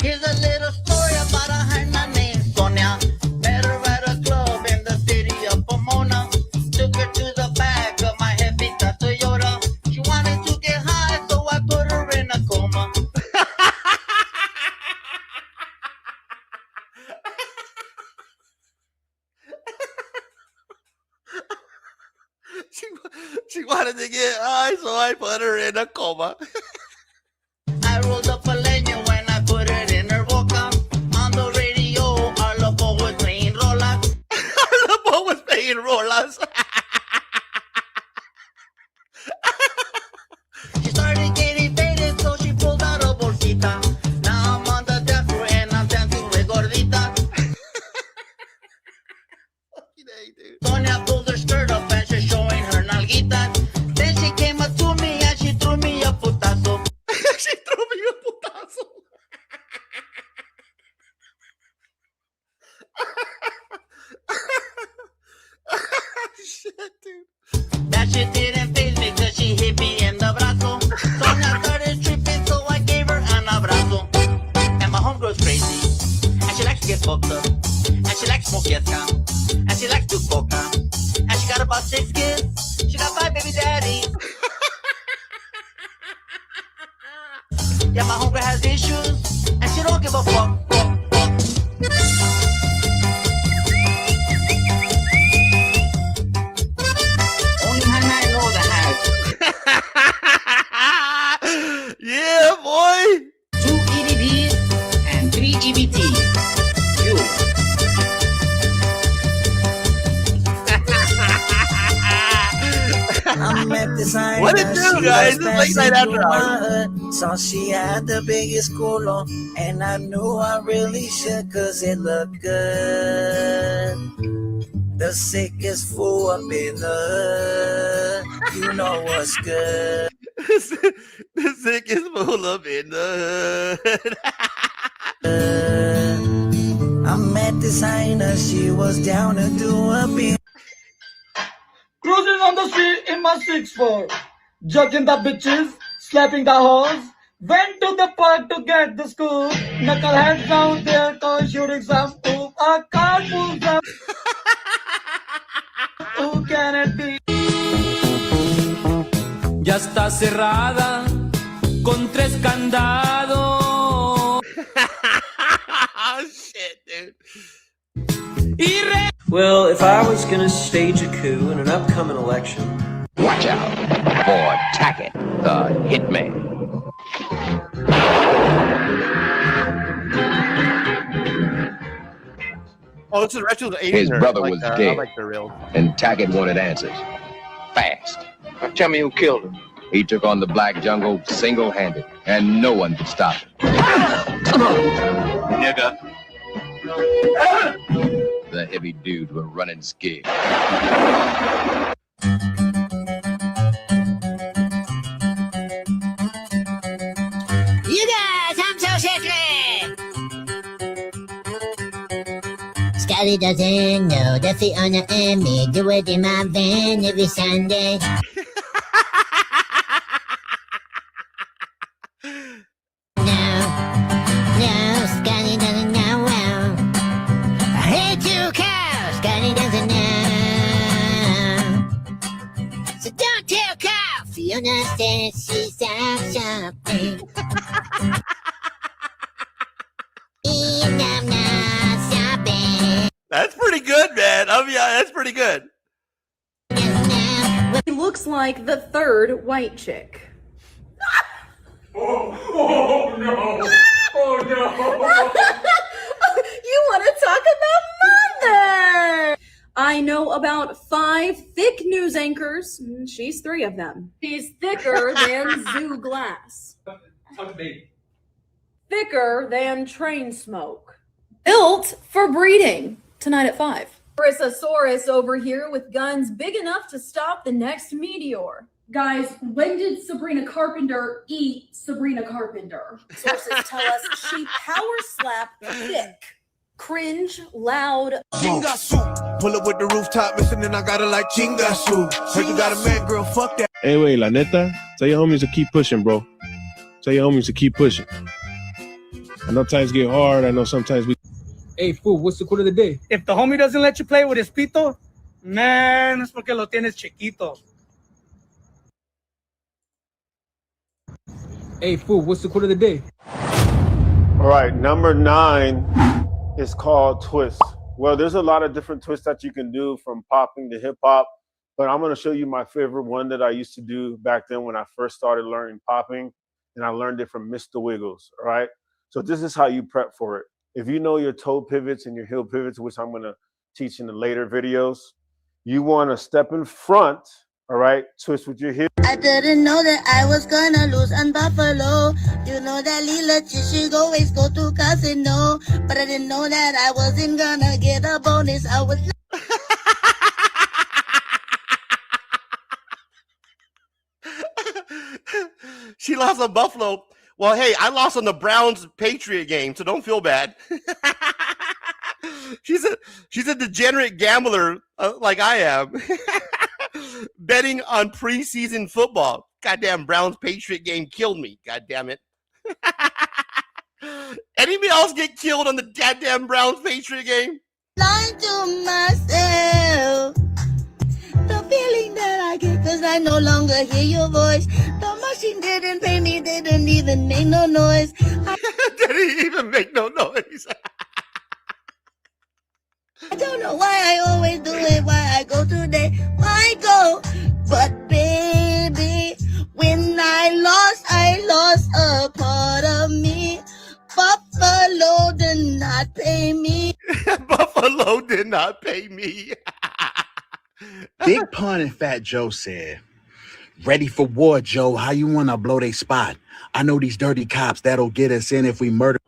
Here's a little story about a hyena named Sonia. Met her at a club in the city of Pomona. Took her to the back of my Jefita Toyota. She wanted to get high, so I put her in a coma. She wanted to get high, so I put her in a coma. I rolled up a leña when I put it in her boca. On the radio, our loco was playing rolas. Our loco was playing rolas. She started getting faded, so she pulled out a bolsita. Now I'm on the dance floor and I'm dancing with gordita. Sonia pulled her skirt up and she's showing her nalguitas. Then she came up to me and she threw me a putazo. She threw me a putazo. Shit, dude. That shit didn't faze me cause she hit me in the brazo. Sonia started tripping, so I gave her an abrazo. And my homegirl's crazy, and she likes to get fucked up, and she likes smoke yesca, and she likes to coca, and she got about 6 kids. She got 5 baby daddies. Yeah, my homegirl has issues, and she don't give a fuck. Only Hannah I know that has. Yeah, boy. 2 EDDs and 3 EBTs. You. I met this hyena. What it do, guys? It's late night after hours. Saw she had the biggest culo, and I knew I really should, cause it looked good. The sickest fool up in the hood. You know what's good. The sickest fool up in the hood. I met this hyena, she was down to do a bit. Cruising on the street in my 6'4", jugging the bitches, slapping the hoes. Went to the park to get the scoop. Knuckleheads down there, cause shooting some poop. A car pulls up. Who can it be? Ya está cerrada con 3 candados. Shit, dude. Well, if I was gonna stage a coup in an upcoming election, Watch out for Tackett, the Hitman. Oh, it's a retro 80s. His brother was dead, like the real. and Tackett wanted answers. Fast. Now tell me who killed him. He took on the Black Jungle single-handed, and no one could stop him. Nigga. The heavy dudes were running scared. You guys, I'm so sickly! Scotty doesn't know that Fiona and me do it in my van every Sunday. No, Scotty doesn't know well. I hate you, cow. Scotty doesn't know. So don't tell cow. Fiona says she's out shopping. I'm not shopping. That's pretty good, man. That's pretty good. He looks like the third white chick. Oh no! Oh no! You want to talk about mother? I know about 5 thick news anchors. She's 3 of them. She's thicker than zoo glass. Thicker than train smoke. Built for breeding. Tonight at 5. Brissasaurus over here with guns big enough to stop the next meteor. Guys, when did Sabrina Carpenter eat Sabrina Carpenter? Sources tell us she power slapped thick. Cringe, loud. Chinga soup. Pull up with the rooftop missing and I got it like chinga soup. Heard you got a man, girl, fuck that. Hey, wait, la neta, tell your homies to keep pushing, bro. Tell your homies to keep pushing. I know times get hard. I know sometimes we. Hey, fool, what's the quote of the day? If the homie doesn't let you play with his pito, man, es porque lo tienes chiquito. Hey, fool, what's the quote of the day? All right, number 9 is called twist. Well, there's a lot of different twists that you can do from popping to hip hop, but I'm going to show you my favorite one that I used to do back then when I first started learning popping, and I learned it from Mr. Wiggles. All right, so this is how you prep for it. If you know your toe pivots and your heel pivots, which I'm going to teach in the later videos, you want to step in front. All right, twist with your heel. I didn't know that I was gonna lose on Buffalo. You know that Lila should always go to casino, but I didn't know that I wasn't gonna get a bonus. I was. She lost on Buffalo. Well, hey, I lost on the Browns-Patriot game, so don't feel bad. She's a degenerate gambler like I am. Betting on preseason football. Goddamn Browns-Patriot game killed me. Goddamn it. Anybody else get killed on the goddamn Browns-Patriot game? Lying to myself. The feeling that I get cause I no longer hear your voice. The machine didn't pay me, didn't even make no noise. Didn't even make no noise. I don't know why I always do it, why I go today, why go? But baby, when I lost a part of me. Buffalo did not pay me. Buffalo did not pay me. Big Pun and Fat Joe said, "Ready for war, Joe. How you wanna blow they spot? I know these dirty cops that'll get us in if we murder."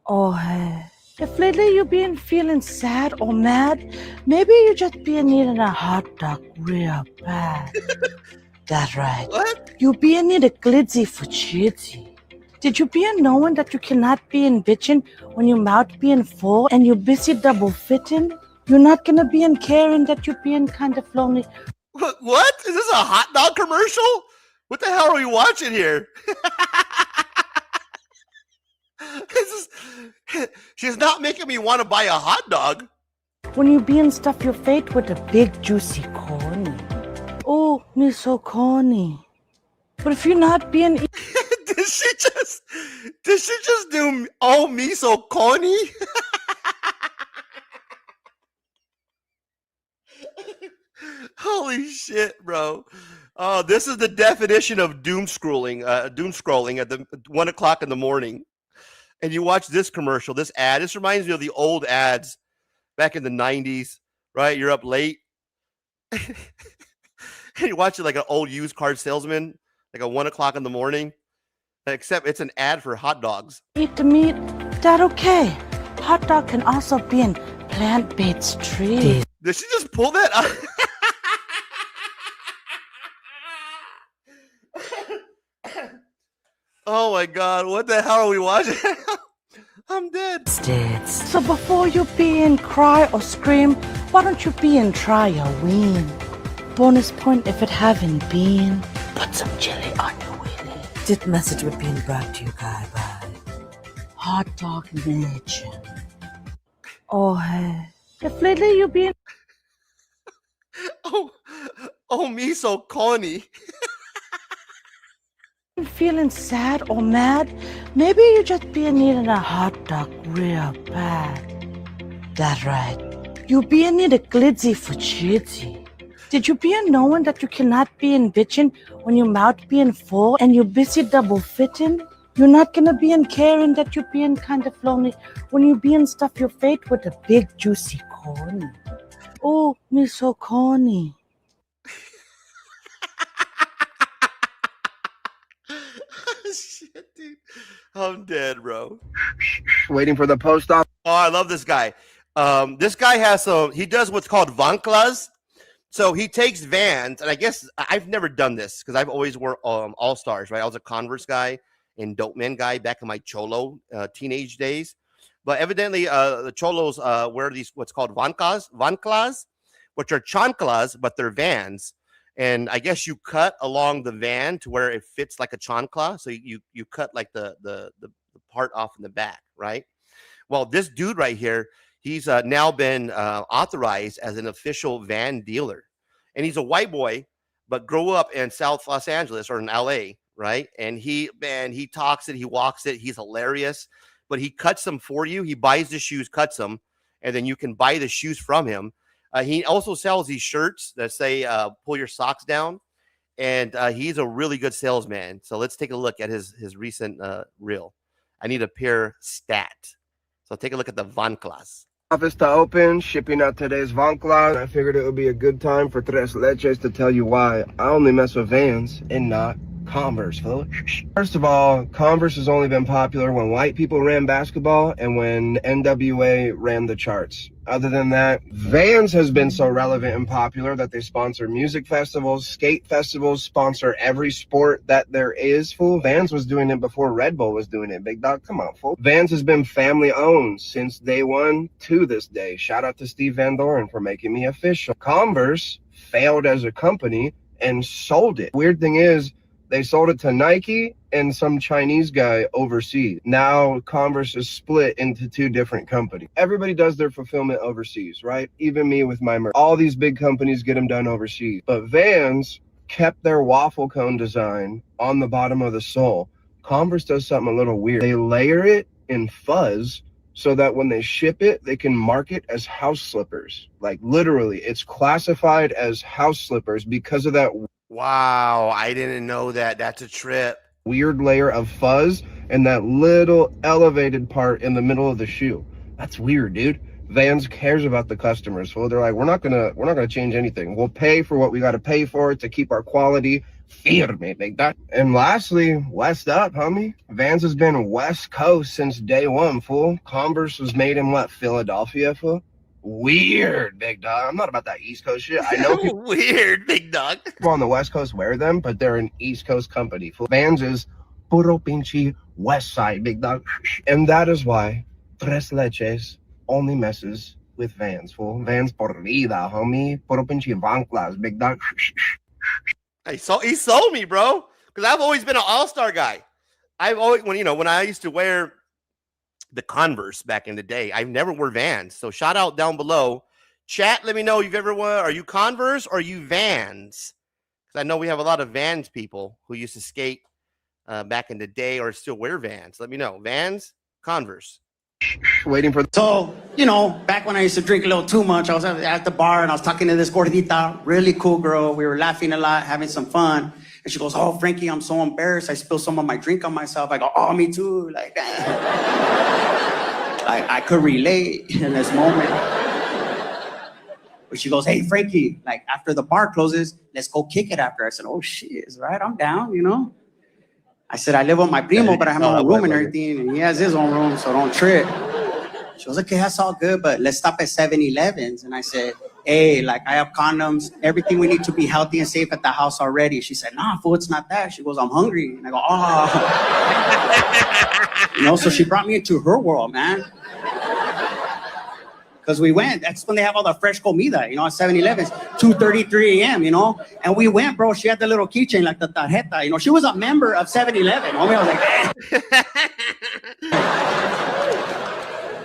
Oh, hey. If lately you been feeling sad or mad, maybe you just been needing a hot dog real bad. That's right. What? You been need a glitzy for chitty. Did you be knowing that you cannot be in bitching when your mouth being full and you busy double fitting? You're not gonna be in caring that you're being kind of lonely. What? Is this a hot dog commercial? What the hell are we watching here? She's not making me want to buy a hot dog. When you being stuff your face with a big juicy corny. Oh, me so corny. But if you're not being Did she just do oh me so corny? Holy shit, bro. Oh, this is the definition of doom scrolling at the 1 o'clock in the morning. And you watch this commercial, this ad. This reminds me of the old ads back in the 90s, right? You're up late. And you watch it like an old used car salesman, like at 1 o'clock in the morning. Except it's an ad for hot dogs. Eat the meat, that okay. Hot dog can also be in plant-based treats. Did she just pull that up? Oh my God, what the hell are we watching? I'm dead. So before you be in cry or scream, why don't you be in try or ween? Bonus point if it haven't been. Put some chili on your wheelie. This message was being brought to you guys by Hot Dog Nation. Oh hey. If lately you been Oh me so corny. feeling sad or mad, maybe you just be needing a hot dog real bad. That's right. You be need a glitzy for chitty. Did you be knowing that you cannot be in bitching when your mouth being full and you busy double fitting? You're not gonna be in caring that you're being kind of lonely when you being stuff your face with a big juicy corny. Oh, me so corny. Shit, dude. I'm dead, bro. Waiting for the post office. Oh, I love this guy. This guy has he does what's called vanclas. So he takes Vans, and I guess I've never done this because I've always worn All-Stars, right? I was a Converse guy and Dope Man guy back in my Cholo teenage days. But evidently, the Cholos wear these what's called vanclas, which are chanclas, but they're Vans. And I guess you cut along the van to where it fits like a chancla. So you cut like the part off in the back, right? Well, this dude right here, he's now been authorized as an official van dealer. And he's a white boy, but grew up in South Los Angeles or in LA, right? And he talks it, he walks it, he's hilarious, but he cuts them for you. He buys the shoes, cuts them, and then you can buy the shoes from him. He also sells these shirts that say pull your socks down, and he's a really good salesman. So let's take a look at his recent reel. I need a pair stat. So take a look at the van class. Office to open, shipping out today's Vanclaw. I figured it would be a good time for Tres Leches to tell you why I only mess with Vans and not Converse, folks. First of all, Converse has only been popular when white people ran basketball and when NWA ran the charts. Other than that, Vans has been so relevant and popular that they sponsor music festivals, skate festivals, sponsor every sport that there is, fool. Vans was doing it before Red Bull was doing it, big dog. Come on, fool. Vans has been family owned since day one to this day. Shout out to Steve Van Doren for making me official. Converse failed as a company and sold it. Weird thing is, they sold it to Nike and some Chinese guy overseas. Now Converse is split into two different companies. Everybody does their fulfillment overseas, right? Even me with my merch. All these big companies get them done overseas. But Vans kept their waffle cone design on the bottom of the sole. Converse does something a little weird. They layer it in fuzz so that when they ship it, they can mark it as house slippers. Like literally, it's classified as house slippers because of that. Wow, I didn't know that. That's a trip. Weird layer of fuzz and that little elevated part in the middle of the shoe. That's weird, dude. Vans cares about the customers. So they're like, we're not gonna change anything. We'll pay for what we gotta pay for it to keep our quality. Firme, like that. And lastly, West up, homie. Vans has been West Coast since day one, fool. Converse was made in what, Philadelphia, fool? Weird, big dog. I'm not about that East Coast shit. I know people weird, big dog. People on the West Coast wear them, but they're an East Coast company. Vans is puro pinche West Side, big dog. And that is why Tres Leches only messes with Vans, fool. Vans por vida, homie. Puro pinche Vanclaws, big dog. He sold me, bro. Because I've always been an all-star guy. I've always, when I used to wear the Converse back in the day, I've never wore Vans. So shout out down below. Chat, let me know if you've ever worn. Are you Converse or are you Vans? Because I know we have a lot of Vans people who used to skate back in the day or still wear Vans. Let me know. Vans, Converse. Waiting for. So, back when I used to drink a little too much, I was at the bar and I was talking to this gordita, really cool girl. We were laughing a lot, having some fun. And she goes, oh, Frankie, I'm so embarrassed. I spilled some of my drink on myself. I go, oh, me too. Like, I could relate in this moment. But she goes, hey, Frankie, like after the bar closes, let's go kick it after. I said, oh, shit, right, I'm down, I said, I live with my primo, but I have my own room and everything. And he has his own room, so don't trip. She was like, okay, that's all good, but let's stop at 7-Elevens. And I said, hey, like I have condoms, everything we need to be healthy and safe at the house already. She said, nah, fool, it's not that. She goes, I'm hungry. And I go, oh. So she brought me into her world, man. Because we went, that's when they have all the fresh comida, at 7-Elevens, 2:33 a.m., And we went, bro, she had the little keychain, like the tarjeta, she was a member of 7-Eleven. I was like,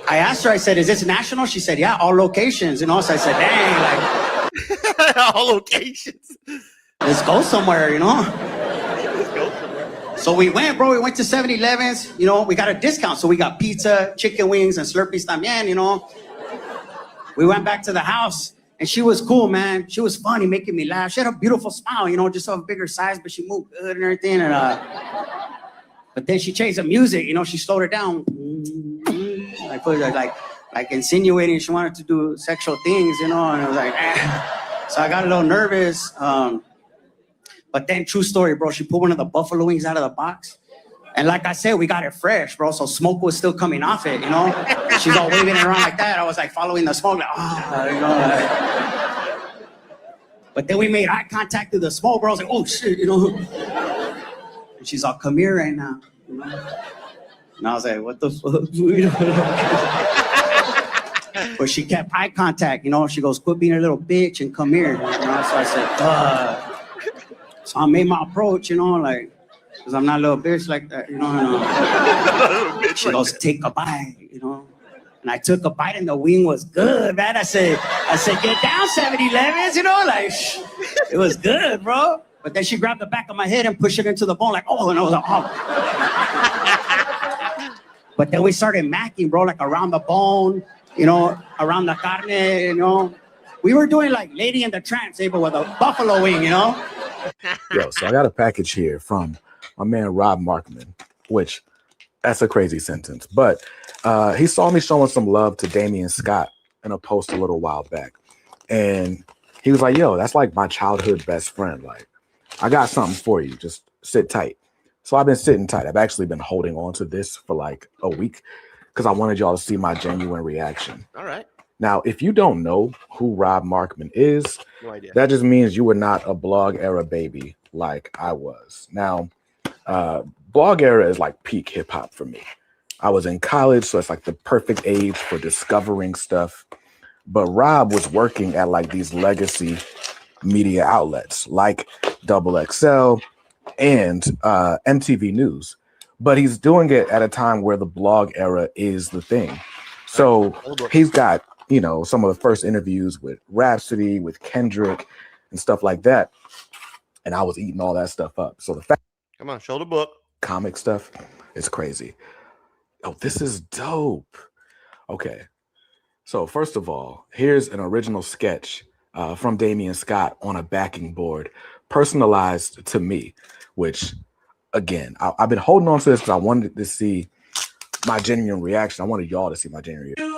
I asked her, I said, is this national? She said, yeah, all locations, So I said, dang, like. All locations. Let's go somewhere, So we went, bro, we went to 7-Elevens, we got a discount. So we got pizza, chicken wings, and Slurpees también, We went back to the house, and she was cool, man. She was funny, making me laugh. She had a beautiful smile, just of a bigger size, but she moved good and everything. And but then she changed the music, she slowed it down. Like insinuating she wanted to do sexual things, and I was like, So I got a little nervous. But then, true story, bro, she pulled one of the buffalo wings out of the box. And like I said, we got it fresh, bro. So smoke was still coming off it, She's all waving it around like that. I was like following the smoke, But then we made eye contact through the smoke, bro. I was like, oh shit, And she's all, come here right now, And I was like, what the fuck? But she kept eye contact, She goes, quit being a little bitch and come here. So I said, So I made my approach, you know, like, because I'm not a little bitch like that, you know. And, she goes, take a bite, you know. And I took a bite and the wing was good, man. I said, get down, 7-Elevens, you know, like, it was good, bro. But then she grabbed the back of my head and pushed it into the bone, like, oh, and I was like, oh. But then we started macking, bro, like around the bone, you know, around the carne, you know. We were doing like Lady in the Tramp, but with a buffalo wing, you know. Yo, so I got a package here from my man Rob Markman, which that's a crazy sentence, but he saw me showing some love to Damian Scott in a post a little while back, and he was like, yo, that's like my childhood best friend. Like, I got something for you. Just sit tight. So I've been sitting tight. I've actually been holding on to this for like a week because I wanted y'all to see my genuine reaction. All right. Now, if you don't know who Rob Markman is, No idea. that just means you were not a blog era baby like I was. Now, blog era is like peak hip hop for me. I was in college, so it's like the perfect age for discovering stuff. But Rob was working at like these legacy media outlets like XXL and MTV News. But he's doing it at a time where the blog era is the thing. So he's got, you know, some of the first interviews with Rhapsody, with Kendrick, and stuff like that. And I was eating all that stuff up. So the fact, come on, show the book. Comic stuff is crazy. Oh, this is dope. Okay. So first of all, here's an original sketch from Damian Scott on a backing board, personalized to me, which, again, I've been holding on to this because I wanted to see my genuine reaction. I wanted y'all to see my genuine reaction.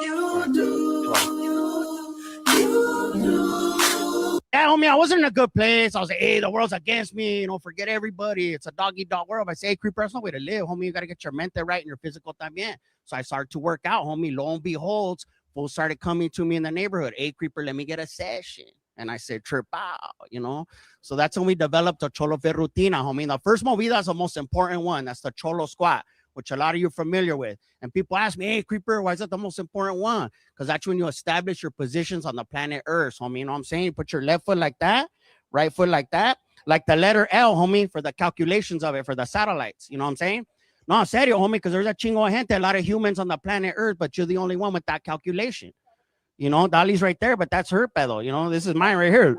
Yeah, homie, I wasn't in a good place. I was like, hey, the world's against me. You know, forget everybody. It's a dog-eat-dog world. I say, hey, creeper, that's no way to live, homie. You got to get your mente right and your physical también. So I started to work out, homie. Lo and behold, fools started coming to me in the neighborhood. Hey, creeper, let me get a session. And I said, trip out, you know. So that's when we developed a Cholo Fit Rutina, homie. The first movida is the most important one. That's the Cholo Squat, which a lot of you are familiar with. And people ask me, hey, creeper, why is that the most important one? Because that's when you establish your positions on the planet Earth, homie. You know what I'm saying? You put your left foot like that, right foot like that, like the letter L, homie, for the calculations of it, for the satellites. You know what I'm saying? No, en serio, homie, because there's a chingo de gente, a lot of humans on the planet Earth, but you're the only one with that calculation. You know, Dali's right there, but that's her pedo. You know, this is mine right here.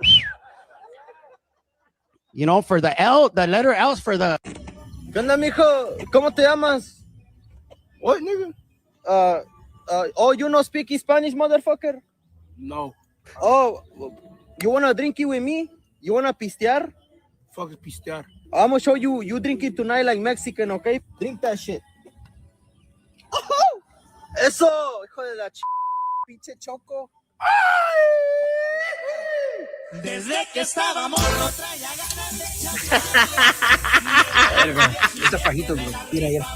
You know, for the L, the letter L is for the... ¿Qué onda, mijo? ¿Cómo te llamas? What, nigga? Oh, you no speak Spanish, motherfucker? No. Oh, you wanna drink it with me? You wanna pistear? Fuck is pistear. I'm gonna show you. You drink it tonight like Mexican, okay? Drink that shit. Oh, eso, hijo de la pinche choco. Desde que estábamos no traía ganas de Esa fajito, bro. Mira.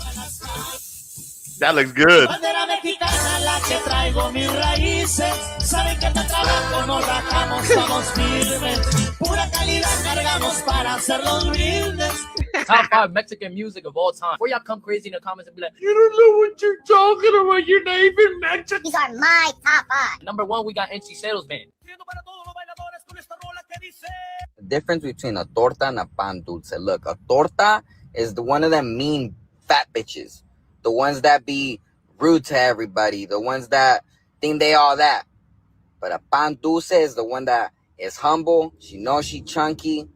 That looks good. Bandera mexicana la que traigo mis raíces. Saben que en el trabajo nos rajamos, somos firmes. Pura calidad cargamos para hacer los brindes. Top 5 Mexican music of all time. Before y'all come crazy in the comments and be like, you don't know what you're talking about, you're not even Mexican. These are my top 5. Number 1, we got Hechiceros Band. The difference between a torta and a pan dulce. Look, a torta is the one of them mean fat bitches. The ones that be rude to everybody. The ones that think they all that. But a pan dulce is the one that is humble. She knows she chunky.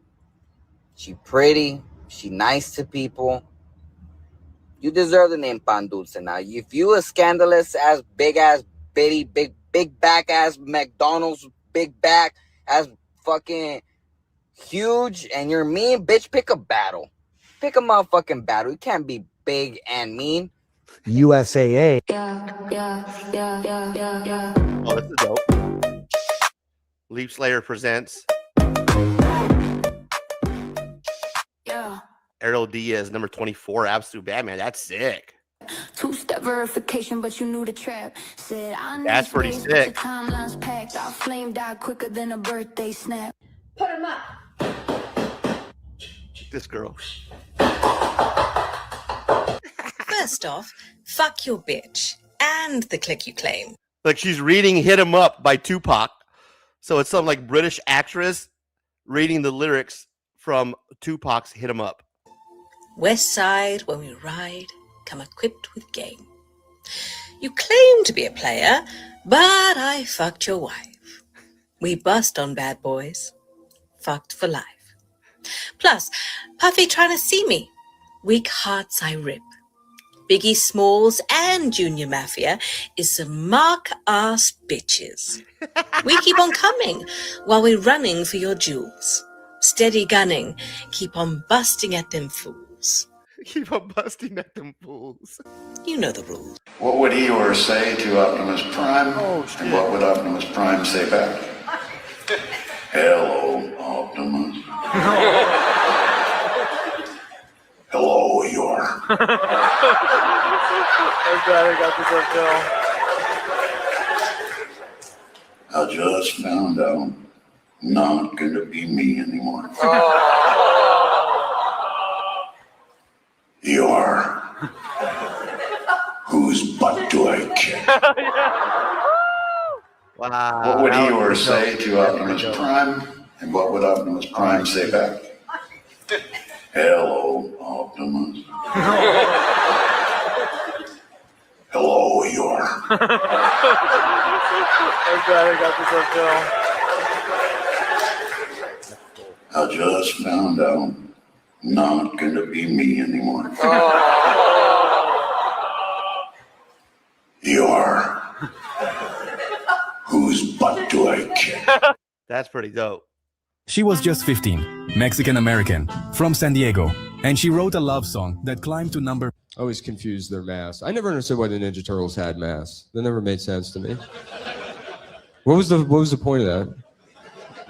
She pretty. She nice to people. You deserve the name pan dulce. Now, if you a scandalous ass, big ass, bitty, big back ass McDonald's, big back ass fucking huge, and you're mean, bitch, pick a battle. Pick a motherfucking battle. You can't be big and mean. USAA. Oh, this is dope. Leap Slayer presents Ariel Diaz, number 24, Absolute Batman. That's sick. Two-step verification, but you knew the trap. Said I need That's pretty space, but your sick. timeline's packed. Our flame died quicker than a birthday snap. Put him up. This girl. First off, fuck your bitch and the clique you claim. Like, she's reading Hit 'Em Up by Tupac. So it's some like British actress reading the lyrics from Tupac's Hit 'Em Up. West Side, when we ride, come equipped with game. You claim to be a player, but I fucked your wife. We bust on bad boys. Fucked for life. Plus, Puffy trying to see me. Weak hearts I rip. Biggie Smalls and Junior Mafia is some mark-ass bitches. We keep on coming while we're running for your jewels. Steady gunning, keep on busting at them fools. Keep on busting at them fools. You know the rules. What would Eeyore say to Optimus Prime? And what would Optimus Prime say back? Hello, Optimus. Hello, Eeyore. I just found out not gonna be me anymore. Eeyore. Whose butt do I kick? Wow. What would Eeyore say to Optimus Prime? And what would Optimus Prime say back? Hello, Optimus. Hello, Eeyore. I just found out not gonna be me anymore. Eeyore. Whose butt do I kick? That's pretty dope. She was just 15, Mexican-American, from San Diego, and she wrote a love song that climbed to number... I always confused their masks. I never understood why the Ninja Turtles had masks. That never made sense to me. What was the point of that?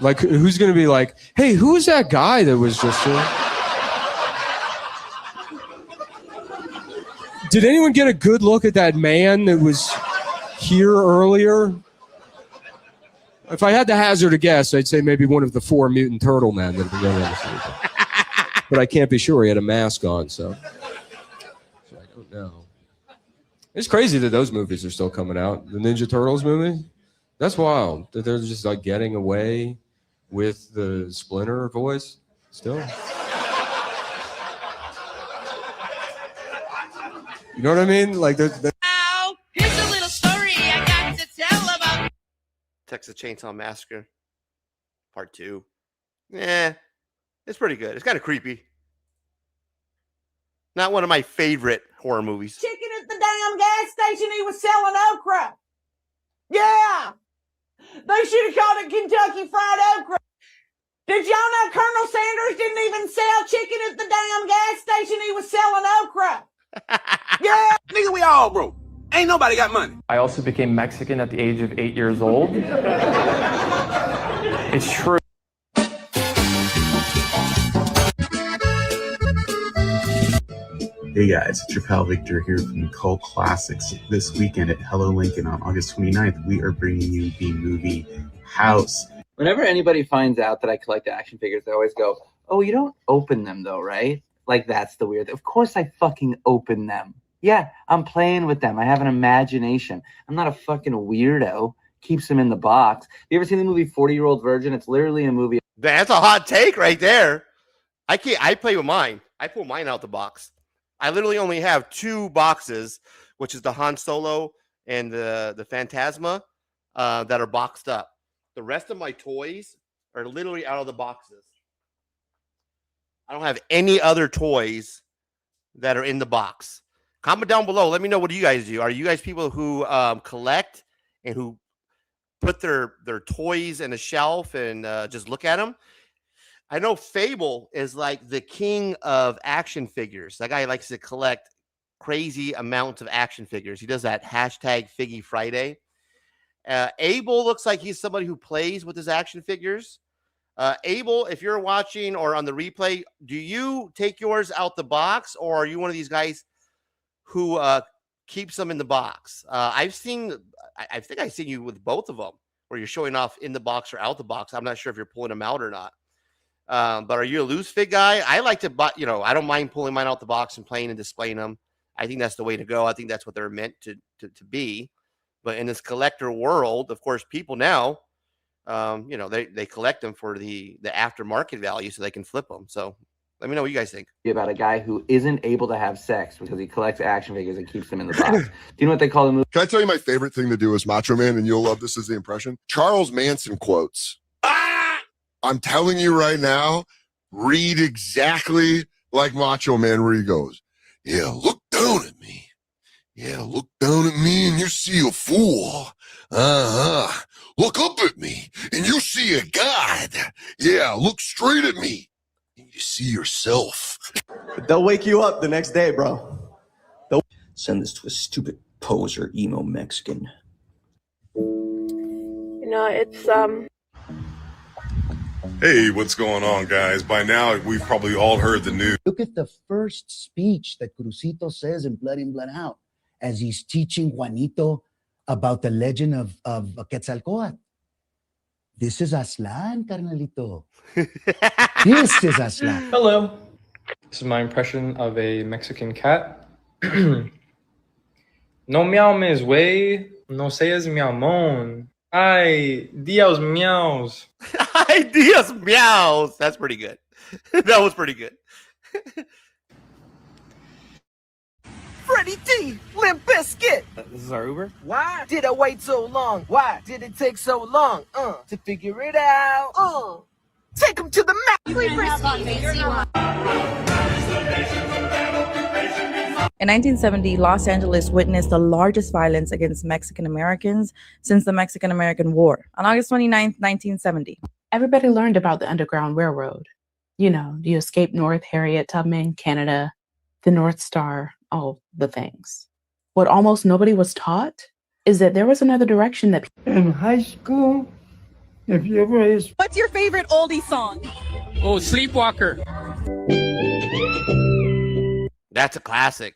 Like, who's gonna be like, hey, who was that guy that was just here? Did anyone get a good look at that man that was here earlier? If I had to hazard a guess, I'd say maybe one of the 4 mutant turtle men that have been running this. But I can't be sure. He had a mask on, so I don't know. It's crazy that those movies are still coming out. The Ninja Turtles movie? That's wild. That they're just like getting away with the Splinter voice still. You know what I mean? Like they're Now, here's a little story I got to tell about Texas Chainsaw Massacre Part 2. Yeah, it's pretty good. It's kind of creepy. Not one of my favorite horror movies. Chicken at the damn gas station, he was selling okra. Yeah. They should have called it Kentucky Fried Okra. Did y'all know Colonel Sanders didn't even sell chicken at the damn gas station? He was selling okra. Yeah. Nigga, we all broke. Ain't nobody got money. I also became Mexican at the age of 8 years old. It's true. Hey guys, it's your pal Victor here from Cult Classics. This weekend at Hello Lincoln on August 29th, we are bringing you the movie House. Whenever anybody finds out that I collect action figures, they always go, oh, you don't open them though, right? Like that's the weird. Of course I fucking open them. Yeah, I'm playing with them. I have an imagination. I'm not a fucking weirdo. Keeps them in the box. You ever seen the movie 40-Year-Old Virgin? It's literally a movie. That's a hot take right there. I play with mine. I pull mine out the box. I literally only have 2 boxes, which is the Han Solo and the Phantasma that are boxed up. The rest of my toys are literally out of the boxes. I don't have any other toys that are in the box. Comment down below. Let me know, what do you guys do? Are you guys people who collect and who put their toys in a shelf and just look at them? I know Fable is like the king of action figures. That guy likes to collect crazy amounts of action figures. He does that hashtag Figgy Friday. Abel looks like he's somebody who plays with his action figures. Abel, if you're watching or on the replay, do you take yours out the box, or are you one of these guys who keeps them in the box? I think I've seen you with both of them, where you're showing off in the box or out the box. I'm not sure if you're pulling them out or not. But are you a loose fit guy? I like to, I don't mind pulling mine out the box and playing and displaying them. I think that's the way to go. I think that's what they're meant to be. But in this collector world, of course, people now You know, they collect them for the aftermarket value so they can flip them. So let me know what you guys think. About a guy who isn't able to have sex because he collects action figures and keeps them in the box. Do you know what they call the movie? Can I tell you my favorite thing to do as Macho Man, and you'll love this as the impression? Charles Manson quotes. I'm telling you right now, read exactly like Macho Man where he goes, yeah, look down at me. Yeah, look down at me and you see a fool. Look up at me and you see a god. Yeah, look straight at me and you see yourself. They'll wake you up the next day, bro. They'll send this to a stupid poser emo Mexican. You know, it's Hey, what's going on, guys? By now, we've probably all heard the news. Look at the first speech that Crucito says in Blood In, Blood Out as he's teaching Juanito about the legend of Quetzalcoatl. This is Aslan, carnalito. This is Aslan. Hello. This is my impression of a Mexican cat. No meow mis way, no seas miamon. Ay, Dios meows. Ay, Dios meows. That's pretty good. That was pretty good. Freddie T, Limp Bizkit. This is our Uber? Why did I wait so long? Why did it take so long? To figure it out. Take him to the map. In 1970, Los Angeles witnessed the largest violence against Mexican Americans since the Mexican-American War. On August 29, 1970. Everybody learned about the Underground Railroad. You know, the Escape North, Harriet Tubman, Canada, the North Star, all the things. What almost nobody was taught is that there was another direction that... In high school, if you ever... What's your favorite oldie song? Oh, Sleepwalker. That's a classic.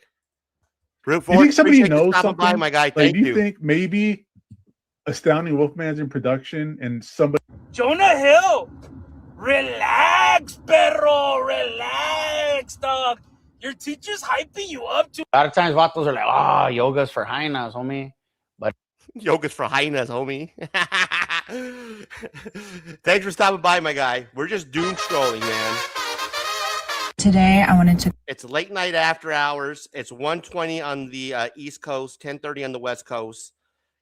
You think somebody knows something? something? By, my guy. Like, Thank do you you. think maybe Astounding Wolfman's in production and somebody... Jonah Hill! Relax, perro! Relax, dog! Your teacher's hyping you up to... A lot of times vatos are like, oh, yoga's for hyenas, homie. But yoga's for hyenas, homie. Thanks for stopping by, my guy. We're just doom scrolling, man. Today, I wanted to... It's late night after hours. It's 1:20 on the East Coast, 10:30 on the West Coast.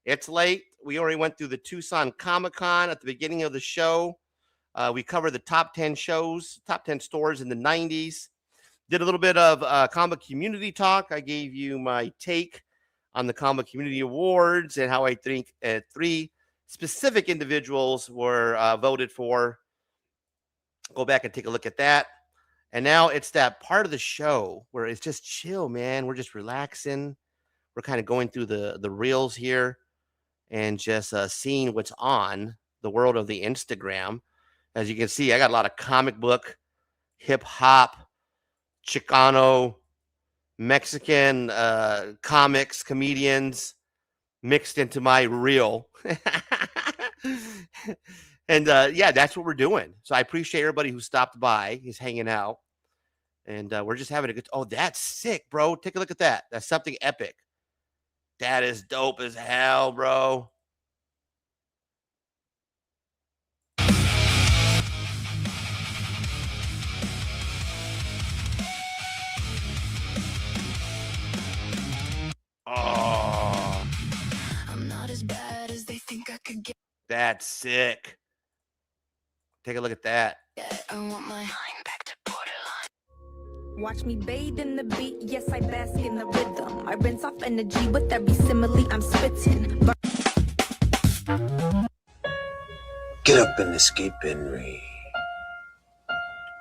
It's late. We already went through the Tucson Comic-Con at the beginning of the show. We covered the top 10 shows, top 10 stores in the 90s. Did a little bit of comic community talk. I gave you my take on the Comic Community Awards and how I think 3 specific individuals were voted for. Go back and take a look at that. And now it's that part of the show where it's just chill, man. We're just relaxing. We're kind of going through the reels here and just seeing what's on the world of the Instagram. As you can see, I got a lot of comic book, hip hop, Chicano, Mexican comics, comedians mixed into my reel. And yeah, that's what we're doing. So I appreciate everybody who stopped by. He's hanging out. And we're just having a good... Oh, that's sick, bro. Take a look at that. That's something epic. That is dope as hell, bro. Oh. I'm not as bad as they think I could get. That's sick. Take a look at that. I want my mind back to borderline. Watch me bathe in the beat, yes, I bask in the rhythm. I rinse off energy with every simile I'm spitting. Get up and escape, Henry.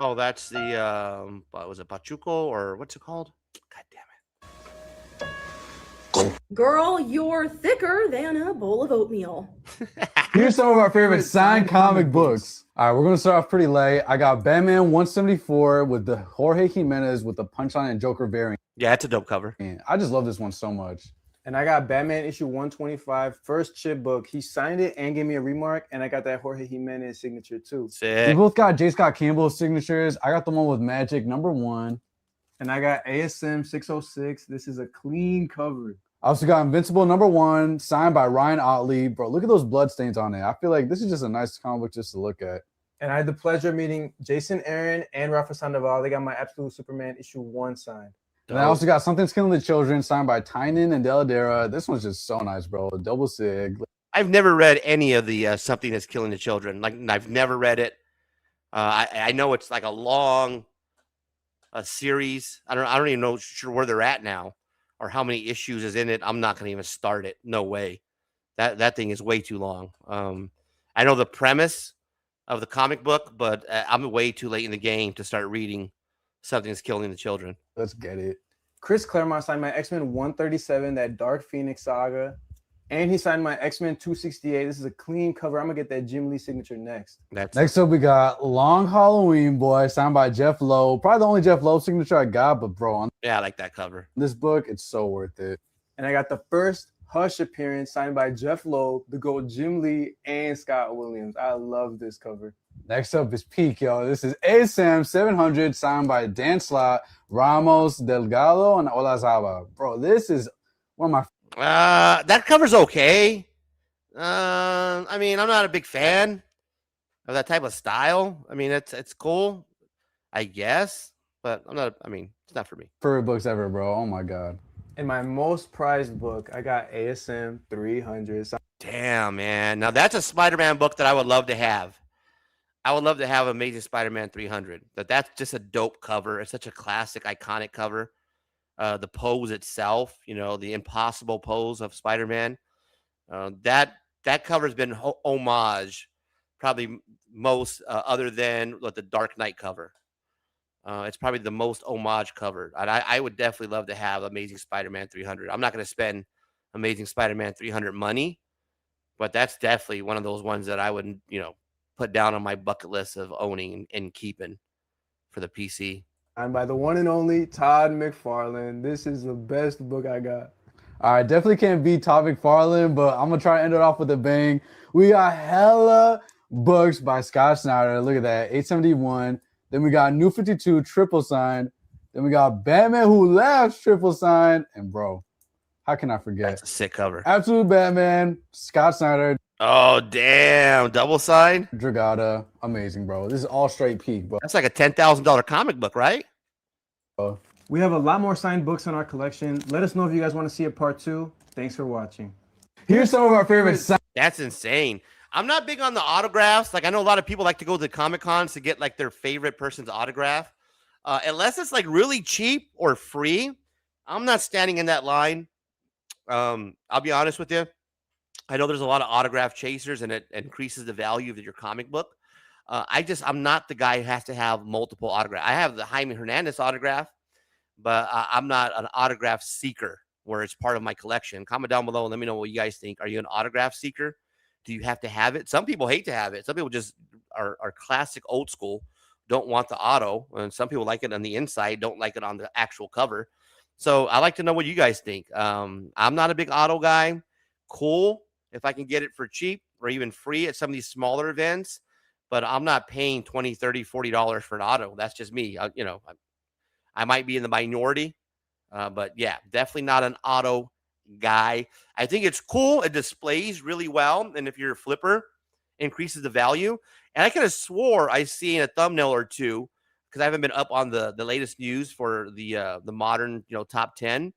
Oh, that's the was it Pachuco or what's it called? Girl, you're thicker than a bowl of oatmeal. Here's some of our favorite signed comic books. All right, we're going to start off pretty late. I got Batman 174 with the Jorge Jimenez with the Punchline and Joker variant. Yeah, it's a dope cover. And I just love this one so much. And I got Batman issue 125, first chip book. He signed it and gave me a remark, and I got that Jorge Jimenez signature too. Sick. We both got J. Scott Campbell's signatures. I got the one with Magic #1. And I got ASM 606. This is a clean cover. I also got Invincible #1, signed by Ryan Otley. Bro, look at those blood stains on it. I feel like this is just a nice comic book just to look at. And I had the pleasure of meeting Jason Aaron and Rafa Sandoval. They got my Absolute Superman #1 signed. And I also got Something's Killing the Children, signed by Tynan and Deladera. This one's just so nice, bro. Double sig. I've never read any of the Something That's Killing the Children. Like, I've never read it. I know it's like a long series. I don't even know sure where they're at now or how many issues is in it. I'm not going to even start it. No way. That thing is way too long. I know the premise of the comic book, but I'm way too late in the game to start reading Something's Killing the Children. Let's get it. Chris Claremont signed my X-Men 137, that Dark Phoenix saga. And he signed my X-Men 268. This is a clean cover. I'm going to get that Jim Lee signature next. Next up, we got Long Halloween Boy, signed by Jeff Lowe. Probably the only Jeff Lowe signature I got, but bro, yeah, I like that cover. This book, it's so worth it. And I got the first Hush appearance signed by Jeff Lowe, the GOAT Jim Lee, and Scott Williams. I love this cover. Next up is Peak, yo. This is ASM 700, signed by Dan Slott, Ramos, Delgado, and Olazaba. Bro, this is one of my... that cover's okay. I mean, I'm not a big fan of that type of style. I mean, it's cool, I guess, but it's not for me. Favorite books ever, bro. Oh my God. In my most prized book, I got ASM 300. Damn, man. Now that's a Spider-Man book that I would love to have. I would love to have Amazing Spider-Man 300. That's just a dope cover. It's such a classic, iconic cover. The pose itself, the impossible pose of Spider-Man. That cover has been homage, probably most other than the Dark Knight cover. It's probably the most homage cover. And I would definitely love to have Amazing Spider-Man 300. I'm not going to spend Amazing Spider-Man 300 money, but that's definitely one of those ones that I would, put down on my bucket list of owning and keeping for the PC. And by the one and only Todd McFarlane. This is the best book I got. All right, definitely can't beat Todd McFarlane, but I'm going to try to end it off with a bang. We got hella books by Scott Snyder. Look at that, 871. Then we got New 52 triple signed. Then we got Batman Who Laughs triple signed. And bro, how can I forget? That's a sick cover. Absolute Batman, Scott Snyder. Oh, damn. Double signed? Dragata. Amazing, bro. This is all straight peak, bro. That's like a $10,000 comic book, right? We have a lot more signed books in our collection. Let us know if you guys want to see a part 2. Thanks for watching. Here's some of our favorite sign. That's insane. I'm not big on the autographs. Like, I know a lot of people like to go to the Comic-Cons to get like their favorite person's autograph. Unless it's like really cheap or free, I'm not standing in that line. I'll be honest with you. I know there's a lot of autograph chasers and it increases the value of your comic book. I'm not the guy who has to have multiple autographs. I have the Jaime Hernandez autograph, but I'm not an autograph seeker where it's part of my collection. Comment down below and let me know what you guys think. Are you an autograph seeker? Do you have to have it? Some people hate to have it. Some people just are classic old school, don't want the auto. And some people like it on the inside, don't like it on the actual cover. So I like to know what you guys think. I'm not a big auto guy. Cool if I can get it for cheap or even free at some of these smaller events, but I'm not paying $20, $30, $40 for an auto. That's just me. I might be in the minority, but yeah, definitely not an auto guy. I think it's cool. It displays really well. And if you're a flipper, increases the value. And I could have swore I seen a thumbnail or two because I haven't been up on the latest news for the modern, top 10,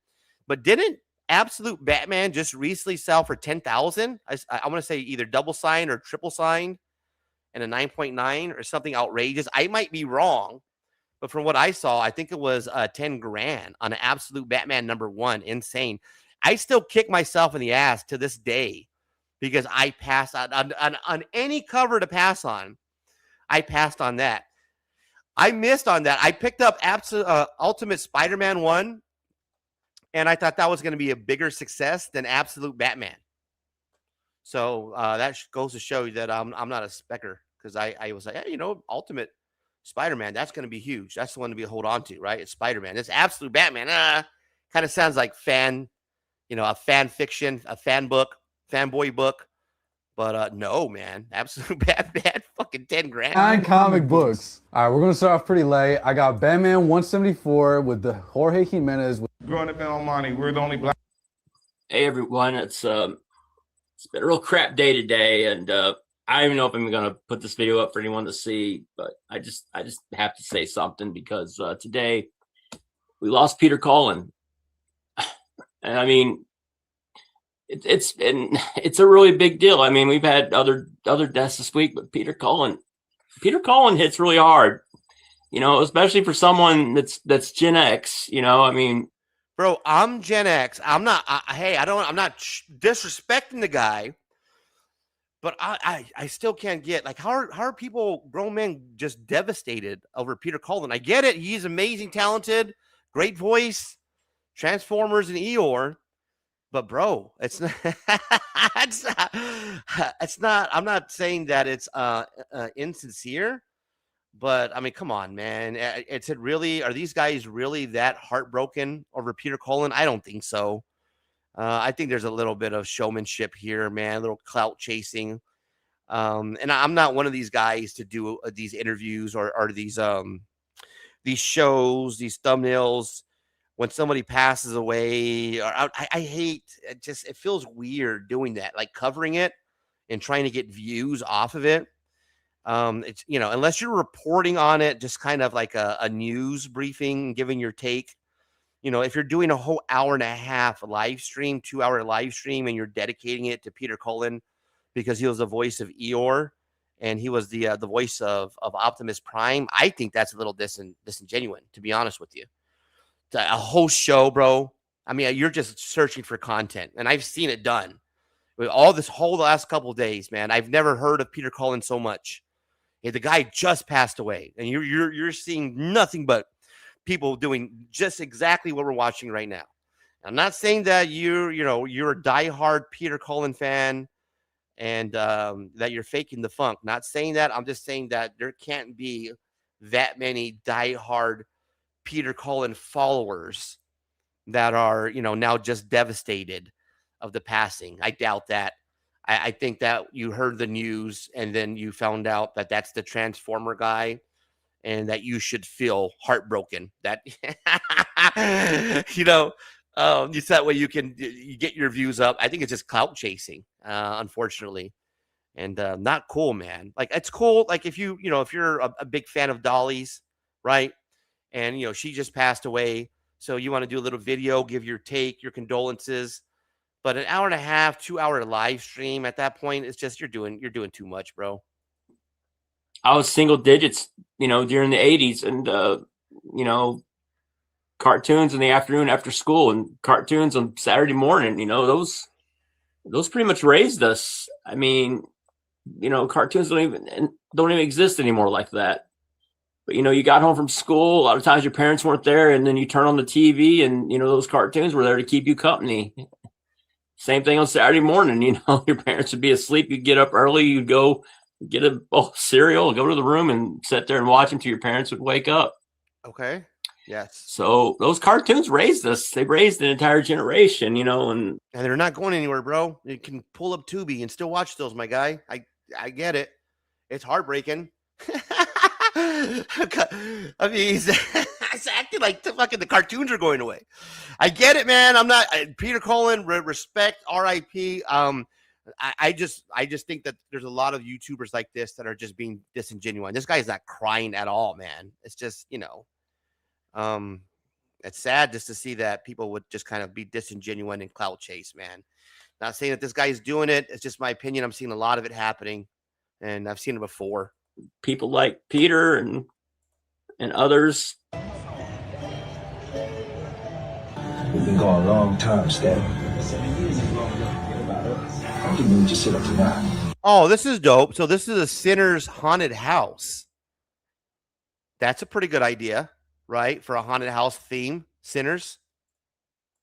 but didn't Absolute Batman just recently sell for 10,000? I want to say either double signed or triple signed and a 9.9 or something outrageous. I might be wrong, but from what I saw, I think it was 10 grand on an Absolute Batman #1. Insane. I still kick myself in the ass to this day because I passed on any cover to pass on. I passed on that. I missed on that. I picked up Ultimate Spider-Man 1, and I thought that was going to be a bigger success than Absolute Batman. So that goes to show you that I'm not a specker because I was like, hey, Ultimate Spider-Man, that's going to be huge. That's the one to hold on to, right? It's Spider-Man. It's Absolute Batman. Kind of sounds like a fan fiction, a fanboy book. But no, man, Absolute Batman, fucking 10 grand. 9 comic books. All right, we're going to start off pretty late. I got Batman 174 with the Jorge Jimenez. Growing up in Almani, we're the only black. Hey everyone, it's been a real crap day today, and I don't even know if I'm gonna put this video up for anyone to see, but I just have to say something because today we lost Peter Cullen, and I mean it's a really big deal. I mean, we've had other deaths this week, but Peter Cullen hits really hard, you know, especially for someone that's Gen X. You know, I mean. Bro, I'm Gen X. I'm not. I'm not disrespecting the guy, but I still can't get like how are people, grown men, just devastated over Peter Cullen? I get it. He's amazing, talented, great voice, Transformers and Eeyore, but bro, it's not. It's not. I'm not saying that it's insincere. But I mean, come on, man. Are these guys really that heartbroken over Peter Cullen? I don't think so. I think there's a little bit of showmanship here, man, a little clout chasing. And I'm not one of these guys to do these interviews or these shows, these thumbnails when somebody passes away. Or I hate it. It feels weird doing that, like covering it and trying to get views off of it. It's, you know, unless you're reporting on it, just kind of like a news briefing, giving your take, you know, if you're doing a whole hour and a half live stream, 2-hour live stream, and you're dedicating it to Peter Cullen because he was the voice of Eeyore and he was the voice of Optimus Prime, I think that's a little disingenuous, to be honest with you. A whole show, bro. I mean, you're just searching for content, and I've seen it done with all this whole last couple of days, man. I've never heard of Peter Cullen so much. Hey, the guy just passed away, and you're seeing nothing but people doing just exactly what we're watching right now. I'm not saying that you're a diehard Peter Cullen fan and that you're faking the funk. Not saying that. I'm just saying that there can't be that many diehard Peter Cullen followers that are, you know, now just devastated of the passing. I doubt that. I think that you heard the news and then you found out that that's the Transformer guy and that you should feel heartbroken that, you know, it's that way you get your views up. I think it's just clout chasing, unfortunately, and not cool, man. Like, it's cool. Like if you're a big fan of Dolly's, right? And, you know, she just passed away. So you want to do a little video, give your take, your condolences. But an hour and a half, 2-hour live stream at that point, it's just you're doing too much, bro. I was single digits, you know, during the 80s, and you know, cartoons in the afternoon after school and cartoons on Saturday morning, you know, those pretty much raised us. I mean, you know, cartoons don't even exist anymore like that. But, you know, you got home from school, a lot of times your parents weren't there, and then you turn on the TV and, you know, those cartoons were there to keep you company. Same thing on Saturday morning, you know, your parents would be asleep. You'd get up early, you'd go get a bowl of cereal, go to the room and sit there and watch until your parents would wake up. Okay. Yes. So those cartoons raised us. They raised an entire generation, you know, and they're not going anywhere, bro. You can pull up Tubi and still watch those, my guy. I get it. It's heartbreaking. I mean, it's acting like the cartoons are going away. I get it, man. I'm not Peter Cullen. Respect, R.I.P. I just think that there's a lot of YouTubers like this that are just being disingenuous. This guy's not crying at all, man. It's just, you know, it's sad just to see that people would just kind of be disingenuous and clout chase, man. Not saying that this guy's doing it. It's just my opinion. I'm seeing a lot of it happening, and I've seen it before. People like Peter and others. We've been going a long time, Stab. I can just sit up tonight. Oh, this is dope. So this is a Sinner's haunted house. That's a pretty good idea, right? For a haunted house theme, Sinners.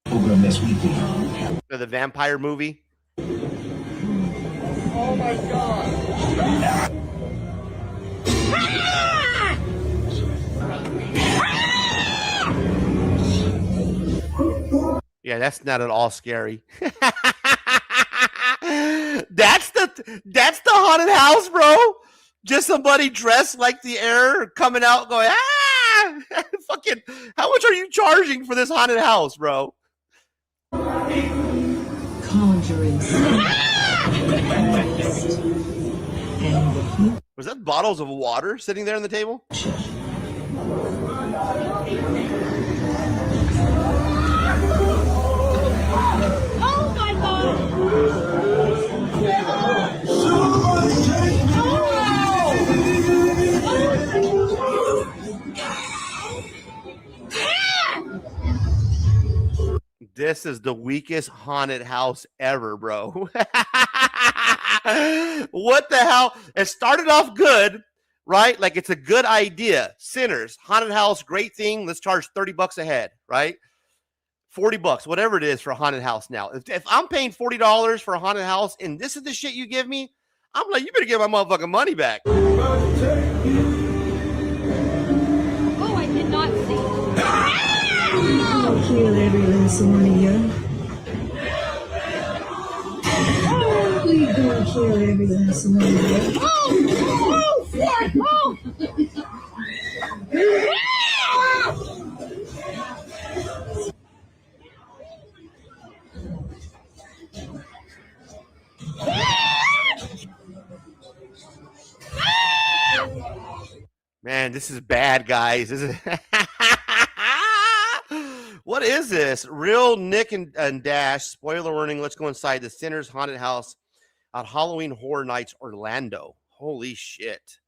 Open up next weekend. For the vampire movie. Oh my God. Yeah, that's not at all scary. That's the haunted house, bro. Just somebody dressed like the Air coming out going, ah! Fucking, how much are you charging for this haunted house, bro? Was that bottles of water sitting there on the table? Oh my God! This is the weakest haunted house ever, bro. What the hell? It started off good, right? Like it's a good idea. Sinners, haunted house, great thing. Let's charge $30 a head, right? $40, whatever it is for a haunted house now. If I'm paying $40 for a haunted house and this is the shit you give me, I'm like, you better give my motherfucking money back. Oh, I did not see. I'll kill every last one of you. Oh, please don't kill every last one of you. Oh, fuck! Oh! Man, this is bad, guys. This is what is this? Real Nick and Dash. Spoiler warning. Let's go inside the Sinners Haunted House at Halloween Horror Nights Orlando. Holy shit.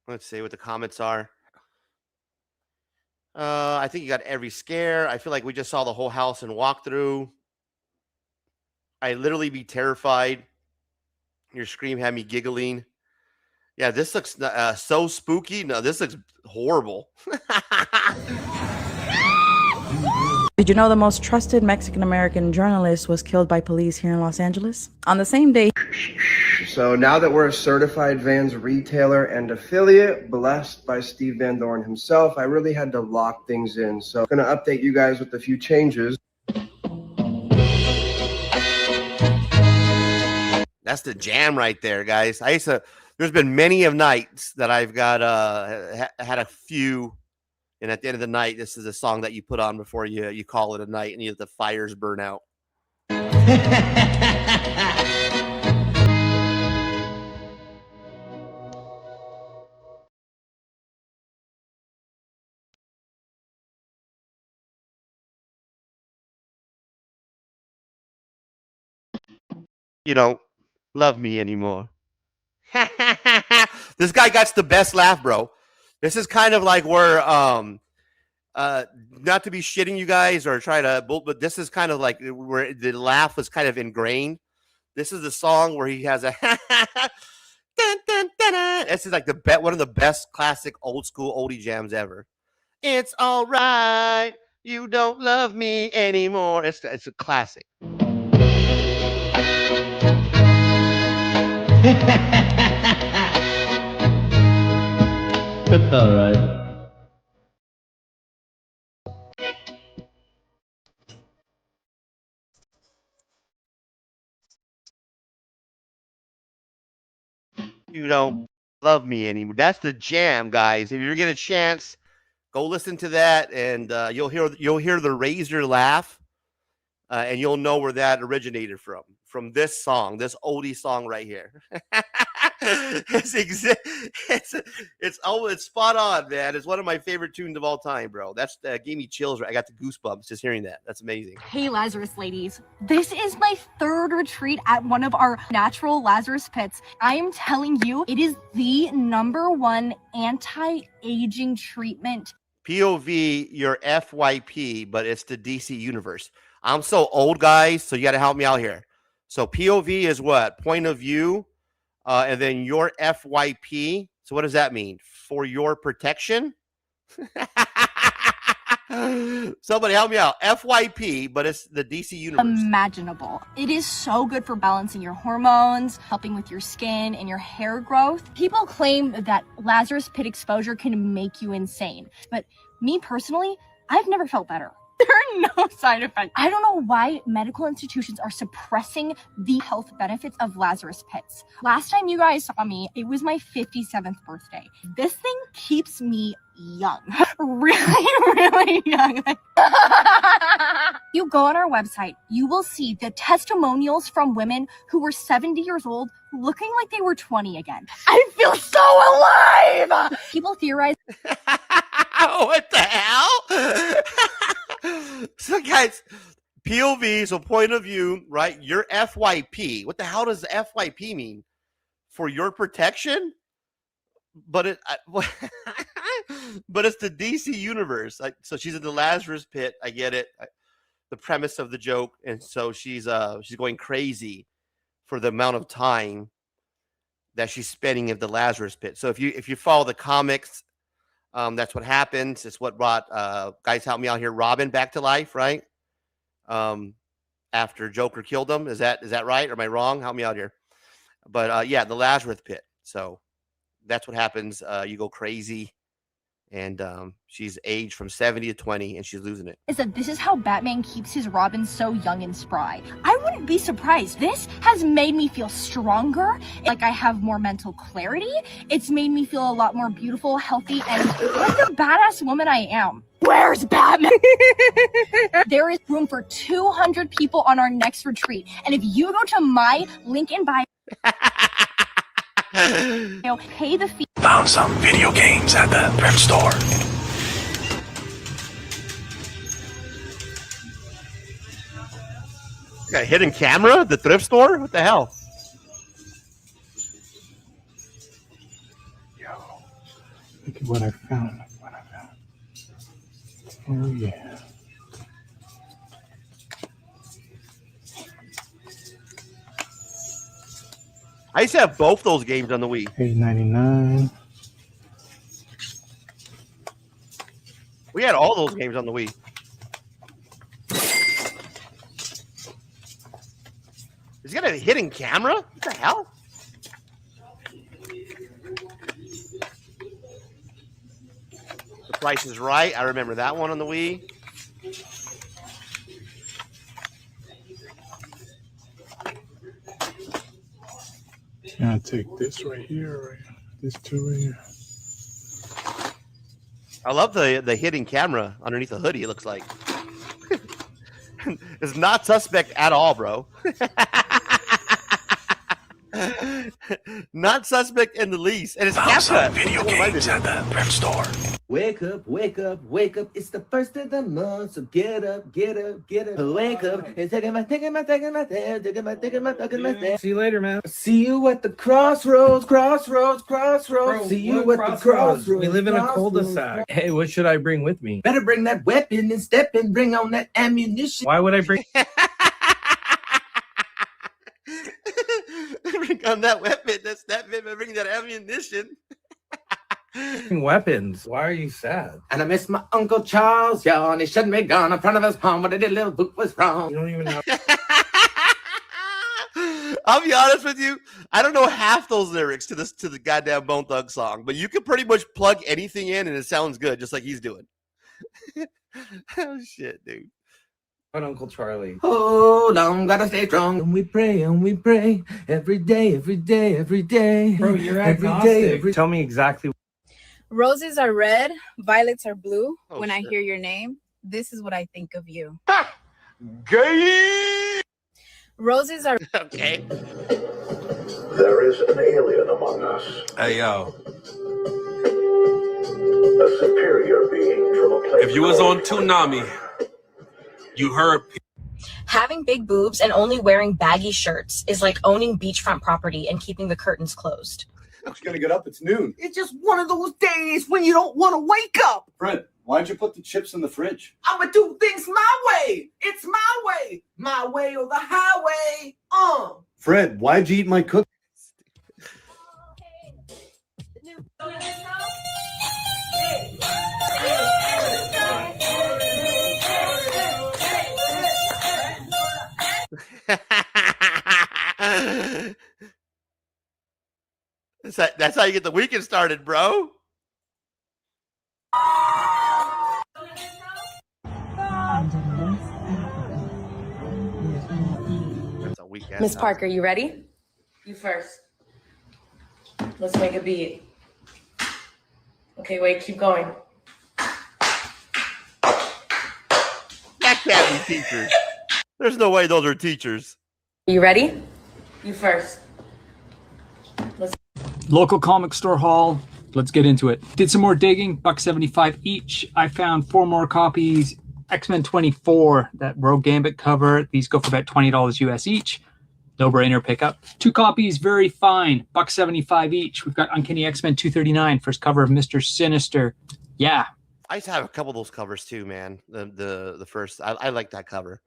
Let's see what the comments are. I think you got every scare. I feel like we just saw the whole house and walkthrough. I literally be terrified. Your scream had me giggling. Yeah, this looks so spooky. No, this looks horrible. Did you know the most trusted Mexican-American journalist was killed by police here in Los Angeles? On the same day. So now that we're a certified Vans retailer and affiliate, blessed by Steve Van Dorn himself, I really had to lock things in. So I'm going to update you guys with a few changes. That's the jam right there, guys. There's been many of nights that I've got had a few, and at the end of the night, this is a song that you put on before you call it a night, and the fires burn out. You don't love me anymore. This guy got the best laugh, bro. This is kind of like where not to be shitting you guys or try to, but this is kind of like where the laugh was kind of ingrained. This is the song where he has a dun, dun, dun, dun. This is like one of the best classic old school oldie jams ever. It's all right, you don't love me anymore. It's a classic. It's all right. You don't love me anymore. That's the jam, guys. If you get a chance, go listen to that, and you'll hear the Razor laugh, and you'll know where that originated from this song, this oldie song right here. It's spot on, man. It's one of my favorite tunes of all time, bro. That's gave me chills. I got the goosebumps just hearing that. That's amazing. Hey, Lazarus ladies. This is my third retreat at one of our natural Lazarus pits. I am telling you, it is the #1 anti-aging treatment. POV, your FYP, but it's the DC universe. I'm so old, guys, so you got to help me out here. So POV is what? Point of view, and then your FYP. So what does that mean? For your protection? Somebody help me out. FYP, but it's the DC universe. Imaginable. It is so good for balancing your hormones, helping with your skin and your hair growth. People claim that Lazarus pit exposure can make you insane, but me personally, I've never felt better. There are no side effects. I don't know why medical institutions are suppressing the health benefits of Lazarus Pits. Last time you guys saw me, it was my 57th birthday. This thing keeps me young. Really young. You go on our website, you will see the testimonials from women who were 70 years old looking like they were 20 again. I feel so alive! People theorize. What the hell? So, guys, POV, so point of view, right? Your FYP. What the hell does FYP mean? For your protection? But but it's the DC universe. So she's in the Lazarus Pit. I get it. The premise of the joke, and so she's going crazy for the amount of time that she's spending in the Lazarus Pit. So if you follow the comics, that's what happens. It's what brought guys help me out here, Robin back to life, right? After Joker killed him. Is that right? Or am I wrong? Help me out here. But yeah, the Lazarus Pit. So that's what happens. You go crazy, and she's aged from 70 to 20, and she's losing it. Is that this is how Batman keeps his Robin so young and spry. I wouldn't be surprised. This has made me feel stronger, like I have more mental clarity. It's made me feel a lot more beautiful, healthy, and like the badass woman I am. Where's Batman? There is room for 200 people on our next retreat, and if you go to my link in bio, pay the fee. Found some video games at the thrift store. You got a hidden camera at the thrift store? What the hell? Look at what I found. Oh yeah. I used to have both those games on the Wii. $8.99. We had all those games on the Wii. He's got a hidden camera? What the hell? The Price is Right. I remember that one on the Wii. Yeah, take this right here, this two right here. I love the hidden camera underneath the hoodie, it looks like. It's not suspect at all, bro. Not suspect in the least. And it's CapCut. Video games at the thrift store. Wake up, wake up, wake up. It's the first of the month, so get up, get up, get up. Wake up. And taking my See you later, man. See you at the crossroads. Bro, See you what at the crossroads. We live in a cul-de-sac. Hey, what should I bring with me? Better bring that weapon and step and bring on that ammunition. Why would I bring Bring on that weapon. That's that weapon. Bring that ammunition. weapons? Why are you sad? And I miss my Uncle Charles, y'all, and he shouldn't be gone in front of his home, but the little boot was wrong. You don't even have. I'll be honest with you. I don't know half those lyrics to the goddamn Bone Thug song, but you can pretty much plug anything in and it sounds good, just like he's doing. Oh shit, dude. What Uncle Charlie? Hold on, gotta stay strong. And we pray every day, every day, every day. Bro, you're every agnostic. day, every Tell me exactly. Roses are red, violets are blue. Oh, when I shit. hear your name, this is what I think of you. Gay! Roses are Okay. There is an alien among us. Hey, yo. A superior being from a place. If you was on Toonami, you heard. having big boobs and only wearing baggy shirts is like owning beachfront property and keeping the curtains closed. It's gonna get up. It's noon. It's just one of those days when you don't want to wake up. Fred, why'd you put the chips in the fridge? I'ma do things my way. It's my way. My way or the highway. Fred, why'd you eat my cookie? That's how you get the weekend started, bro. weak ass. Miss Parker, you ready? You first. Let's make a beat. Okay, wait, keep going. That can't be teachers. There's no way those are teachers. You ready? You first. Local comic store haul. Let's get into it. Did some more digging. $1.75 each. I found 4 more copies. X-Men 24, that Rogue Gambit cover. These go for about $20 US each. No-brainer pickup. 2 copies, very fine. $1.75 each. We've got Uncanny X-Men 239, first cover of Mr. Sinister. Yeah. I used to have a couple of those covers too, man. The first, I like that cover.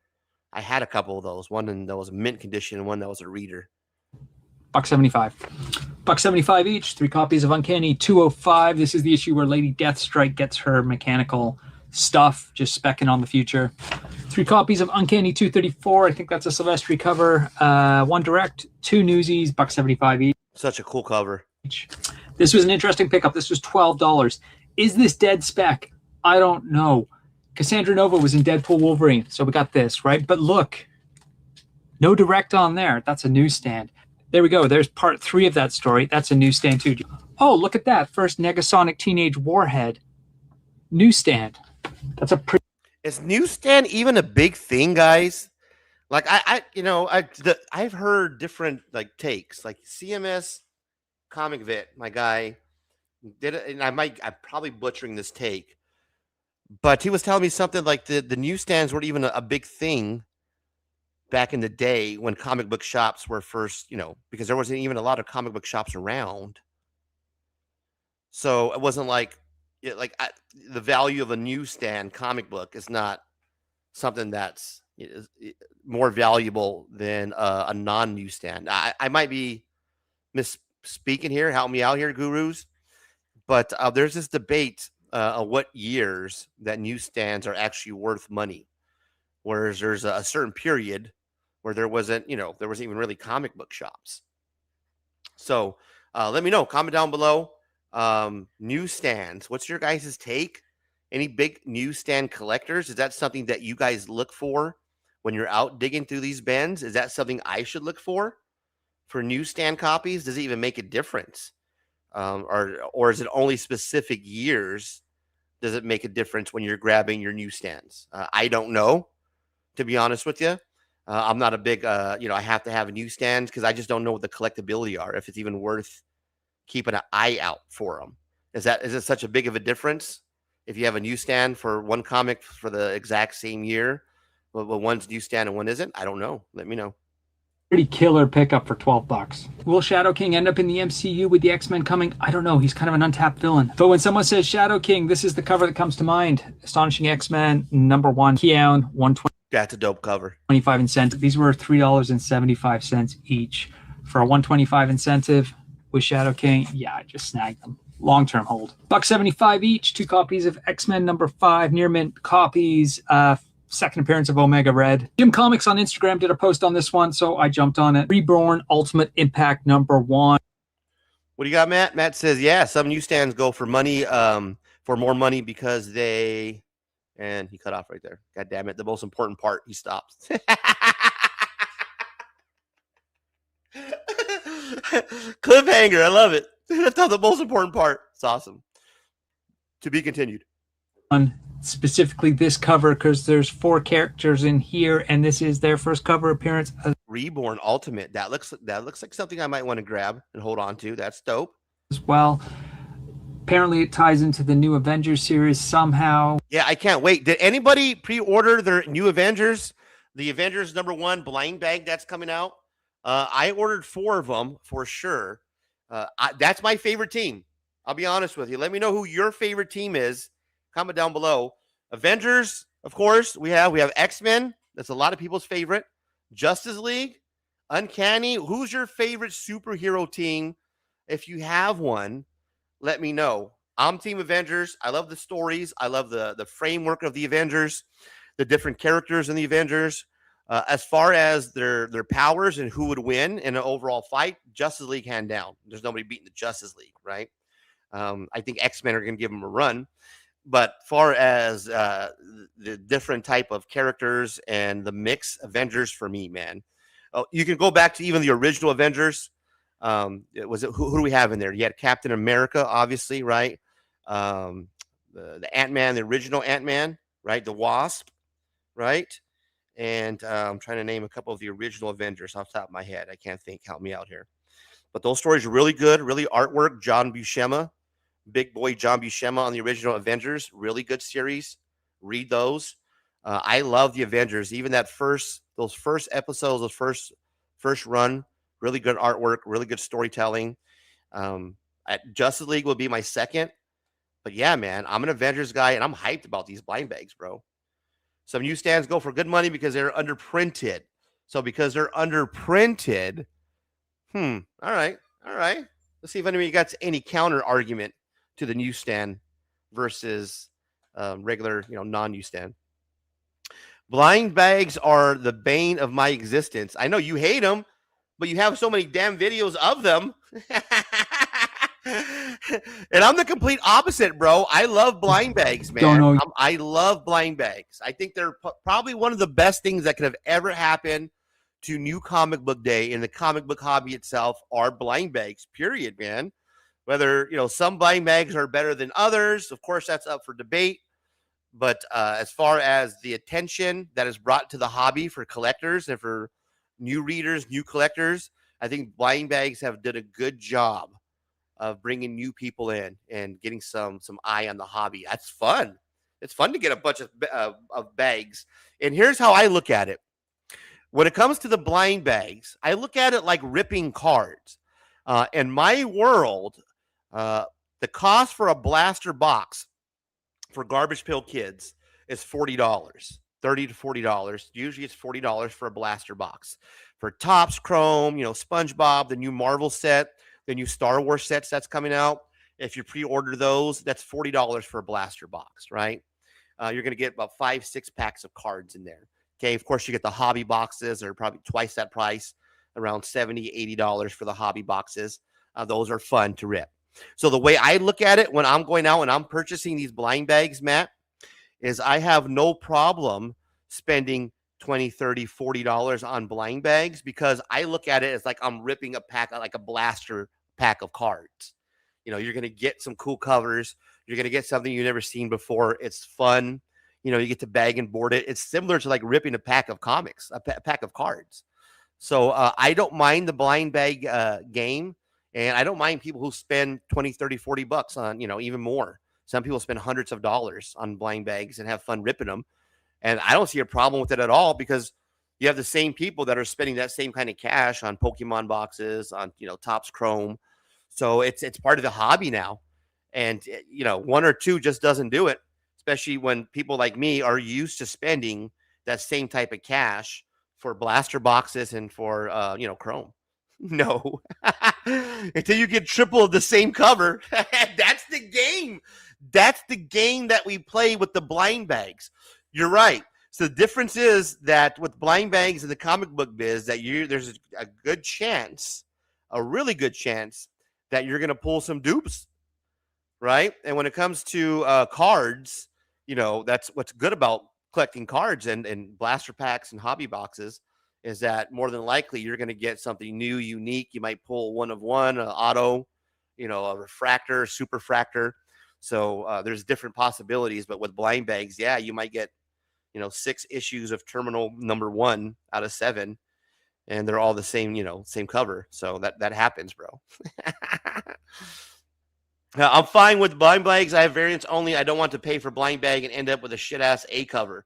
I had a couple of those. One that was a mint condition and one that was a reader. $1.75. $1.75 each. 3 copies of Uncanny 205. This is the issue where Lady Deathstrike gets her mechanical stuff, just specking on the future. 3 copies of Uncanny 234. I think that's a Silvestri cover. 1 direct, 2 newsies, $1.75 each. Such a cool cover. This was an interesting pickup. This was $12. Is this dead spec? I don't know. Cassandra Nova was in Deadpool Wolverine, so we got this, right? But look, no direct on there. That's a newsstand. There we go. There's part 3 of that story. That's a newsstand too. Oh, look at that. First Negasonic Teenage Warhead. Newsstand. That's a pretty... Is newsstand even a big thing, guys? Like I've heard different like takes. Like CMS Comic Vet, my guy did it, and I'm probably butchering this take, but he was telling me something like the newsstands weren't even a big thing back in the day when comic book shops were first, because there wasn't even a lot of comic book shops around. So it wasn't like the value of a newsstand comic book is not something that's more valuable than a non-newsstand. I might be misspeaking here. Help me out here, gurus. But there's this debate of what years that newsstands are actually worth money. Whereas there's a certain period where there wasn't even really comic book shops. So let me know. Comment down below. Newsstands. What's your guys' take? Any big newsstand collectors? Is that something that you guys look for when you're out digging through these bins? Is that something I should look for newsstand copies? Does it even make a difference? Or is it only specific years? Does it make a difference when you're grabbing your newsstands? I don't know, to be honest with you. I'm not a big, I have to have a newsstand because I just don't know what the collectability are, if it's even worth keeping an eye out for them. Is it such a big of a difference if you have a newsstand for one comic for the exact same year, but one's newsstand and one isn't? I don't know. Let me know. Pretty killer pickup for $12. Will Shadow King end up in the MCU with the X-Men coming? I don't know. He's kind of an untapped villain. But when someone says Shadow King, this is the cover that comes to mind. Astonishing X-Men, #1, Keown, 120. That's a dope cover. 25 incentive. These were $3.75 each. For a 125 incentive with Shadow King, yeah, I just snagged them. Long-term hold. $1.75 each. 2 copies of X-Men #5, near mint copies. Second appearance of Omega Red. Jim Comics on Instagram did a post on this one, so I jumped on it. Reborn Ultimate Impact #1. What do you got, Matt? Matt says, yeah, some newsstands go for money, for more money because they... And he cut off right there. God damn it. The most important part, he stops. Cliffhanger. I love it. That's not the most important part. It's awesome. To be continued. Specifically this cover, because there's 4 characters in here, and this is their first cover appearance. Reborn Ultimate. That looks like something I might want to grab and hold on to. That's dope. As well. Apparently it ties into the new Avengers series somehow. Yeah, I can't wait. Did anybody pre-order their new Avengers? The Avengers #1 blind bag that's coming out. I ordered 4 of them for sure. That's my favorite team. I'll be honest with you. Let me know who your favorite team is. Comment down below. Avengers, of course, we have X-Men. That's a lot of people's favorite. Justice League, Uncanny. Who's your favorite superhero team? If you have one, let me know. I'm Team Avengers. I love the stories. I love the framework of the Avengers, the different characters in the Avengers. As far as their powers and who would win in an overall fight, Justice League hand down. There's nobody beating the Justice League, right? I think X-Men are going to give them a run. But far as the different type of characters and the mix, Avengers for me, man. Oh, you can go back to even the original Avengers. Who do we have in there? You had Captain America, obviously, right? The Ant-Man, the original Ant-Man, right? The Wasp, right? And I'm trying to name a couple of the original Avengers off the top of my head. I can't think. Help me out here. But those stories are really good. Really artwork. John Buscema, big boy John Buscema on the original Avengers. Really good series. Read those. I love the Avengers. Even those first episodes, those first run. Really good artwork. Really good storytelling. Justice League will be my second. But yeah, man, I'm an Avengers guy, and I'm hyped about these blind bags, bro. Some newsstands go for good money because they're underprinted. So because they're underprinted, all right. Let's see if anybody got any counter argument to the newsstand versus regular, non-newsstand. Blind bags are the bane of my existence. I know you hate them, but you have so many damn videos of them. And I'm the complete opposite, bro. I love blind bags, man. I love blind bags. I think they're probably one of the best things that could have ever happened to New Comic Book Day in the comic book hobby itself are blind bags, period, man. Whether, some blind bags are better than others, of course, that's up for debate. But as far as the attention that is brought to the hobby for collectors and for new readers, new collectors, I think blind bags have done a good job of bringing new people in and getting some eye on the hobby. That's fun. It's fun to get a bunch of bags. And here's how I look at it. When it comes to the blind bags, I look at it like ripping cards. In my world, the cost for a blaster box for Garbage Pail Kids is $40, $30 to $40. Usually it's $40 for a blaster box. For Topps Chrome, SpongeBob, the new Marvel set, the new Star Wars sets that's coming out. If you pre-order those, that's $40 for a blaster box, right? You're going to get about 5-6 packs of cards in there. Okay, of course, you get the hobby boxes. They're probably twice that price, around $70, $80 for the hobby boxes. Those are fun to rip. So the way I look at it when I'm going out and I'm purchasing these blind bags, Matt, is I have no problem spending $20, $30, $40 on blind bags because I look at it as like I'm ripping a pack, like a blaster pack of cards. You're going to get some cool covers. You're going to get something you've never seen before. It's fun. You get to bag and board it. It's similar to like ripping a pack of comics, a pack of cards. So I don't mind the blind bag game. And I don't mind people who spend $20, $30, $40 on, even more. Some people spend hundreds of dollars on blind bags and have fun ripping them. And I don't see a problem with it at all because you have the same people that are spending that same kind of cash on Pokemon boxes, on, Topps Chrome. So it's part of the hobby now. And, one or two just doesn't do it, especially when people like me are used to spending that same type of cash for blaster boxes and for, Chrome. No, until you get triple of the same cover. That's the game. That's the game that we play with the blind bags. You're right. So the difference is that with blind bags in the comic book biz, that there's a good chance, a really good chance that you're going to pull some dupes, right? And when it comes to cards, that's what's good about collecting cards and blaster packs and hobby boxes. Is that more than likely you're going to get something new, unique. You might pull one of one, an auto, a refractor, superfractor. So there's different possibilities. But with blind bags, yeah, you might get, 6 issues of Terminal number 1 out of 7. And they're all the same, same cover. So that happens, bro. I'm fine with blind bags. I have variants only. I don't want to pay for blind bag and end up with a shit-ass A cover.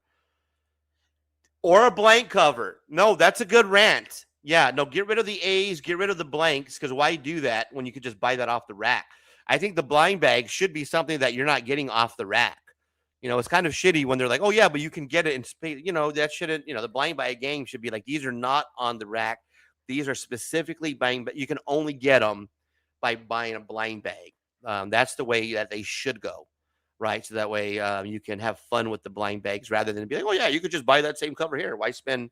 Or a blank cover. No, that's a good rant. Yeah, no, get rid of the A's, get rid of the blanks, because why do that when you could just buy that off the rack? I think the blind bag should be something that you're not getting off the rack. It's kind of shitty when they're like, oh, yeah, but you can get it in space. That shouldn't, the blind bag game should be like, these are not on the rack. These are specifically buying, but you can only get them by buying a blind bag. That's the way that they should go. Right. So that way you can have fun with the blind bags rather than be like, oh, yeah, you could just buy that same cover here. Why spend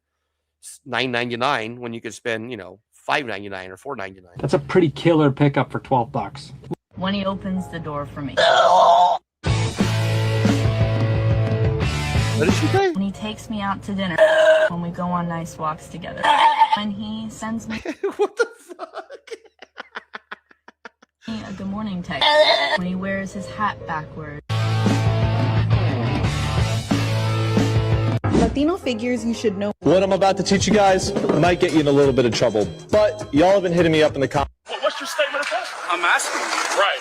$9.99 when you could spend, $5.99 or $4.99? That's a pretty killer pickup for $12. When he opens the door for me. What did she say? When he takes me out to dinner. When we go on nice walks together. when he sends me what the fuck? A good morning text when he wears his hat backward. Latino figures you should know. What I'm about to teach you guys might get you in a little bit of trouble, but y'all have been hitting me up in the comments. What's your statement of fact? I'm asking you. Right.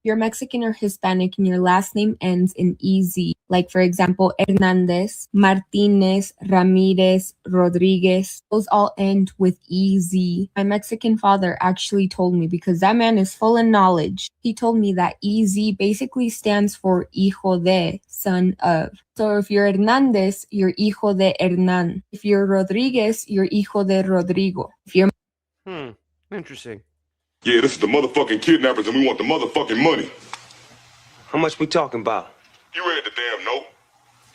You're Mexican or Hispanic and your last name ends in EZ. Like, for example, Hernandez, Martinez, Ramirez, Rodriguez. Those all end with EZ. My Mexican father actually told me, because that man is full of knowledge. He told me that EZ basically stands for hijo de, son of. So if you're Hernandez, you're hijo de Hernan. If you're Rodriguez, you're hijo de Rodrigo. If you're Interesting. Yeah, this is the motherfucking kidnappers and we want the motherfucking money. How much we talking about? You read the damn note?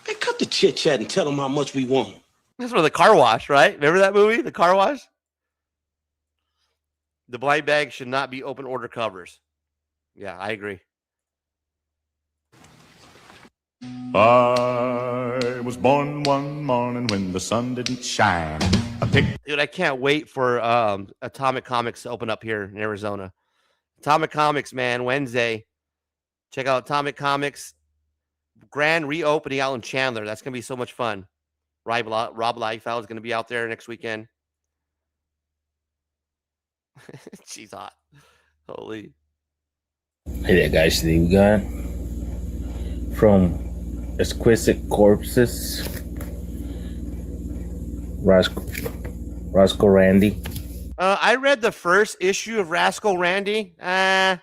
Hey, cut the chit chat and tell them how much we want. That's for the car wash, right? Remember that movie, The Car Wash? The blind bag should not be open order covers. Yeah, I agree. I was born one morning when the sun didn't shine. Dude, I can't wait for Atomic Comics to open up here in Arizona. Atomic Comics, man, Wednesday. Check out Atomic Comics. Grand reopening out in Chandler. That's going to be so much fun. Rob Liefeld is going to be out there next weekend. She's hot. Holy. Hey there, guys. Today we got from Exquisite Corpses, Roscoe Randy. I read the first issue of Rascal Randy. It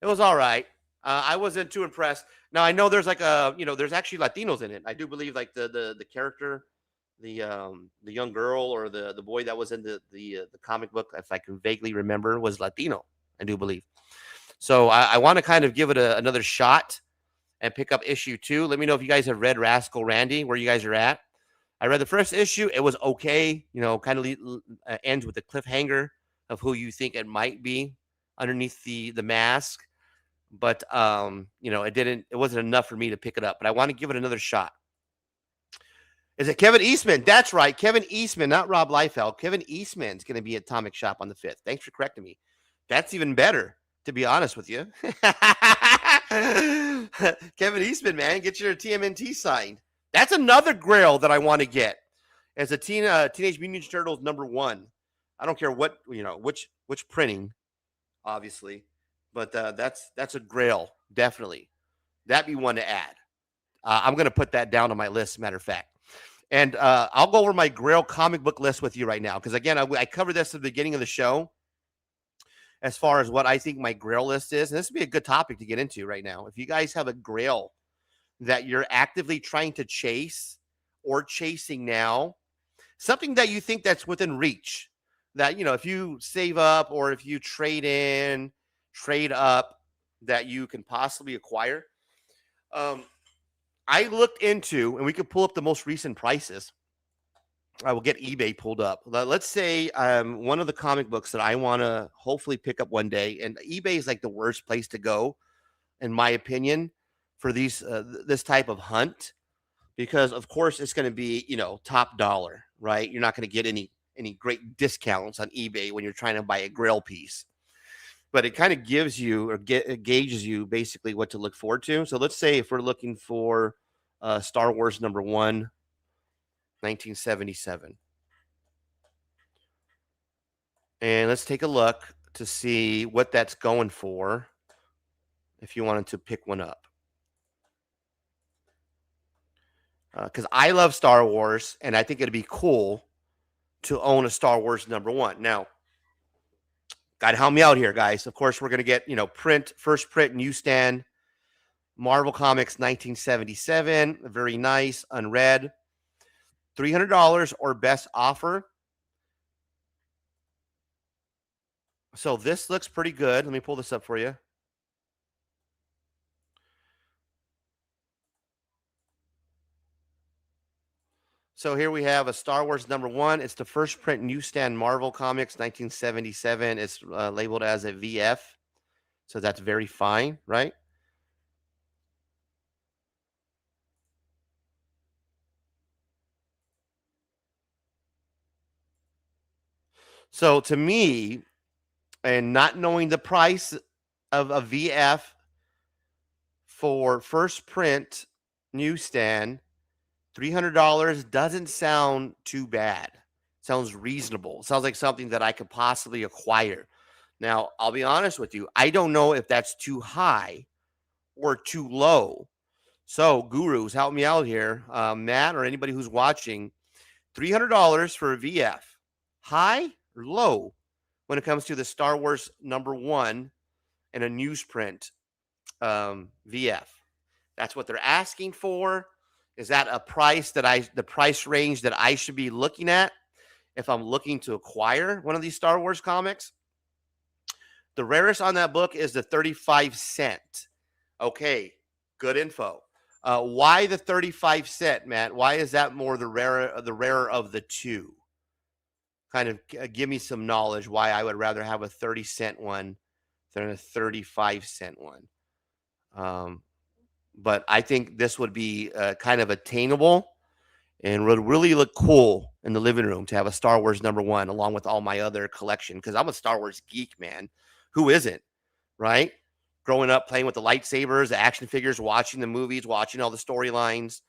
was all right. I wasn't too impressed. Now I know there's like there's actually Latinos in it. I do believe like the character, the young girl or the boy that was in the comic book, if I can vaguely remember, was Latino. I do believe. So I want to kind of give it another shot and pick up issue 2. Let me know if you guys have read Rascal Randy, where you guys are at. I read the first issue. It was okay. Kind of ends with a cliffhanger of who you think it might be underneath the mask. But, it wasn't enough for me to pick it up. But I want to give it another shot. Is it Kevin Eastman? That's right. Kevin Eastman, not Rob Liefeld. Kevin Eastman's going to be at Atomic Shop on the 5th. Thanks for correcting me. That's even better, to be honest with you. Kevin Eastman, man, get your TMNT signed. That's another grail that I want to get as a Teenage Mutant Ninja Turtles #1. I don't care what, which printing, obviously, but that's a grail, definitely. That'd be one to add. I'm going to put that down on my list, matter of fact. And I'll go over my grail comic book list with you right now, because, again, I covered this at the beginning of the show as far as what I think my grail list is. And this would be a good topic to get into right now. If you guys have a grail that you're actively trying to chase or chasing now, something that you think that's within reach, that, if you save up or if you trade up, that you can possibly acquire. I looked into, and we could pull up the most recent prices. I will get eBay pulled up. Let's say one of the comic books that I want to hopefully pick up one day, and eBay is like the worst place to go, in my opinion, for this type of hunt, because of course it's going to be top dollar, right? You're not going to get any great discounts on eBay when you're trying to buy a grail piece, but it kind of gives you or gauges you basically what to look forward to. So let's say if we're looking for Star Wars #1, 1977. And let's take a look to see what that's going for if you wanted to pick one up. Because I love Star Wars, and I think it'd be cool to own a Star Wars #1. Now, got to help me out here, guys. Of course, we're going to get, first print newsstand, Marvel Comics 1977. Very nice, unread. $300 or best offer. So this looks pretty good. Let me pull this up for you. So here we have a Star Wars #1. It's the first print newsstand Marvel Comics 1977. It's labeled as a VF. So that's very fine, right? So to me, and not knowing the price of a VF for first print newsstand, $300 doesn't sound too bad. Sounds reasonable. Sounds like something that I could possibly acquire. Now, I'll be honest with you. I don't know if that's too high or too low. So, gurus, help me out here. Matt or anybody who's watching, $300 for a VF. High or low when it comes to the Star Wars #1 and a newsprint VF? That's what they're asking for. Is that a price that the price range that I should be looking at if I'm looking to acquire one of these Star Wars comics? The rarest on that book is the 35 cent. Okay, good info. Why the 35 cent, Matt? Why is that more the rarer of the two? Kind of give me some knowledge why I would rather have a 30-cent one than a 35-cent one. But I think this would be kind of attainable and would really look cool in the living room to have a Star Wars #1 along with all my other collection, because I'm a Star Wars geek, man. Who isn't, right? Growing up playing with the lightsabers, the action figures, watching the movies, watching all the storylines.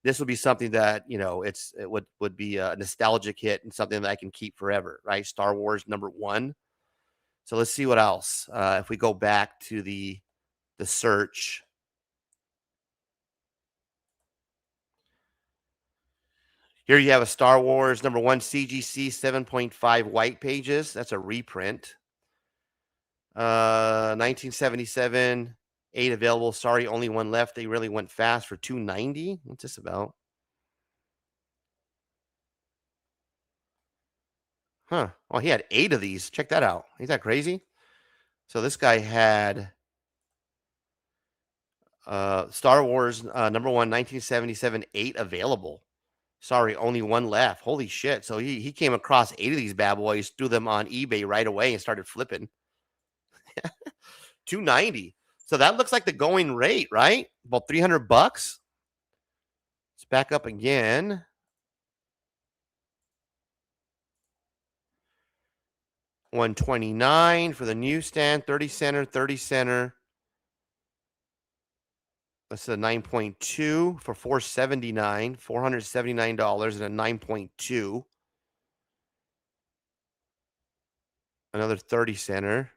This would be something that, it would be a nostalgic hit and something that I can keep forever, right? Star Wars #1. So let's see what else. If we go back to the search. Here you have a Star Wars #1 CGC 7.5 white pages. That's a reprint. 1977, 8 available. Sorry, only one left. They really went fast for $290. What's this about? Huh. Oh, he had 8 of these. Check that out. Ain't that crazy? So this guy had Star Wars #1 1977, 8 available. Sorry, only one left. Holy shit. So he came across 8 of these bad boys, threw them on eBay right away and started flipping. $290. So that looks like the going rate, right? About $300. Let's back up again. $129 for the newsstand, 30 center, 30 center. That's a 9.2 for $479, $479 and a 9.2. Another 30 center.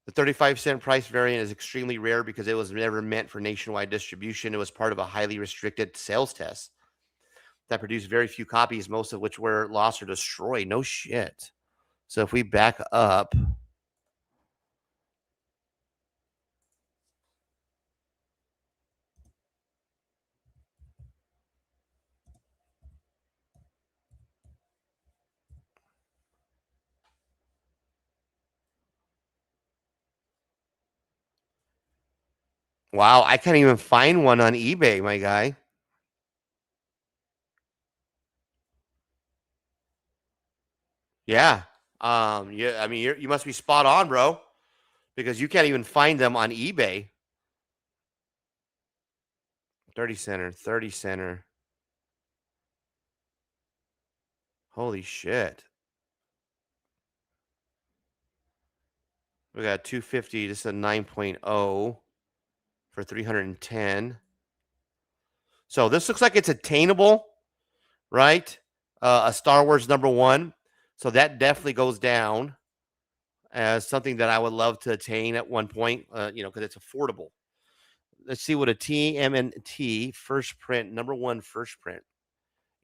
The 35-cent price variant is extremely rare because it was never meant for nationwide distribution. It was part of a highly restricted sales test that produced very few copies, most of which were lost or destroyed. No shit. So if we back up, wow, I can't even find one on eBay, my guy. Yeah. Yeah, I mean, you must be spot on, bro, because you can't even find them on eBay. 30 center, 30 center. Holy shit. We got 250. This is a 9.0 for 310. So this looks like it's attainable, right? A Star Wars #1. So that definitely goes down as something that I would love to attain at one point, because it's affordable. Let's see what a TMNT first print, #1 first print.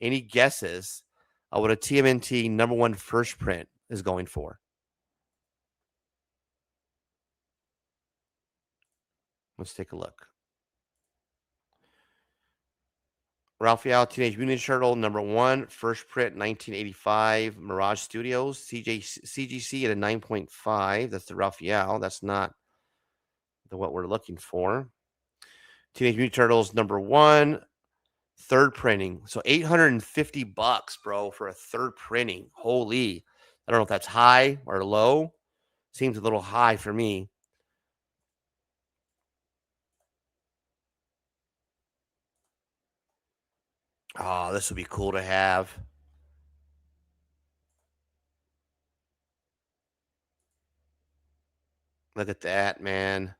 Any guesses what a TMNT #1 first print is going for? Let's take a look. Raphael Teenage Mutant Ninja Turtle #1 first print 1985 Mirage Studios CGC at a 9.5. That's the Raphael. That's not what we're looking for. Teenage Mutant Turtles #1 third printing. So $850, bro, for a third printing. Holy. I don't know if that's high or low. Seems a little high for me. Oh, this would be cool to have. Look at that, man.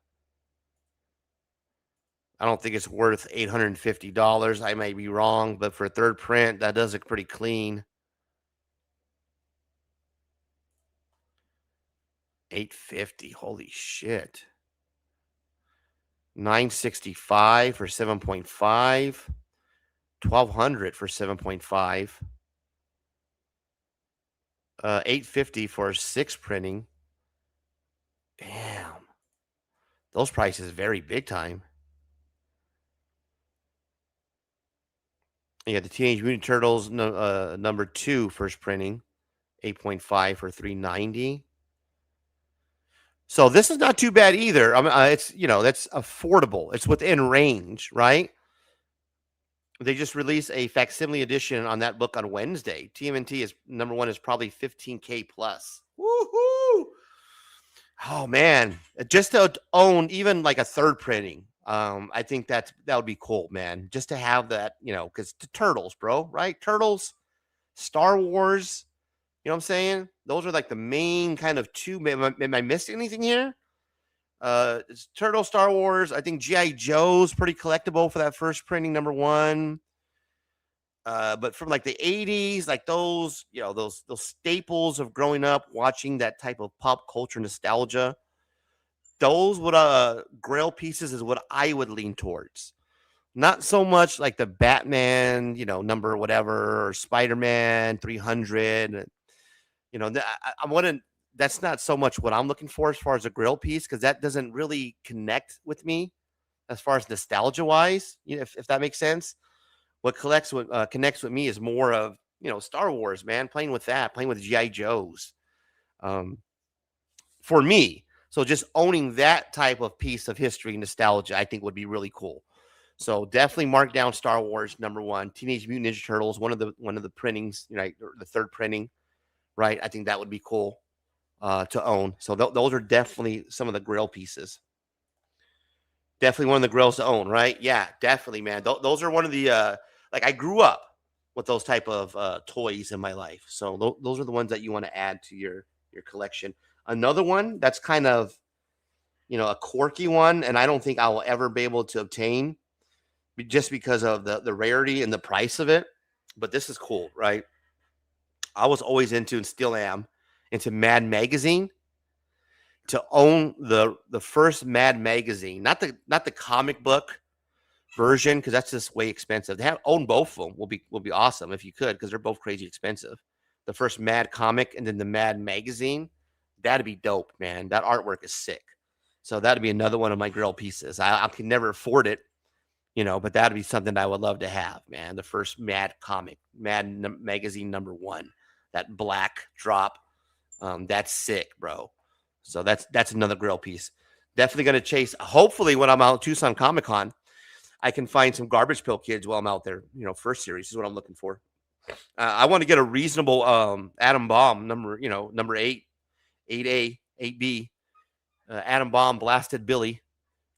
I don't think it's worth $850. I may be wrong, but for a third print, that does look pretty clean. $850. Holy shit. $965 for 7.5. $1,200 for 7.5. $850 for 6 printing. Damn. Those prices vary big time. You got the Teenage Mutant Turtles number 2 first printing, 8.5 for $390. So this is not too bad either. I mean, it's, you know, that's affordable. It's within range, right? They just released a facsimile edition on that book on Wednesday. TMNT is number 1 is probably 15K plus. Woohoo! Oh man, just to own even like a third printing. I think that would be cool, man. Just to have that, you know, because the Turtles, bro, right? Turtles, Star Wars. You know what I'm saying? Those are like the main kind of two. Am I missing anything here? It's Turtle, Star Wars. I think G.I. Joe's pretty collectible for that first printing, number 1. But from like the 80s, like those, you know, those staples of growing up watching that type of pop culture nostalgia, those would grail pieces is what I would lean towards. Not so much like the Batman, you know, number whatever, or Spider-Man 300. You know, I wouldn't. That's not so much what I'm looking for as far as a grail piece, because that doesn't really connect with me as far as nostalgia wise. You know, if that makes sense. What connects with me is more of, you know, Star Wars, man, playing with G.I. Joes. For me, so just owning that type of piece of history nostalgia, I think would be really cool. So definitely mark down Star Wars number 1, Teenage Mutant Ninja Turtles, one of the printings, right, the third printing, right? I think that would be cool to own. So those are definitely some of the grail pieces. Definitely one of the grails to own, right? Yeah, definitely, man. Those are one of the like I grew up with those type of toys in my life. So those are the ones that you want to add to your collection. Another one that's kind of, you know, a quirky one, and I don't think I will ever be able to obtain just because of the rarity and the price of it. But this is cool, right? I was always into, and still am, into Mad Magazine. To own the first Mad Magazine, not the comic book version, because that's just way expensive. To own both of them will be awesome if you could, because they're both crazy expensive. The first Mad comic and then the Mad Magazine, that'd be dope, man. That artwork is sick. So that'd be another one of my grail pieces. I can never afford it, you know, but that'd be something I would love to have, man. The first Mad comic, Magazine number 1, that black drop, that's sick, bro. So that's another grail piece. Definitely going to chase. Hopefully, when I'm out at Tucson Comic-Con, I can find some Garbage Pail Kids while I'm out there. You know, first series is what I'm looking for. I want to get a reasonable Atom Bomb number 8, 8A, 8B. Atom Bomb Blasted Billy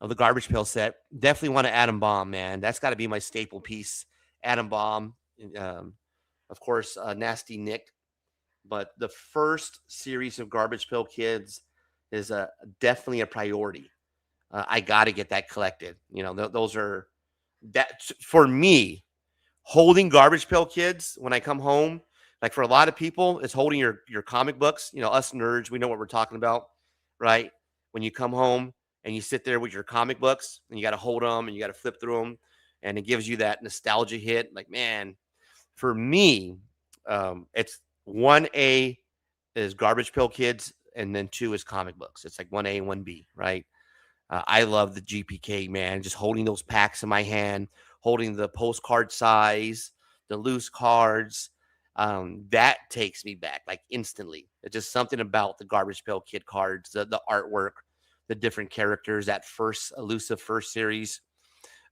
of the Garbage Pail set. Definitely want an Atom Bomb, man. That's got to be my staple piece. Atom Bomb, of course, Nasty Nick. But the first series of Garbage Pail Kids is definitely a priority. I got to get that collected. You know, those are that for me. Holding Garbage Pail Kids when I come home, like for a lot of people, it's holding your comic books. You know, us nerds, we know what we're talking about, right? When you come home and you sit there with your comic books and you got to hold them and you got to flip through them, and it gives you that nostalgia hit. Like, man, for me, it's 1A is Garbage Pail Kids, and then 2 is comic books. It's like 1A and 1B, right? I love the GPK, man. Just holding those packs in my hand, holding the postcard size, the loose cards. That takes me back like instantly. It's just something about the Garbage Pail Kid cards, the artwork, the different characters, that first elusive first series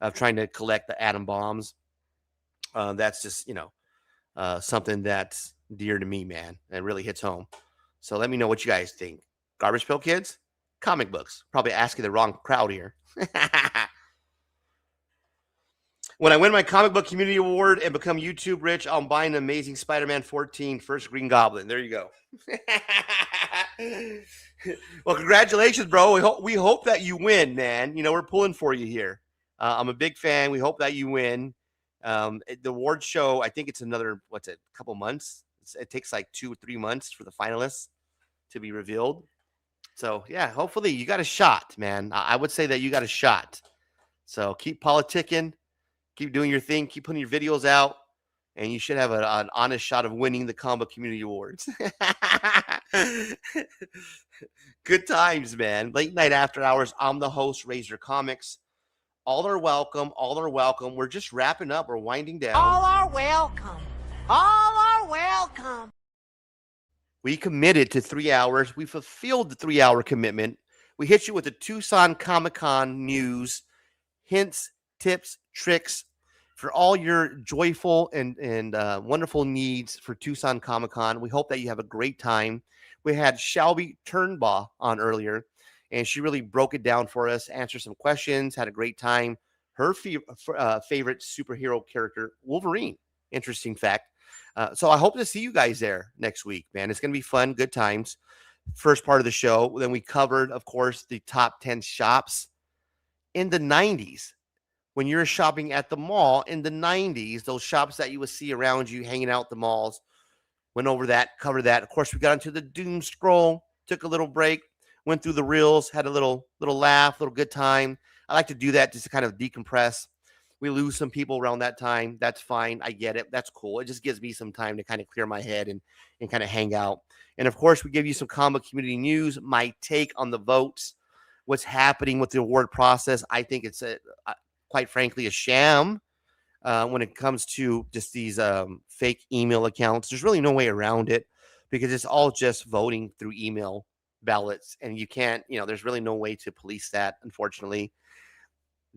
of trying to collect the atom bombs. That's just, you know, something that's dear to me, man. It really hits home. So let me know what you guys think. Garbage Pail Kids, comic books. Probably asking the wrong crowd here. When I win my comic book community award and become YouTube rich, I'm buying an Amazing Spider-Man 14 first Green Goblin. There you go. Well, congratulations, bro. We hope that you win, man. You know, we're pulling for you here. I'm a big fan. We hope that you win. The award show, I think it's another, a couple months. It takes like 2 or 3 months for the finalists to be revealed. So, yeah, hopefully you got a shot, man. I would say that you got a shot. So keep politicking. Keep doing your thing. Keep putting your videos out. And you should have an honest shot of winning the Comic Community Awards. Good times, man. Late night after hours. I'm the host, Razor Comics. All are welcome. All are welcome. We're just wrapping up. We're winding down. All are welcome. All are welcome. We committed to 3 hours. We fulfilled the 3-hour commitment. We hit you with the Tucson Comic-Con news, hints, tips, tricks for all your joyful and wonderful needs for Tucson Comic-Con. We hope that you have a great time. We had Shelbie Turnbeaugh on earlier, and she really broke it down for us, answered some questions, had a great time. Her favorite superhero character, Wolverine. Interesting fact. So I hope to see you guys there next week, man. It's going to be fun, good times. First part of the show. Then we covered, of course, the top 10 shops in the 90s. When you're shopping at the mall in the 90s, those shops that you would see around you hanging out at the malls, went over that, covered that. Of course, we got into the doom scroll, took a little break, went through the reels, had a little laugh, little good time. I like to do that just to kind of decompress. We lose some people around that time. That's fine. I get it. That's cool. It just gives me some time to kind of clear my head and kind of hang out. And, of course, we give you some comic community news, my take on the votes, what's happening with the award process. I think it's, quite frankly, a sham when it comes to just these fake email accounts. There's really no way around it because it's all just voting through email ballots. And you can't, there's really no way to police that, unfortunately.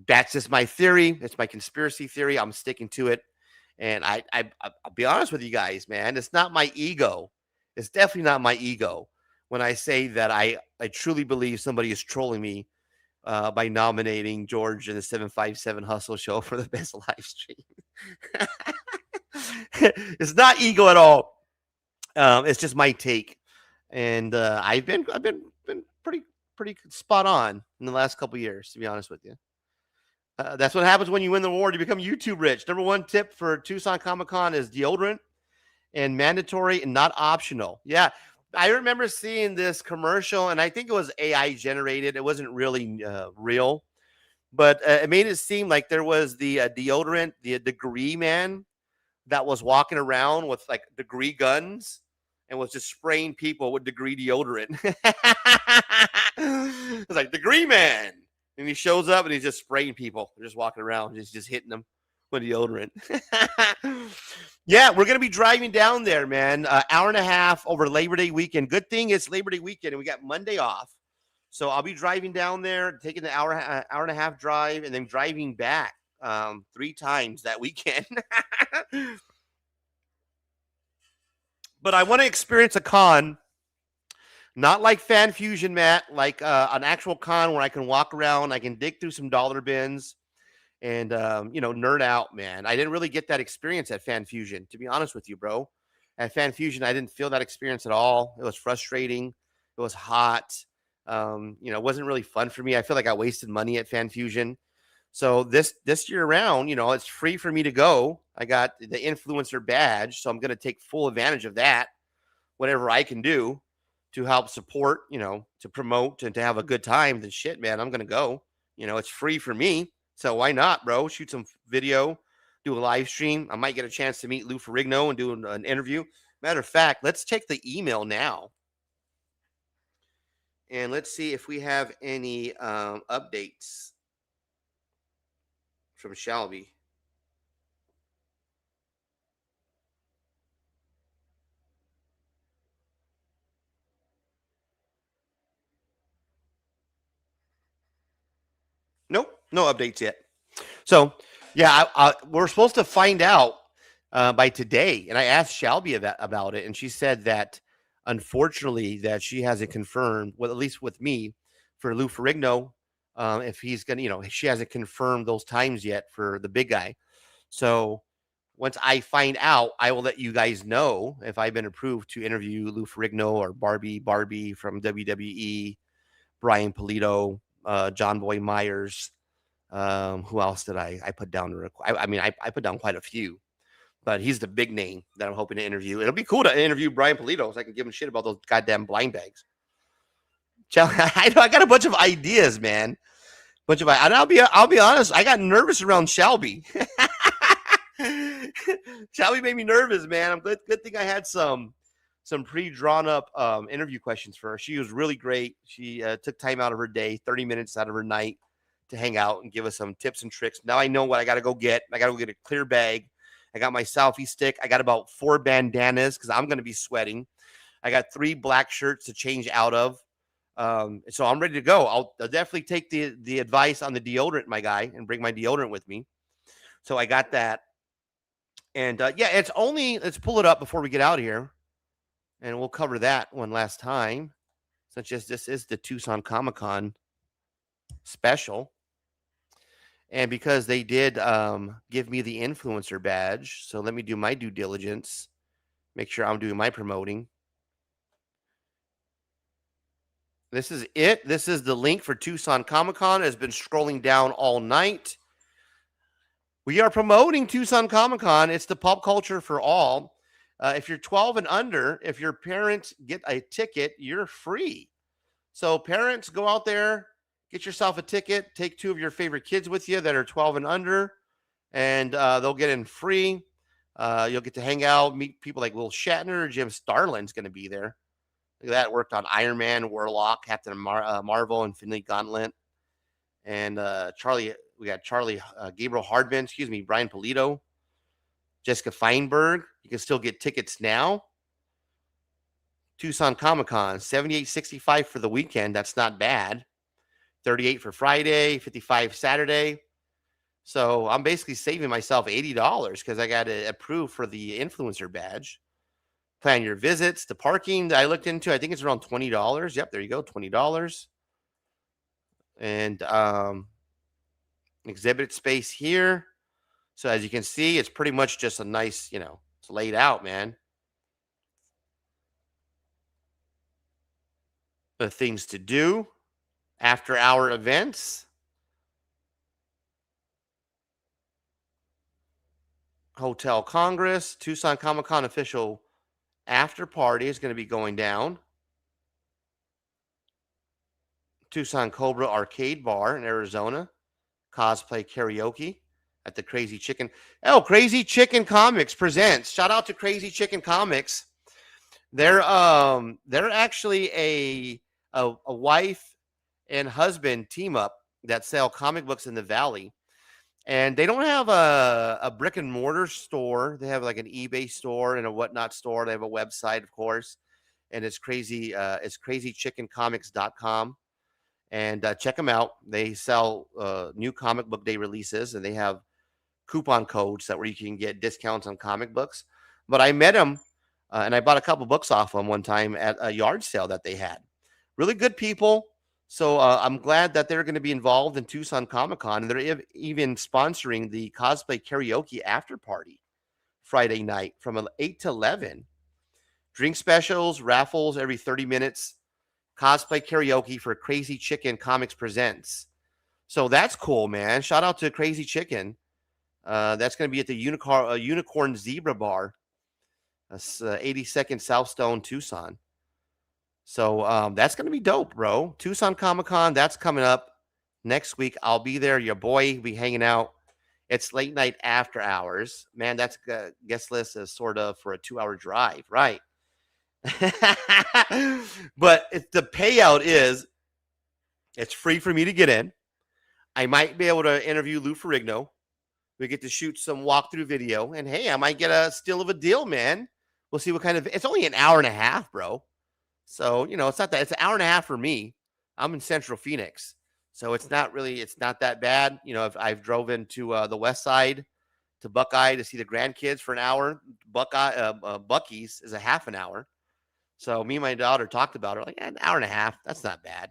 That's just my theory. It's my conspiracy theory. I'm sticking to it. And I'll be honest with you guys, man. It's not my ego. It's definitely not my ego when I say that I truly believe somebody is trolling me by nominating George in the 757 Hustle Show for the best live stream. It's not ego at all. It's just my take. And I've been pretty spot on in the last couple of years, to be honest with you. That's what happens when you win the award. You become YouTube rich. Number one tip for Tucson Comic-Con is deodorant and mandatory and not optional. Yeah, I remember seeing this commercial, and I think it was AI generated. It wasn't really real, but it made it seem like there was the deodorant, the degree man that was walking around with like degree guns and was just spraying people with degree deodorant. It's like degree man. And he shows up and he's just spraying people. They're just walking around, just hitting them with deodorant. Yeah, we're going to be driving down there, man. Hour and a half over Labor Day weekend. Good thing it's Labor Day weekend and we got Monday off. So I'll be driving down there, taking the hour and a half drive, and then driving back 3 times that weekend. But I want to experience a con. Not like Fan Fusion, Matt, like an actual con where I can walk around, I can dig through some dollar bins and, nerd out, man. I didn't really get that experience at Fan Fusion, to be honest with you, bro. At Fan Fusion, I didn't feel that experience at all. It was frustrating. It was hot. It wasn't really fun for me. I feel like I wasted money at Fan Fusion. So this year around, it's free for me to go. I got the influencer badge, so I'm going to take full advantage of that, whatever I can do to help support, to promote and to have a good time. Then shit, man, I'm going to go. It's free for me. So why not, bro? Shoot some video, do a live stream. I might get a chance to meet Lou Ferrigno and do an interview. Matter of fact, let's check the email now. And let's see if we have any updates from Shelbie. Nope, no updates yet. So, yeah, we're supposed to find out by today. And I asked Shelbie about it, and she said that, unfortunately, that she hasn't confirmed, well, at least with me, for Lou Ferrigno, if he's going to, she hasn't confirmed those times yet for the big guy. So once I find out, I will let you guys know if I've been approved to interview Lou Ferrigno or Barbie from WWE, Brian Polito, John Boy Myers. Who else did I put down? I put down quite a few, but he's the big name that I'm hoping to interview. It'll be cool to interview Brian Polito so I can give him shit about those goddamn blind bags. I know I got a bunch of ideas, man. And I'll be honest, I got nervous around Shelbie. Shelbie made me nervous, man. I'm good thing I had some pre-drawn up interview questions for her. She was really great. She took time out of her day, 30 minutes out of her night to hang out and give us some tips and tricks. Now I know what I got to go get. I got to go get a clear bag. I got my selfie stick. I got about 4 bandanas because I'm going to be sweating. I got 3 black shirts to change out of. So I'm ready to go. I'll definitely take the advice on the deodorant, my guy, and bring my deodorant with me. So I got that. And yeah, let's pull it up before we get out of here. And we'll cover that one last time. Such as this is the Tucson Comic-Con special. And because they did give me the influencer badge, so let me do my due diligence. Make sure I'm doing my promoting. This is it. This is the link for Tucson Comic-Con. It has been scrolling down all night. We are promoting Tucson Comic-Con. It's the pop culture for all. If you're 12 and under, if your parents get a ticket, you're free. So parents, go out there, get yourself a ticket, take 2 of your favorite kids with you that are 12 and under, and they'll get in free. You'll get to hang out, meet people like Will Shatner. Jim Starlin's going to be there. Look at that. Worked on Iron Man, Warlock, Captain Marvel, Infinity Gauntlet. And we got Gabriel Hardman, Brian Polito, Jessica Feinberg. You can still get tickets now. Tucson Comic-Con, $78.65 for the weekend. That's not bad. $38 for Friday, $55 Saturday. So I'm basically saving myself $80 because I got it approved for the influencer badge. Plan your visits. The parking that I looked into, I think it's around $20. Yep, there you go, $20. And exhibit space here. So as you can see, it's pretty much just a nice, it's laid out, man. The things to do, after hour events. Hotel Congress, Tucson Comic-Con official after party is going to be going down. Tucson Cobra Arcade Bar in Arizona. Cosplay karaoke at the Crazy Chicken. Oh, Crazy Chicken Comics presents. Shout out to Crazy Chicken Comics. They're actually a wife and husband team up that sell comic books in the Valley. And they don't have a brick and mortar store. They have like an eBay store and a whatnot store. They have a website, of course. And it's crazychickencomics.com. And check them out. They sell new comic book day releases, and they have coupon codes where you can get discounts on comic books. But I met them, and I bought a couple books off them one time at a yard sale that they had. Really good people. So I'm glad that they're going to be involved in Tucson Comic-Con, and they're even sponsoring the cosplay karaoke after party Friday night from 8 to 11. Drink specials, raffles every 30 minutes. Cosplay karaoke for Crazy Chicken Comics Presents. So that's cool, man. Shout out to Crazy Chicken. That's going to be at the Unicorn Zebra Bar. That's 82nd Southstone, Tucson. So that's going to be dope, bro. Tucson Comic-Con, that's coming up next week. I'll be there. Your boy will be hanging out. It's late night after hours. Man, that's guest list is sort of for a 2-hour drive, right? But the payout is it's free for me to get in. I might be able to interview Lou Ferrigno. We get to shoot some walkthrough video, and hey, I might get a steal of a deal, man. We'll see what kind of. It's only an hour and a half, bro. So it's not that. It's an hour and a half for me. I'm in Central Phoenix, so it's not that bad. If I've drove into the West Side to Buckeye to see the grandkids for an hour, Buc-ee's is a half an hour. So me and my daughter talked about it. Like an hour and a half. That's not bad.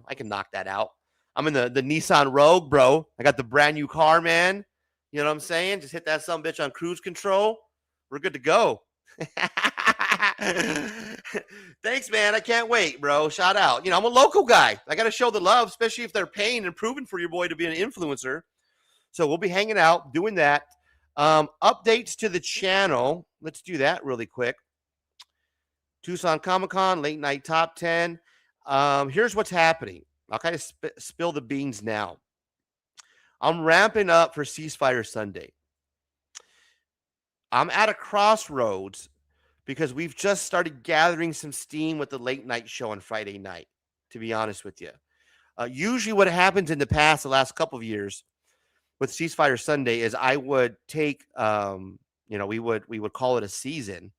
I can knock that out. I'm in the Nissan Rogue, bro. I got the brand new car, man. You know what I'm saying? Just hit that sumbitch on cruise control. We're good to go. Thanks, man. I can't wait, bro. Shout out. You know, I'm a local guy. I got to show the love, especially if they're paying and proving for your boy to be an influencer. So we'll be hanging out, doing that. Updates to the channel. Let's do that really quick. Tucson Comic-Con, late night top 10. Here's what's happening. I'll kind of spill the beans now. I'm ramping up for Ceasefire Sunday. I'm at a crossroads because we've just started gathering some steam with the late night show on Friday night, to be honest with you. Usually what happens in the past, the last couple of years with Ceasefire Sunday is I would take, we would call it a season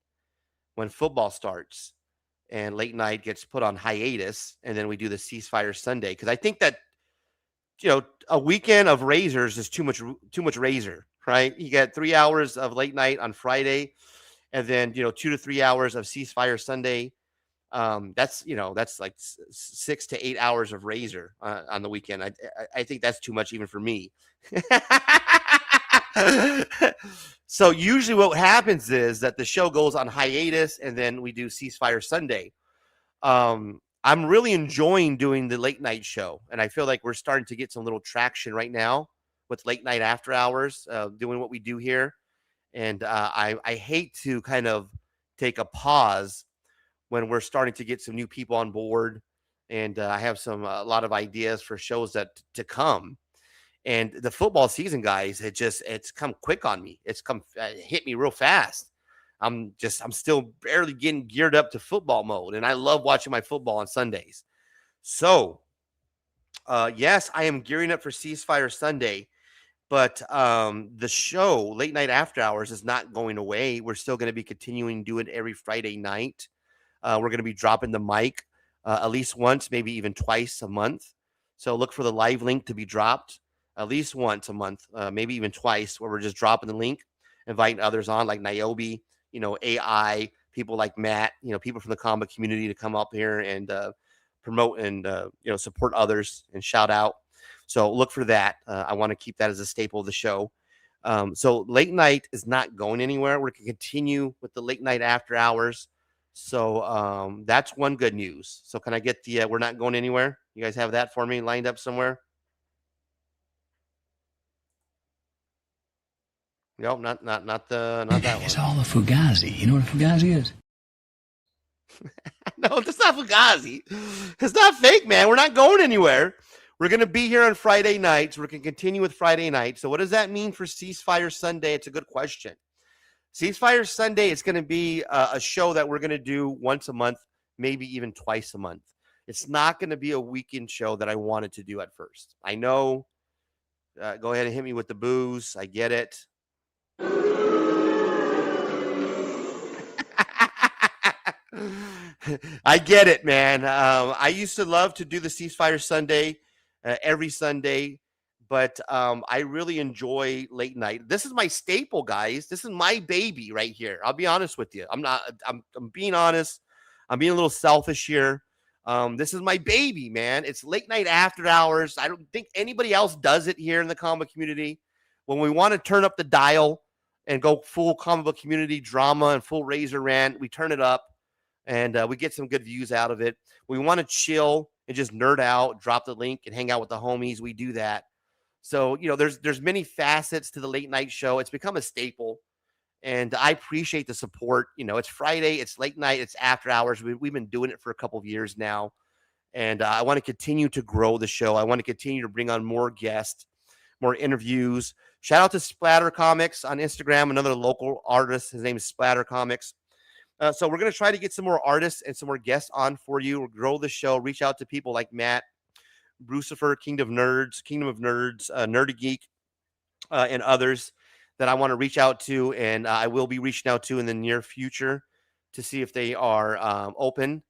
when football starts and late night gets put on hiatus. And then we do the Ceasefire Sunday. Because I think that, a weekend of razors is too much razor, right? You get 3 hours of late night on Friday and then, 2 to 3 hours of Ceasefire Sunday. That's like 6 to 8 hours of razor on the weekend. I think that's too much even for me. So usually what happens is that the show goes on hiatus and then we do Ceasefire Sunday. I'm really enjoying doing the late night show, and I feel like we're starting to get some little traction right now with late night after hours, doing what we do here. And I hate to kind of take a pause when we're starting to get some new people on board, and I have a lot of ideas for shows that to come. And the football season, guys, it's come quick on me. It's hit me real fast. I'm still barely getting geared up to football mode, and I love watching my football on Sundays. So, yes, I am gearing up for Ceasefire Sunday, but the show, Late Night After Hours, is not going away. We're still going to be continuing to do it every Friday night. We're going to be dropping the mic at least once, maybe even twice a month. So look for the live link to be dropped at least once a month, maybe even twice, where we're just dropping the link, inviting others on like Niobe, AI, people like Matt, people from the comic community to come up here and promote and, support others and shout out. So look for that. I want to keep that as a staple of the show. So late night is not going anywhere. We're going to continue with the late night after hours. So that's one good news. So can I get we're not going anywhere? You guys have that for me lined up somewhere? Nope, not that one. It's all a Fugazi. You know what a Fugazi is? No, that's not Fugazi. It's not fake, man. We're not going anywhere. We're going to be here on Friday nights. We're going to continue with Friday night. So what does that mean for Ceasefire Sunday? It's a good question. Ceasefire Sunday is going to be a show that we're going to do once a month, maybe even twice a month. It's not going to be a weekend show that I wanted to do at first. I know. Go ahead and hit me with the booze. I get it. I get it, man. I used to love to do the Ceasefire Sunday every Sunday, but I really enjoy late night. This is my staple, guys. This is my baby right here. I'll be honest with you. I'm being honest. I'm being a little selfish here. This is my baby, man. It's late night after hours. I don't think anybody else does it here in the comic community. When we want to turn up the dial and go full comic book community drama and full razor rant, we turn it up and we get some good views out of it. We want to chill and just nerd out, drop the link and hang out with the homies. We do that. So, there's many facets to the late night show. It's become a staple and I appreciate the support. It's Friday, it's late night, it's after hours. We've been doing it for a couple of years now. And I want to continue to grow the show. I want to continue to bring on more guests, more interviews. Shout out to Splatter Comics on Instagram, another local artist. His name is Splatter Comics. So we're going to try to get some more artists and some more guests on for you. We'll grow the show, reach out to people like Matt, Brucifer, Kingdom of Nerds, Nerdy Geek, and others that I want to reach out to. And I will be reaching out to in the near future to see if they are open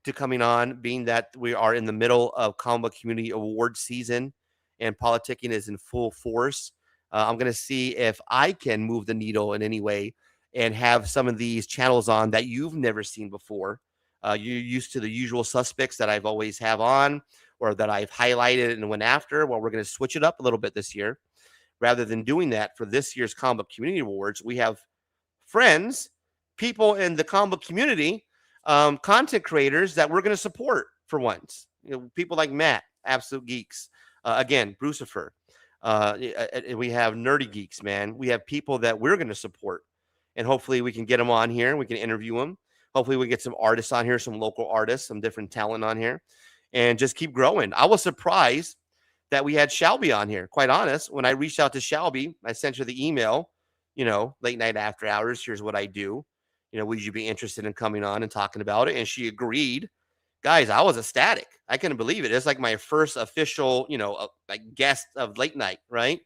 to coming on, being that we are in the middle of Comic Book Community Award season and politicking is in full force. I'm going to see if I can move the needle in any way and have some of these channels on that you've never seen before. You're used to the usual suspects that I've always have on or that I've highlighted and went after. Well, we're going to switch it up a little bit this year. rather than doing that for this year's Comic Book Community Awards, we have friends, people in the comic book community, content creators that we're going to support for once. People like Matt, Absolute Geeks, again, Brucifer. We have Nerdy Geeks, man. We have people that we're going to support, and hopefully we can get them on here. We can interview them. Hopefully we get some artists on here, some local artists, some different talent on here, and just keep growing. I was surprised that we had Shelbie on here. Quite honest, when I reached out to Shelbie, I sent her the email, late night after hours. Here's what I do. Would you be interested in coming on and talking about it? And she agreed. Guys, I was ecstatic. I couldn't believe it. It's like my first official, like guest of late night, right?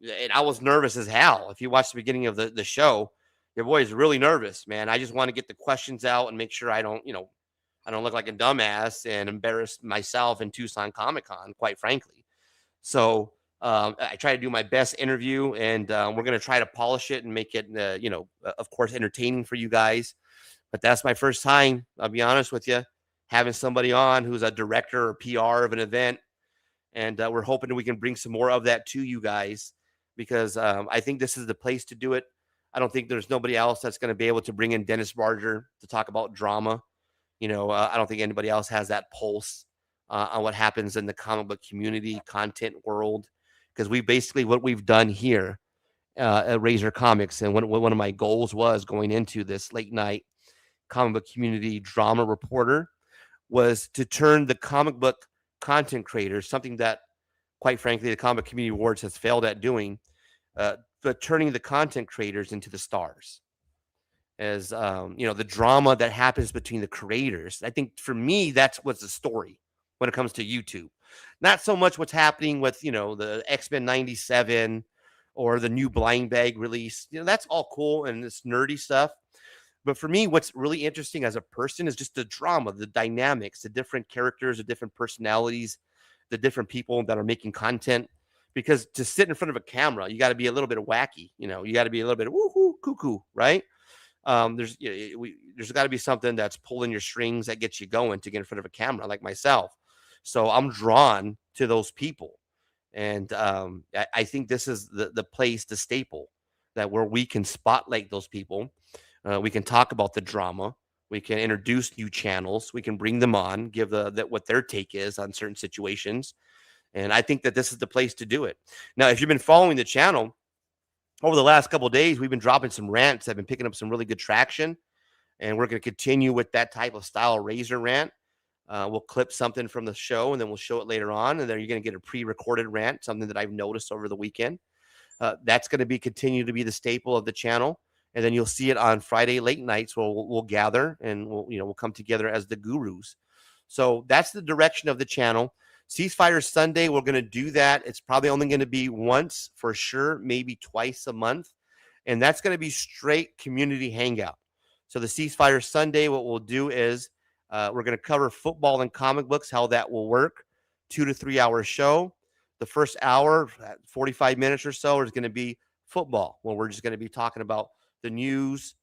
And I was nervous as hell. If you watch the beginning of the show, your boy is really nervous, man. I just want to get the questions out and make sure I don't look like a dumbass and embarrass myself in Tucson Comic-Con, quite frankly. So I try to do my best interview, and we're going to try to polish it and make it, of course, entertaining for you guys. But that's my first time, I'll be honest with you, having somebody on who's a director or PR of an event. And we're hoping that we can bring some more of that to you guys, because I think this is the place to do it. I don't think there's nobody else that's going to be able to bring in Dennis Barger to talk about drama. I don't think anybody else has that pulse on what happens in the comic book community, content world, because what we've done here at Razor Comics, and one of my goals was going into this late night comic book community drama reporter, was to turn the comic book content creators, something that, quite frankly, the Comic Community Awards has failed at doing, but turning the content creators into the stars. As the drama that happens between the creators. I think for me, that's what's the story when it comes to YouTube. Not so much what's happening with, the X-Men 97 or the new Blind Bag release. That's all cool and this nerdy stuff. But for me, what's really interesting as a person is just the drama, the dynamics, the different characters, the different personalities, the different people that are making content. Because to sit in front of a camera, you got to be a little bit wacky. You got to be a little bit woohoo, cuckoo, right? There's got to be something that's pulling your strings that gets you going to get in front of a camera, like myself. So I'm drawn to those people, and I think this is the place, the staple, where we can spotlight those people. We can talk about the drama. We can introduce new channels. We can bring them on, give what their take is on certain situations, and I think that this is the place to do it. Now, if you've been following the channel over the last couple of days, we've been dropping some rants. I've been picking up some really good traction, and we're going to continue with that type of style Razor rant. We'll clip something from the show, and then we'll show it later on, and then you're going to get a pre-recorded rant, something that I've noticed over the weekend. That's going to continue to be the staple of the channel, and then you'll see it on Friday late nights where we'll gather and we'll come together as the gurus. So that's the direction of the channel. Ceasefire Sunday, we're going to do that. It's probably only going to be once for sure, maybe twice a month. And that's going to be straight community hangout. So the Ceasefire Sunday, what we'll do is we're going to cover football and comic books, how that will work. 2 to 3 hour show. The first hour, 45 minutes or so, is going to be football, where we're just going to be talking about the news,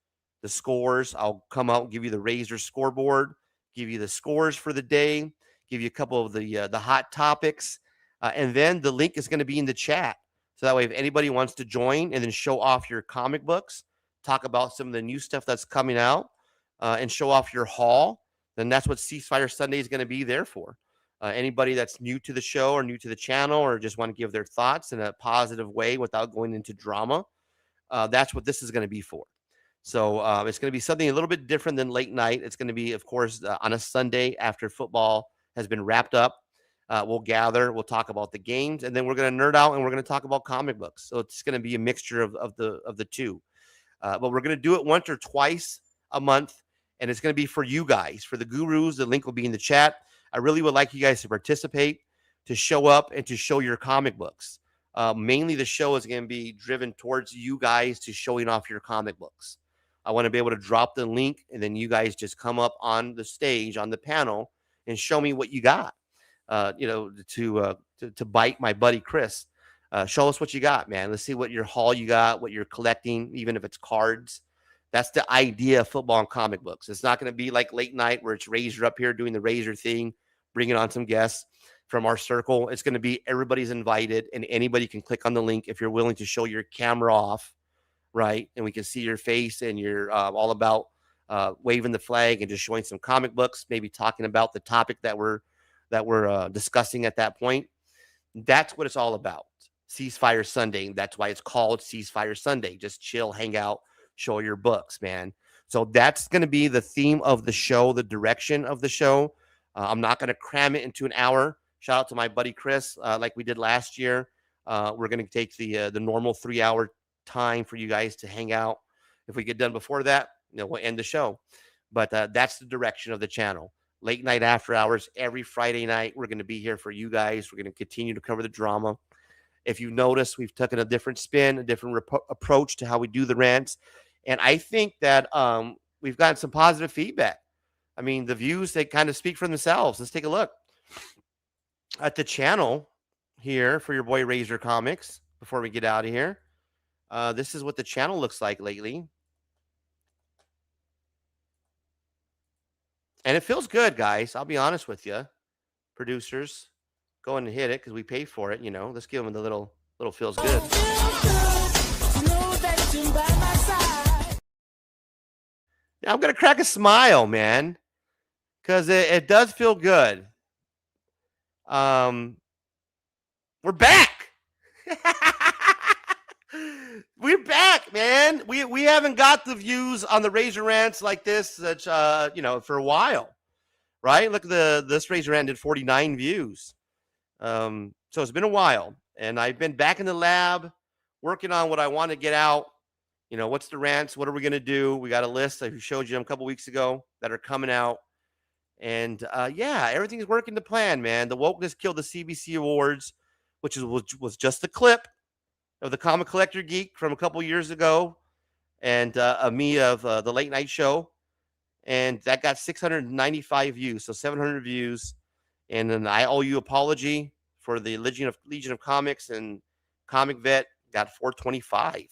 the scores. I'll come out and give you the Razor scoreboard, give you the scores for the day, give you a couple of the hot topics, and then the link is going to be in the chat. So that way, if anybody wants to join and then show off your comic books, talk about some of the new stuff that's coming out, and show off your haul, then that's what Ceasefire Sunday is going to be there for. Anybody that's new to the show or new to the channel or just want to give their thoughts in a positive way without going into drama, that's what this is going to be for. So it's going to be something a little bit different than late night. It's going to be, of course, on a Sunday after football has been wrapped up. We'll gather, we'll talk about the games, and then we're going to nerd out and we're going to talk about comic books. So it's going to be a mixture of the two. But we're going to do it once or twice a month, and it's going to be for you guys, for the gurus. The link will be in the chat. I really would like you guys to participate, to show up, and to show your comic books. Mainly the show is going to be driven towards you guys to showing off your comic books. I want to be able to drop the link, and then you guys just come up on the stage, on the panel, and show me what you got. To bite my buddy Chris. Show us what you got, man. Let's see what your haul you got, what you're collecting, even if it's cards. That's the idea of football and comic books. It's not going to be like late night where it's Razor up here doing the Razor thing, bringing on some guests. from our circle. It's going to be everybody's invited, and anybody can click on the link if you're willing to show your camera off, right? And we can see your face, and you're all about waving the flag and just showing some comic books, maybe talking about the topic that we're discussing at that point. That's what it's all about. Ceasefire Sunday. That's why it's called Ceasefire Sunday. Just chill, hang out, show your books, man. So that's going to be the theme of the show, the direction of the show. I'm not going to cram it into an hour. Shout out to my buddy Chris, like we did last year. We're going to take the normal 3-hour time for you guys to hang out. If we get done before that, we'll end the show. But that's the direction of the channel. Late night after hours every Friday night. We're going to be here for you guys. We're going to continue to cover the drama. If you notice, we've taken a different spin, a different approach to how we do the rants. And I think that we've gotten some positive feedback. I mean, the views, they kind of speak for themselves. Let's take a look at the channel here for your boy Razor Comics before we get out of here. This is what the channel looks like lately. And it feels good, guys. I'll be honest with you. Producers, go and hit it because we pay for it, Let's give them the little feels good. Now I'm going to crack a smile, man, because it does feel good. We're back. We're back, man. We haven't got the views on the Razor Rants like this, for a while, right? Look, this Razor Rant did 49 views. So it's been a while, and I've been back in the lab working on what I want to get out. What's the rants? What are we going to do? We got a list I showed you a couple weeks ago that are coming out. And yeah, everything's working to plan, man. The wokeness killed the CBC Awards, which was just a clip of the Comic Collector Geek from a couple years ago, and me of the Late Night Show. And that got 695 views, so 700 views. And then I owe you apology for the Legion of Comics, and Comic Vet got 425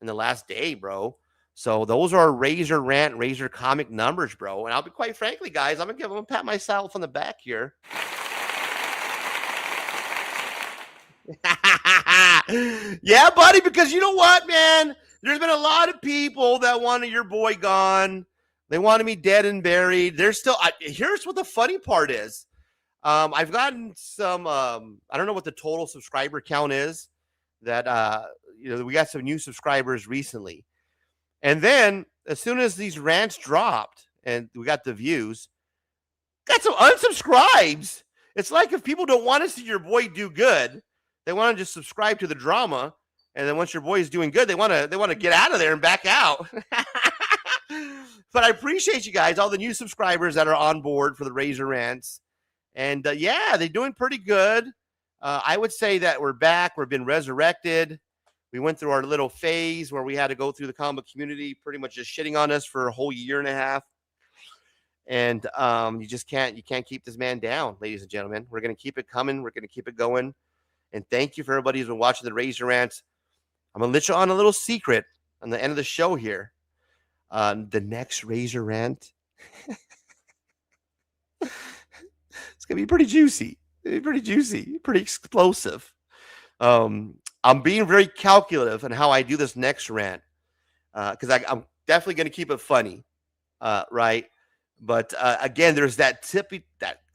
in the last day, bro. So those are Razor Rant, Razor Comic numbers, bro. And I'll be quite frankly, guys, I'm gonna pat myself on the back here. Yeah, buddy, because you know what, man? There's been a lot of people that wanted your boy gone. They wanted me dead and buried. There's still. Here's what the funny part is. I've gotten some. I don't know what the total subscriber count is. That we got some new subscribers recently, and then as soon as these rants dropped and we got the views, got some unsubscribes. It's like if people don't want to see your boy do good, they want to just subscribe to the drama, and then once your boy is doing good, they want to get out of there and back out. But I appreciate you guys, all the new subscribers that are on board for the Razor Rants, and yeah, they're doing pretty good. I would say that we're back. We've been resurrected. We went through our little phase where we had to go through the comic community pretty much just shitting on us for a whole year and a half. And you can't keep this man down, ladies and gentlemen. We're going to keep it coming. We're going to keep it going. And thank you for everybody who's been watching the Razor Rants. I'm going to let you on a little secret on the end of the show here. The next Razor Rant, it's going to be pretty juicy. Pretty explosive. I'm being very calculative on how I do this next rant, because I'm definitely going to keep it funny, right? But again, there's that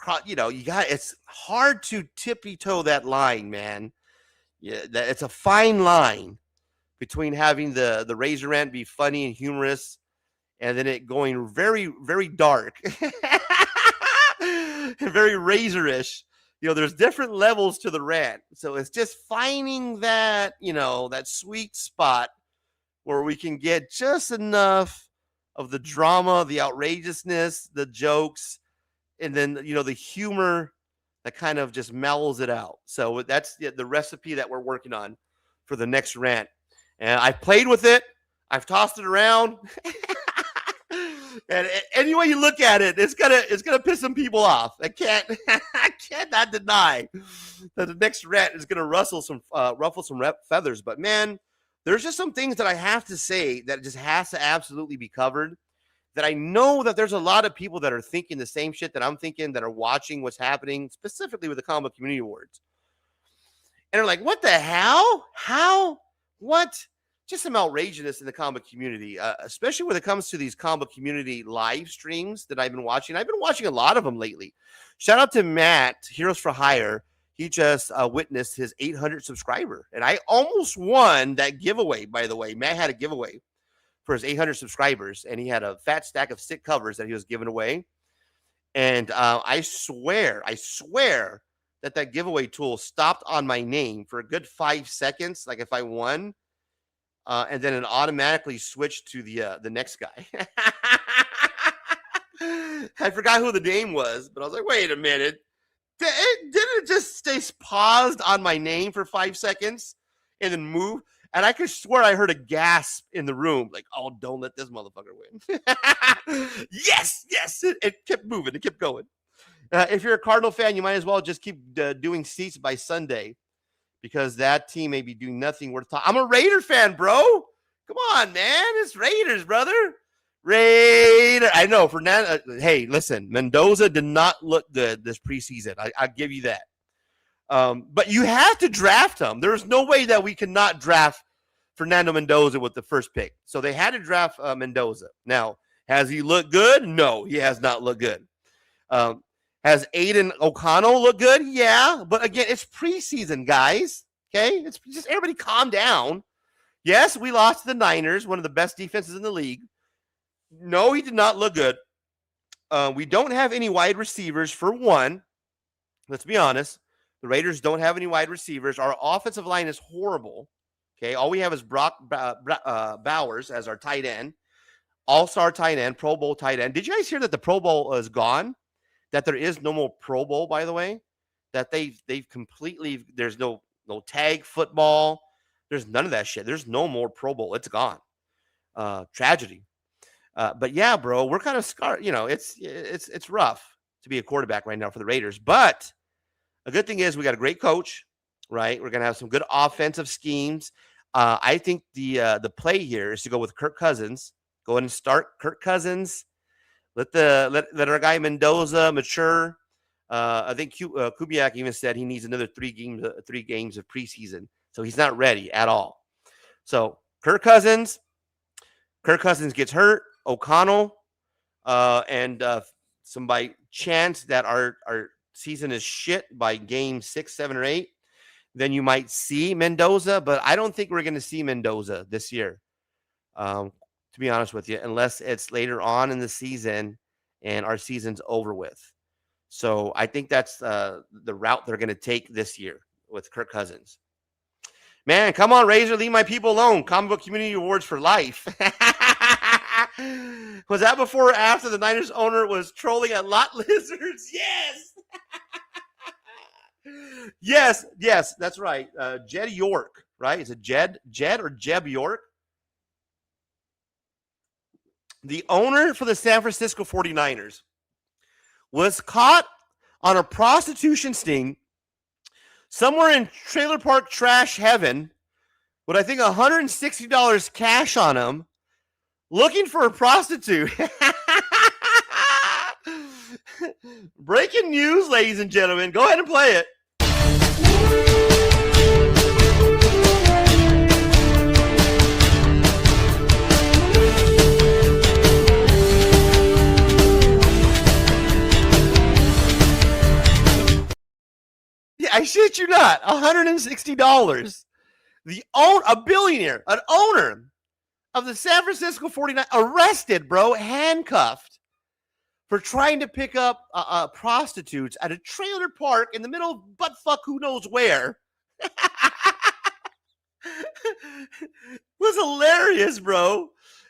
it's hard to tippy-toe that line, man. Yeah, it's a fine line between having the Razor Rant be funny and humorous, and then it going very, very dark, very razorish. There's different levels to the rant. So it's just finding that, that sweet spot where we can get just enough of the drama, the outrageousness, the jokes, and then, the humor that kind of just mellows it out. So that's the recipe that we're working on for the next rant. And I've played with it. I've tossed it around. And any way you look at it, it's gonna piss some people off. I cannot deny that the next rant is gonna ruffle some feathers. But man, there's just some things that I have to say that just has to absolutely be covered. that I know that there's a lot of people that are thinking the same shit that I'm thinking, that are watching what's happening, specifically with the Comic Book Community Awards. And they're like, what the hell? How? What? Just some outrageousness in the comic community, especially when it comes to these comic community live streams that I've been watching. I've been watching a lot of them lately. Shout out to Matt, Heroes for Hire. He just witnessed his 800 subscriber. And I almost won that giveaway, by the way. Matt had a giveaway for his 800 subscribers, and he had a fat stack of stick covers that he was giving away. And I swear that giveaway tool stopped on my name for a good 5 seconds, like if I won. And then it automatically switched to the next guy. I forgot who the name was, but I was like, wait a minute. Didn't it just stay paused on my name for 5 seconds and then move? And I could swear I heard a gasp in the room, like, oh, don't let this motherfucker win. Yes. It kept moving. It kept going. If you're a Cardinal fan, you might as well just keep doing seats by Sunday, because that team may be doing nothing worth talking. I'm a Raider fan, bro. Come on, man. It's Raiders, brother. Raider. I know. Hey, listen. Mendoza did not look good this preseason. I'll give you that. But you have to draft him. There's no way that we cannot draft Fernando Mendoza with the first pick. So they had to draft Mendoza. Now, has he looked good? No, he has not looked good. Has Aiden O'Connell looked good? Yeah. But again, it's preseason, guys. Okay? It's just everybody calm down. Yes, we lost to the Niners, one of the best defenses in the league. No, he did not look good. We don't have any wide receivers, for one. Let's be honest. The Raiders don't have any wide receivers. Our offensive line is horrible. Okay? All we have is Brock Bowers as our tight end. All-star tight end, Pro Bowl tight end. Did you guys hear that the Pro Bowl is gone? That there is no more Pro Bowl, by the way, that they've completely, there's no tag football. There's none of that shit. There's no more Pro Bowl. It's gone. Tragedy. But yeah, bro, we're kind of scarred. You know, it's rough to be a quarterback right now for the Raiders. But a good thing is we got a great coach, right? We're going to have some good offensive schemes. I think the play here is to go with Kirk Cousins. Go ahead and start Kirk Cousins. Let our guy Mendoza mature. I think Kubiak even said he needs another 3 games of preseason, so he's not ready at all. So Kirk Cousins gets hurt. O'Connell, and some by chance that our season is shit by game 6, 7, or 8, then you might see Mendoza. But I don't think we're going to see Mendoza this year. To be honest with you, unless it's later on in the season and our season's over with. So I think that's the route they're going to take this year with Kirk Cousins. Man, come on, Razor, leave my people alone. Comic Book Community Awards for life. Was that before or after the Niners owner was trolling at Lot Lizards? Yes. Yes, that's right. Jed York, right? Is it Jed or Jeb York? The owner for the San Francisco 49ers was caught on a prostitution sting somewhere in trailer park trash heaven with, I think, $160 cash on him, looking for a prostitute. Breaking news, ladies and gentlemen. Go ahead and play it. I shit you not, $160. A billionaire, an owner of the San Francisco 49ers, arrested, bro, handcuffed for trying to pick up prostitutes at a trailer park in the middle of buttfuck who knows where. Was hilarious, bro.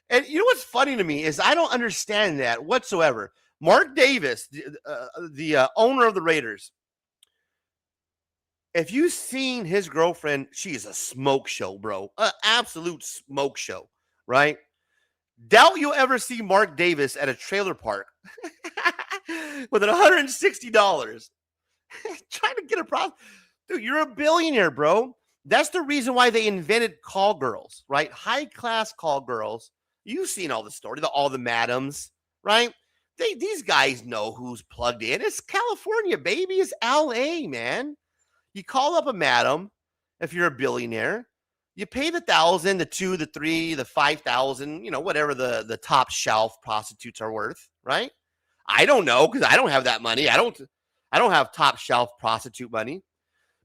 And you know what's funny to me is I don't understand that whatsoever. Mark Davis, the owner of the Raiders, if you've seen his girlfriend, she is a smoke show, bro. An absolute smoke show, right? Doubt you'll ever see Mark Davis at a trailer park with an $160. Trying to get a prostitute. Dude, you're a billionaire, bro. That's the reason why they invented call girls, right? High-class call girls. You've seen all the story, all the madams, right? These guys know who's plugged in. It's California, baby. It's LA, man. You call up a madam if you're a billionaire. You pay the 1,000, the 2, the 3, the 5,000, whatever the top shelf prostitutes are worth, right? I don't know because I don't have that money. I don't have top shelf prostitute money.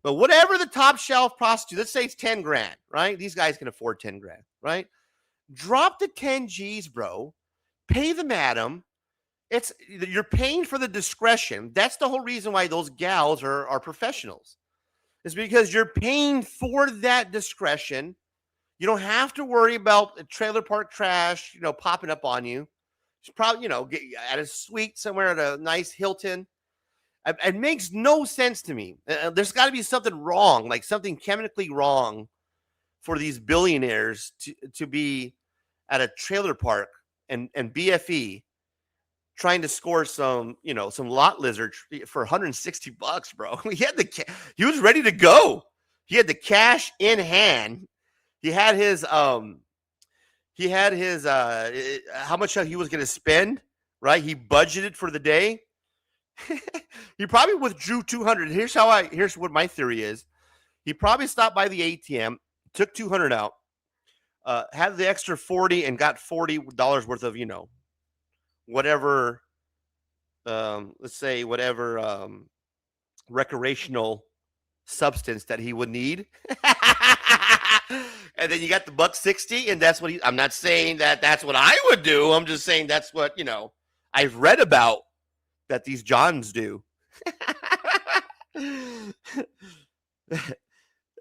But whatever the top shelf prostitute, let's say it's 10 grand, right? These guys can afford 10 grand, right? Drop the 10 G's, bro. Pay the madam. You're paying for the discretion. That's the whole reason why those gals are professionals. It's because you're paying for that discretion. You don't have to worry about the trailer park trash, popping up on you. It's probably, get at a suite somewhere at a nice Hilton. It makes no sense to me. There's got to be something wrong, like something chemically wrong for these billionaires to be at a trailer park and BFE trying to score some lot lizard for $160, bro. He was ready to go. He had the cash in hand. He had his how much he was going to spend, right? He budgeted for the day. He probably withdrew 200. Here's what my theory is. He probably stopped by the ATM, took 200 out, had the extra 40 and got $40 worth of, whatever, let's say whatever recreational substance that he would need. And then you got the $160, and that's what I'm not saying that that's what I would do. I'm just saying that's what, I've read about that these Johns do.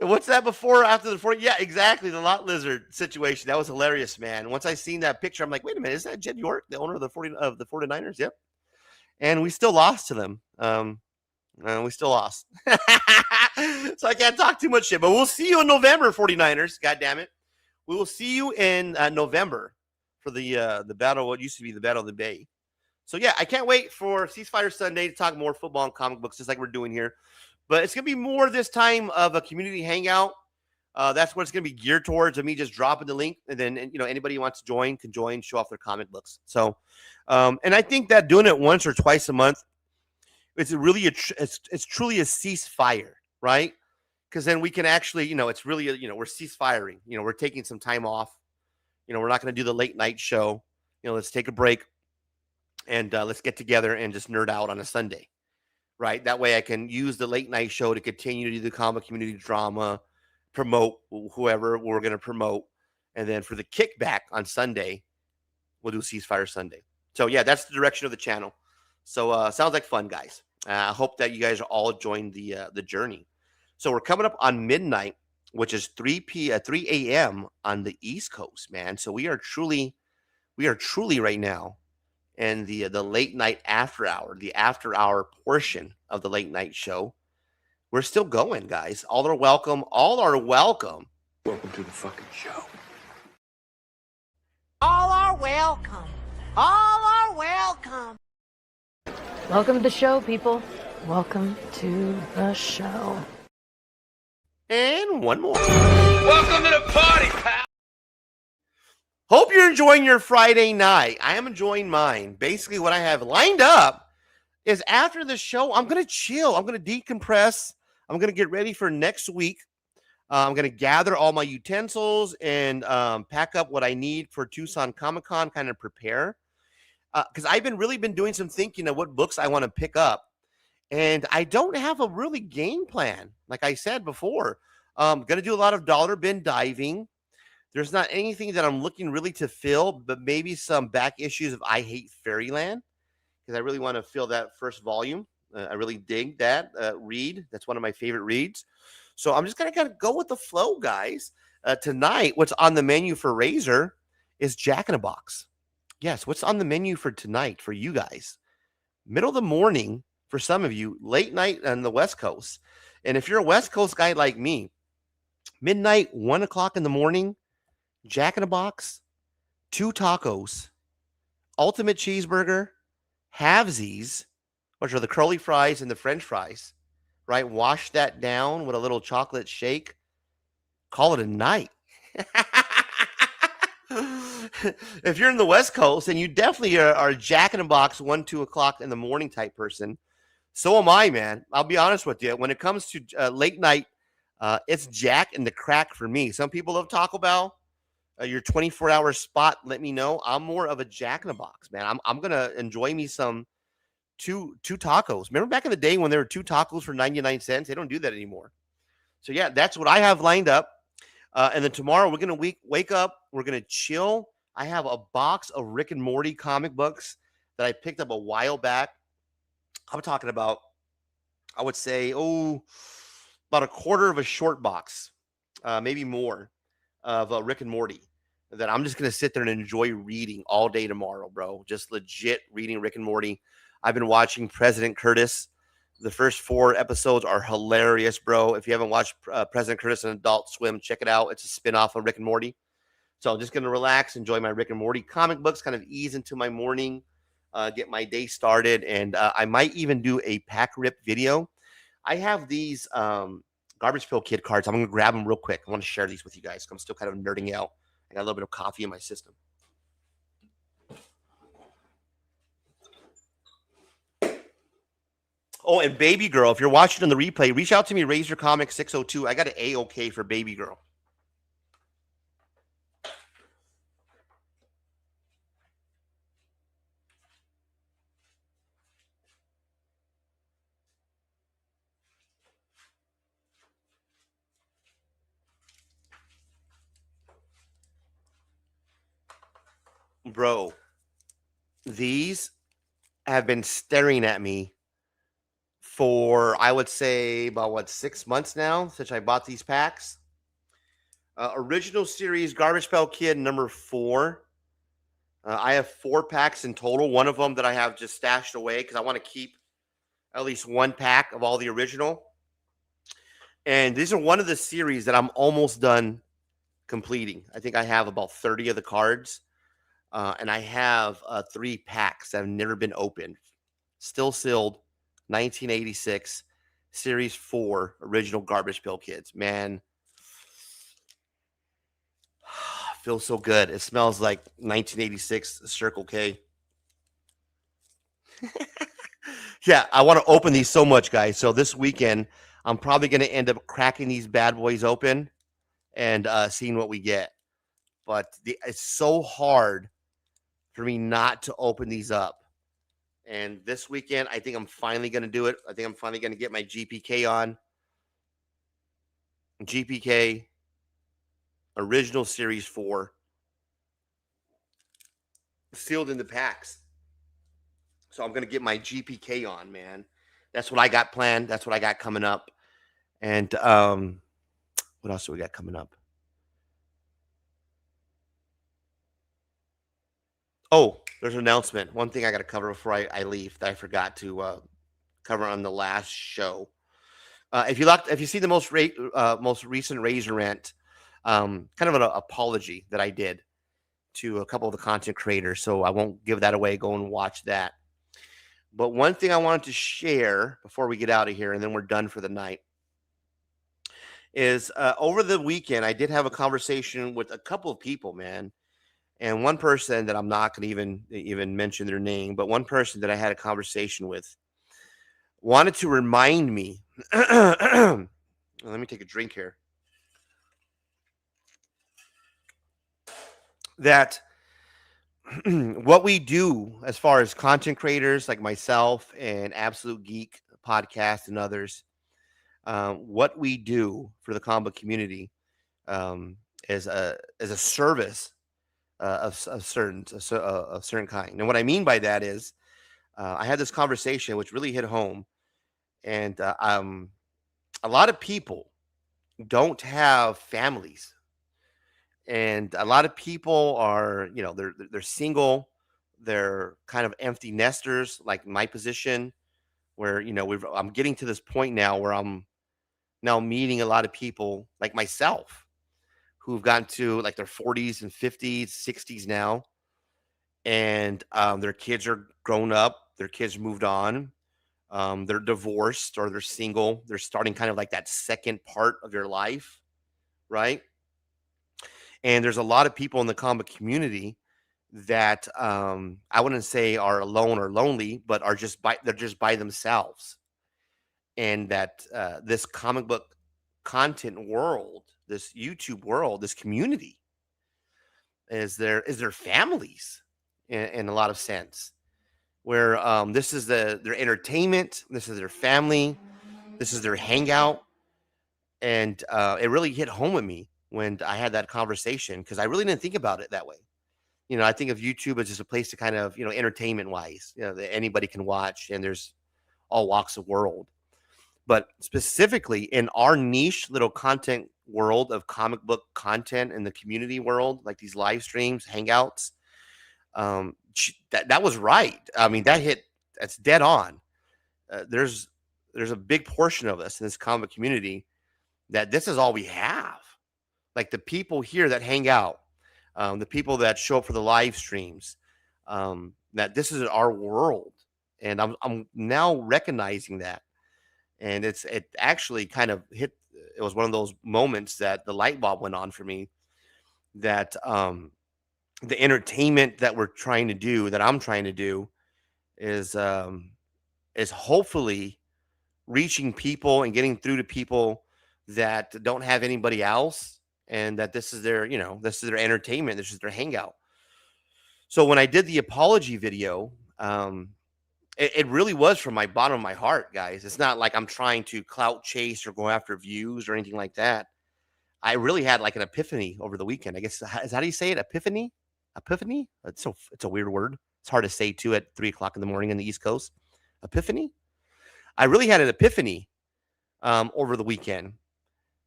What's that before or after the 40? Yeah, exactly. The lot lizard situation. That was hilarious, man. Once I seen that picture, I'm like, wait a minute, is that Jed York, the owner of the 49ers? Yep. And we still lost to them. We still lost. So I can't talk too much shit, but we'll see you in November, 49ers. God damn it. We will see you in November for the battle, what used to be the Battle of the Bay. So yeah, I can't wait for Ceasefire Sunday to talk more football and comic books, just like we're doing here. But it's going to be more this time of a community hangout. That's what it's going to be geared towards, of me just dropping the link. And then, anybody who wants to join can join, show off their comic books. So, and I think that doing it once or twice a month, it's really, it's truly a ceasefire, right? Because then we can actually, it's really, we're ceasefiring. We're taking some time off. We're not going to do the late night show. Let's take a break and let's get together and just nerd out on a Sunday. Right. That way I can use the late night show to continue to do the comic community drama, promote whoever we're going to promote. And then for the kickback on Sunday, we'll do Ceasefire Sunday. So, yeah, that's the direction of the channel. So sounds like fun, guys. I hope that you guys are all joined the journey. So we're coming up on midnight, which is 3 a.m. on the East Coast, man. So we are truly right now. And the late night after hour, the after hour portion of the late night show, we're still going, guys. All are welcome. All are welcome. Welcome to the fucking show. All are welcome. All are welcome. Welcome to the show, people. Welcome to the show. And one more. Welcome to the party, pal. Hope you're enjoying your Friday night. I am enjoying mine. Basically, what I have lined up is after the show, I'm going to chill. I'm going to decompress. I'm going to get ready for next week. I'm going to gather all my utensils and pack up what I need for Tucson Comic-Con, kind of prepare. Because I've really been doing some thinking of what books I want to pick up. And I don't have a really game plan. Like I said before, I'm going to do a lot of dollar bin diving. There's not anything that I'm looking really to fill, but maybe some back issues of I Hate Fairyland, because I really want to fill that first volume. I really dig that read. That's one of my favorite reads. So I'm just going to kind of go with the flow, guys. Tonight, what's on the menu for Razor is Jack in a Box. Yes, what's on the menu for tonight for you guys? Middle of the morning for some of you, late night on the West Coast. And if you're a West Coast guy like me, midnight, 1 o'clock in the morning, Jack in a Box, 2 tacos, ultimate cheeseburger, halvesies, which are the curly fries and the French fries, right? Wash that down with a little chocolate shake. Call it a night. if you're in the West Coast, and you definitely are Jack in the Box 1, 2 o'clock in the morning type person. So am I, man. I'll be honest with you. When it comes to late night, it's Jack and the Crack for me. Some people love Taco Bell. Your 24-hour spot, let me know. I'm more of a Jack in the Box, man. I'm gonna enjoy me some two tacos. Remember back in the day when there were 2 tacos for 99 cents? They don't do that anymore. So yeah, that's what I have lined up. And then tomorrow we're gonna wake up. We're gonna chill. I have a box of Rick and Morty comic books that I picked up a while back. I'm talking about, I would say, about a quarter of a short box, maybe more, of Rick and Morty that I'm just going to sit there and enjoy reading all day tomorrow, bro. Just legit reading Rick and Morty. I've been watching President Curtis. The first 4 episodes are hilarious, bro. If you haven't watched President Curtis on Adult Swim, check it out. It's a spinoff of Rick and Morty. So I'm just going to relax, enjoy my Rick and Morty comic books, kind of ease into my morning, get my day started. And I might even do a pack rip video. I have these Garbage Pail Kid cards. I'm going to grab them real quick. I want to share these with you guys. I'm still kind of nerding out. I got a little bit of coffee in my system. Oh, and Baby Girl, if you're watching on the replay, reach out to me, Raise Your Comic 602. I got an A-OK for Baby Girl. Bro, these have been staring at me for, I would say, about 6 months now since I bought these packs. Original series Garbage Pail Kid number 4. I have 4 packs in total. One of them that I have just stashed away because I want to keep at least 1 pack of all the original. And these are one of the series that I'm almost done completing. I think I have about 30 of the cards. And I have 3 packs that have never been opened. Still sealed, 1986, Series 4, original Garbage Pail Kids. Man, feels so good. It smells like 1986 Circle K. Yeah, I want to open these so much, guys. So this weekend, I'm probably going to end up cracking these bad boys open and seeing what we get. But it's so hard for me not to open these up. And this weekend, I think I'm finally going to do it. I think I'm finally going to get my GPK on. GPK, original Series 4, sealed in the packs. So I'm going to get my GPK on, man. That's what I got planned. That's what I got coming up. And what else do we got coming up? Oh, there's an announcement. One thing I got to cover before I leave that I forgot to cover on the last show. If you see the most recent Razor Rant, kind of an apology that I did to a couple of the content creators, so I won't give that away. Go and watch that. But one thing I wanted to share before we get out of here, and then we're done for the night, is over the weekend I did have a conversation with a couple of people, man. And one person that I'm not going to even mention their name, but one person that I had a conversation with wanted to remind me. Let me take a drink here. That what we do as far as content creators like myself and Absolute Geek Podcast and others, what we do for the comic community is a service of certain kind. And what I mean by that is, I had this conversation which really hit home, and a lot of people don't have families, and a lot of people are, they're single, they're kind of empty nesters, like my position, where I'm getting to this point now where I'm now meeting a lot of people like myself who've gotten to like their 40s and 50s, 60s now. And their kids are grown up. Their kids moved on. They're divorced or they're single. They're starting kind of like that second part of their life, right? And there's a lot of people in the comic community that I wouldn't say are alone or lonely, but they're just by themselves. And that this comic book content world, this YouTube world, this community is their families in a lot of sense, where this is their entertainment, this is their family, this is their hangout. And it really hit home with me when I had that conversation, because I really didn't think about it that way. I think of YouTube as just a place to kind of, entertainment wise, that anybody can watch, and there's all walks of world. But specifically in our niche little content world of comic book content in the community world, like these live streams, hangouts, that was right. I mean, that's dead on. There's a big portion of us in this comic community that this is all we have. Like the people here that hang out, the people that show up for the live streams, that this is our world. And I'm now recognizing that. And it actually kind of hit. It was one of those moments that the light bulb went on for me, that the entertainment that we're trying to do, that I'm trying to do, is hopefully reaching people and getting through to people that don't have anybody else, and that this is their entertainment, this is their hangout. So when I did the apology video, it really was from my bottom of my heart, guys. It's not like I'm trying to clout chase or go after views or anything like that. I really had like an epiphany over the weekend. I guess, is how do you say it? Epiphany? It's a weird word. It's hard to say too at 3:00 in the morning on the East Coast. Epiphany? I really had an epiphany over the weekend.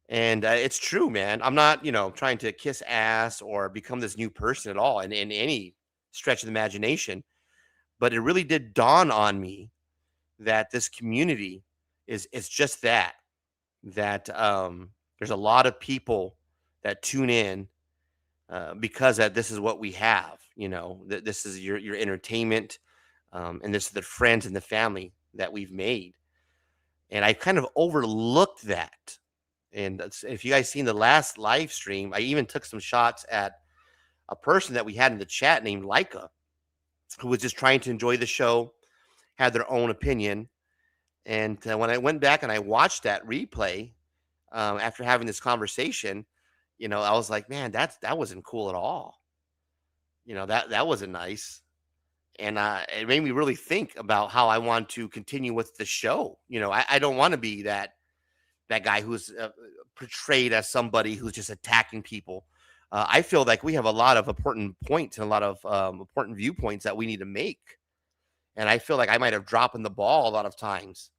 And it's true, man. I'm not, trying to kiss ass or become this new person at all in any stretch of the imagination. But it really did dawn on me that this community is just that there's a lot of people that tune in because this is what we have. This is your entertainment, and this is the friends and the family that we've made. And I kind of overlooked that. And if you guys seen the last live stream, I even took some shots at a person that we had in the chat named Leica, who was just trying to enjoy the show, had their own opinion. And when I went back and I watched that replay after having this conversation, I was like, man, that wasn't cool at all. That wasn't nice. And it made me really think about how I want to continue with the show. I don't want to be that guy who's portrayed as somebody who's just attacking people. I feel like we have a lot of important points and a lot of important viewpoints that we need to make. And I feel like I might have dropped in the ball a lot of times,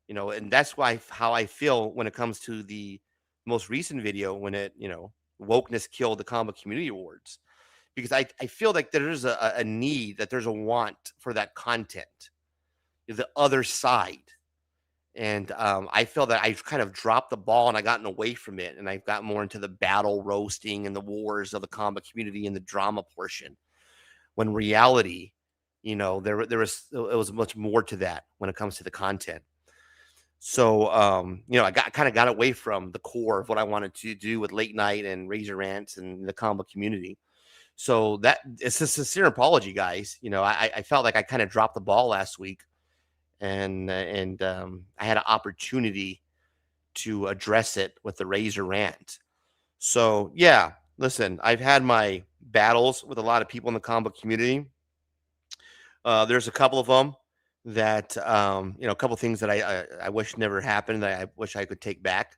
and that's how I feel when it comes to the most recent video, when wokeness killed the Comic Community Awards, because I feel like there's a need, that there's a want for that content, the other side. And I feel that I've kind of dropped the ball and I've gotten away from it. And I've got more into the battle roasting and the wars of the comic community and the drama portion. When reality, it was much more to that when it comes to the content. So, I kind of got away from the core of what I wanted to do with late night and Razor Rants and the comic community. So that it's a sincere apology, guys. I felt like I kind of dropped the ball last week. And I had an opportunity to address it with the Razor Rant. So yeah, listen, I've had my battles with a lot of people in the comic community. There's a couple of them that a couple of things that I wish never happened, that I wish I could take back.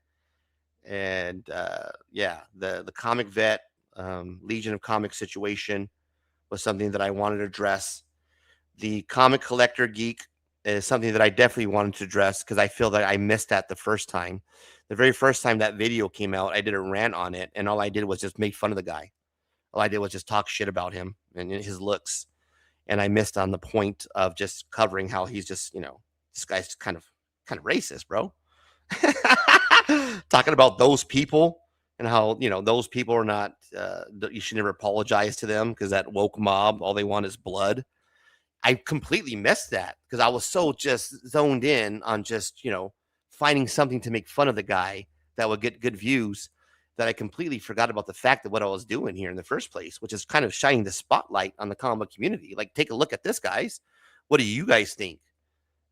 And the comic vet Legion of Comics situation was something that I wanted to address. The comic collector geek is something that I definitely wanted to address, because I feel that I missed that the first time. The very first time that video came out, I did a rant on it, and all I did was just make fun of the guy. All I did was just talk shit about him and his looks. And I missed on the point of just covering how he's just, this guy's kind of racist, bro. Talking about those people and how, those people are not, you should never apologize to them, because that woke mob, all they want is blood. I completely missed that, because I was so just zoned in on just, finding something to make fun of the guy that would get good views, that I completely forgot about the fact that what I was doing here in the first place, which is kind of shining the spotlight on the comic book community. Like, take a look at this, guys. What do you guys think?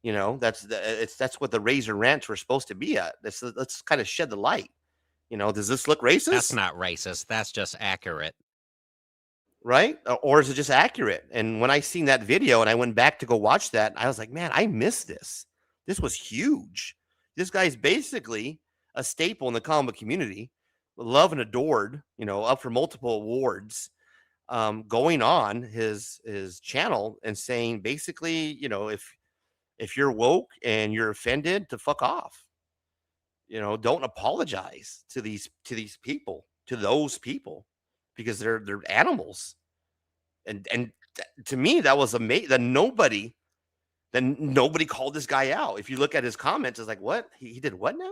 You know, that's what the Razor Rants were supposed to be at. Let's kind of shed the light. You know, does this look racist? That's not racist. That's just accurate. Right? Or is it just accurate? And when I seen that video and I went back to go watch that, I was like, man, I missed this. This was huge. This guy's basically a staple in the comic book community, loved and adored, you know, up for multiple awards, going on his channel and saying basically, you know, if you're woke and you're offended, to fuck off. You know, don't apologize to these people, to those people, because they're animals. And to me, that was amazing that nobody called this guy out. If you look at his comments, it's like, what? He did what now?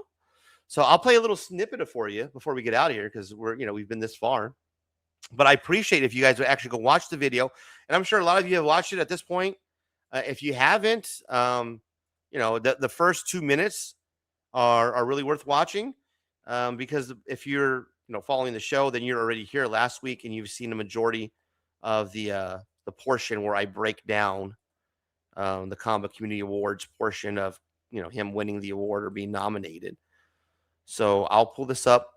So I'll play a little snippet of for you before we get out of here, because we've been this far. But I appreciate if you guys would actually go watch the video. And I'm sure a lot of you have watched it at this point. If you haven't, the first 2 minutes are really worth watching, because if you're following the show, then you're already here last week and you've seen the majority of the portion where I break down the Comic Community Awards portion of him winning the award or being nominated. So I'll pull this up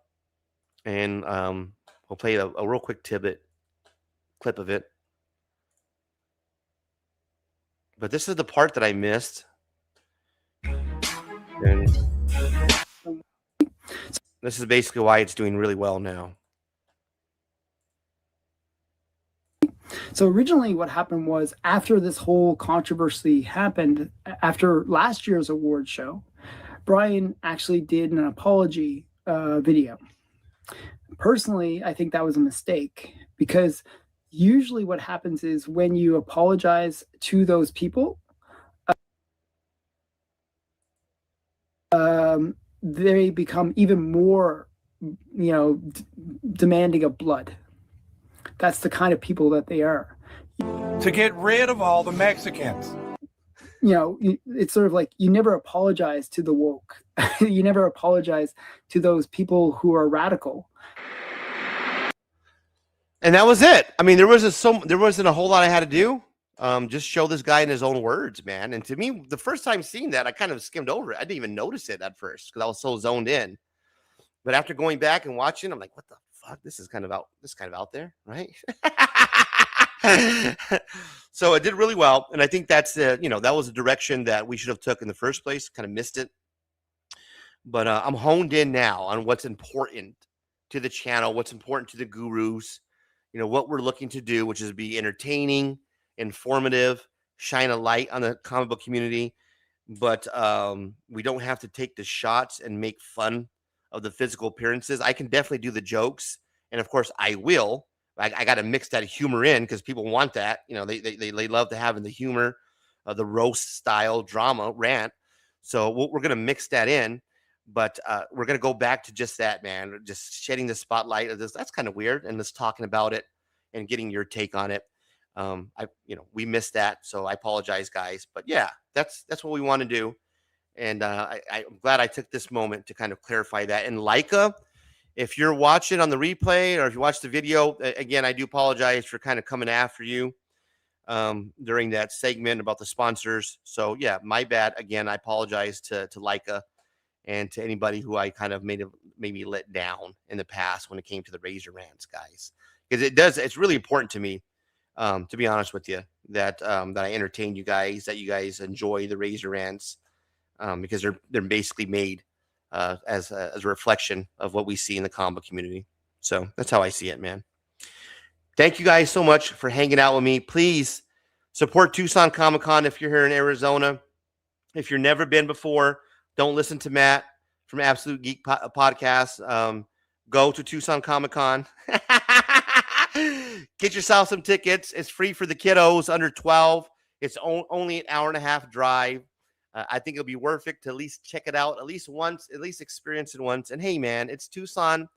and we'll play a real quick clip of it. But this is the part that I missed. And this is basically why it's doing really well now. So originally what happened was, after this whole controversy happened, after last year's award show, Brian actually did an apology video. Personally, I think that was a mistake, because usually what happens is when you apologize to those people, they become even more, demanding of blood. That's the kind of people that they are. To get rid of all the Mexicans. It's sort of like, you never apologize to the woke. You never apologize to those people who are radical. And that was it. I mean, there wasn't a whole lot I had to do. Just show this guy in his own words, man. And to me, the first time seeing that, I kind of skimmed over it. I didn't even notice it at first because I was so zoned in. But after going back and watching, I'm like, what the fuck? This is kind of out there, right? So it did really well. And I think that's that was a direction that we should have took in the first place. Kind of missed it. But I'm honed in now on what's important to the channel, what's important to the gurus, what we're looking to do, which is be entertaining, informative, shine a light on the comic book community. But we don't have to take the shots and make fun of the physical appearances. I can definitely do the jokes. And of course I will. I got to mix that humor in because people want that. They love to have the humor, the roast style drama rant. So we're going to mix that in, but we're going to go back to just that, man, just shedding the spotlight of this. That's kind of weird. And just talking about it and getting your take on it. We missed that. So I apologize, guys, but yeah, that's what we want to do. And I'm glad I took this moment to kind of clarify that. And Leica, if you're watching on the replay or if you watch the video, again, I do apologize for kind of coming after you during that segment about the sponsors. So yeah, my bad. Again, I apologize to Leica and to anybody who I kind of made me let down in the past when it came to the Razor Rants, guys, because it's really important to me, to be honest with you, that I entertain you guys, that you guys enjoy the Razor Rants, because they're basically made as a reflection of what we see in the comic community. So that's how I see it, man. Thank you guys so much for hanging out with me. Please support Tucson Comic-Con if you're here in Arizona. If you've never been before, don't listen to Matt from Absolute Geek Podcast. Go to Tucson Comic-Con. Get yourself some tickets. It's free for the kiddos under 12. It's only an hour and a half drive. I think it'll be worth it to at least check it out at least once, at least experience it once. And hey, man, it's Tucson.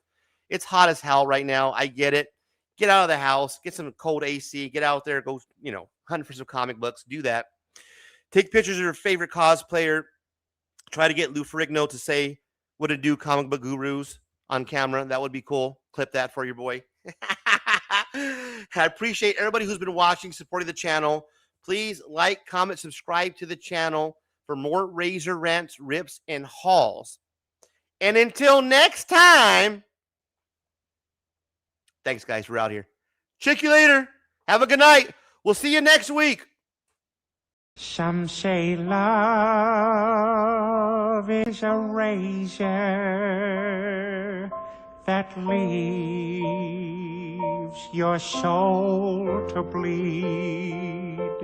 It's hot as hell right now. I get it. Get out of the house. Get some cold AC. Get out there. Go, hunt for some comic books. Do that. Take pictures of your favorite cosplayer. Try to get Lou Ferrigno to say what to do, comic book gurus. on camera. That would be cool. Clip that for your boy. I appreciate everybody who's been watching, supporting the channel. Please like, comment, subscribe to the channel for more razor rants, rips, and hauls. And until next time, thanks, guys. We're out here. Check you later. Have a good night. We'll see you next week. Some say love is a razor that leaves your soul to bleed.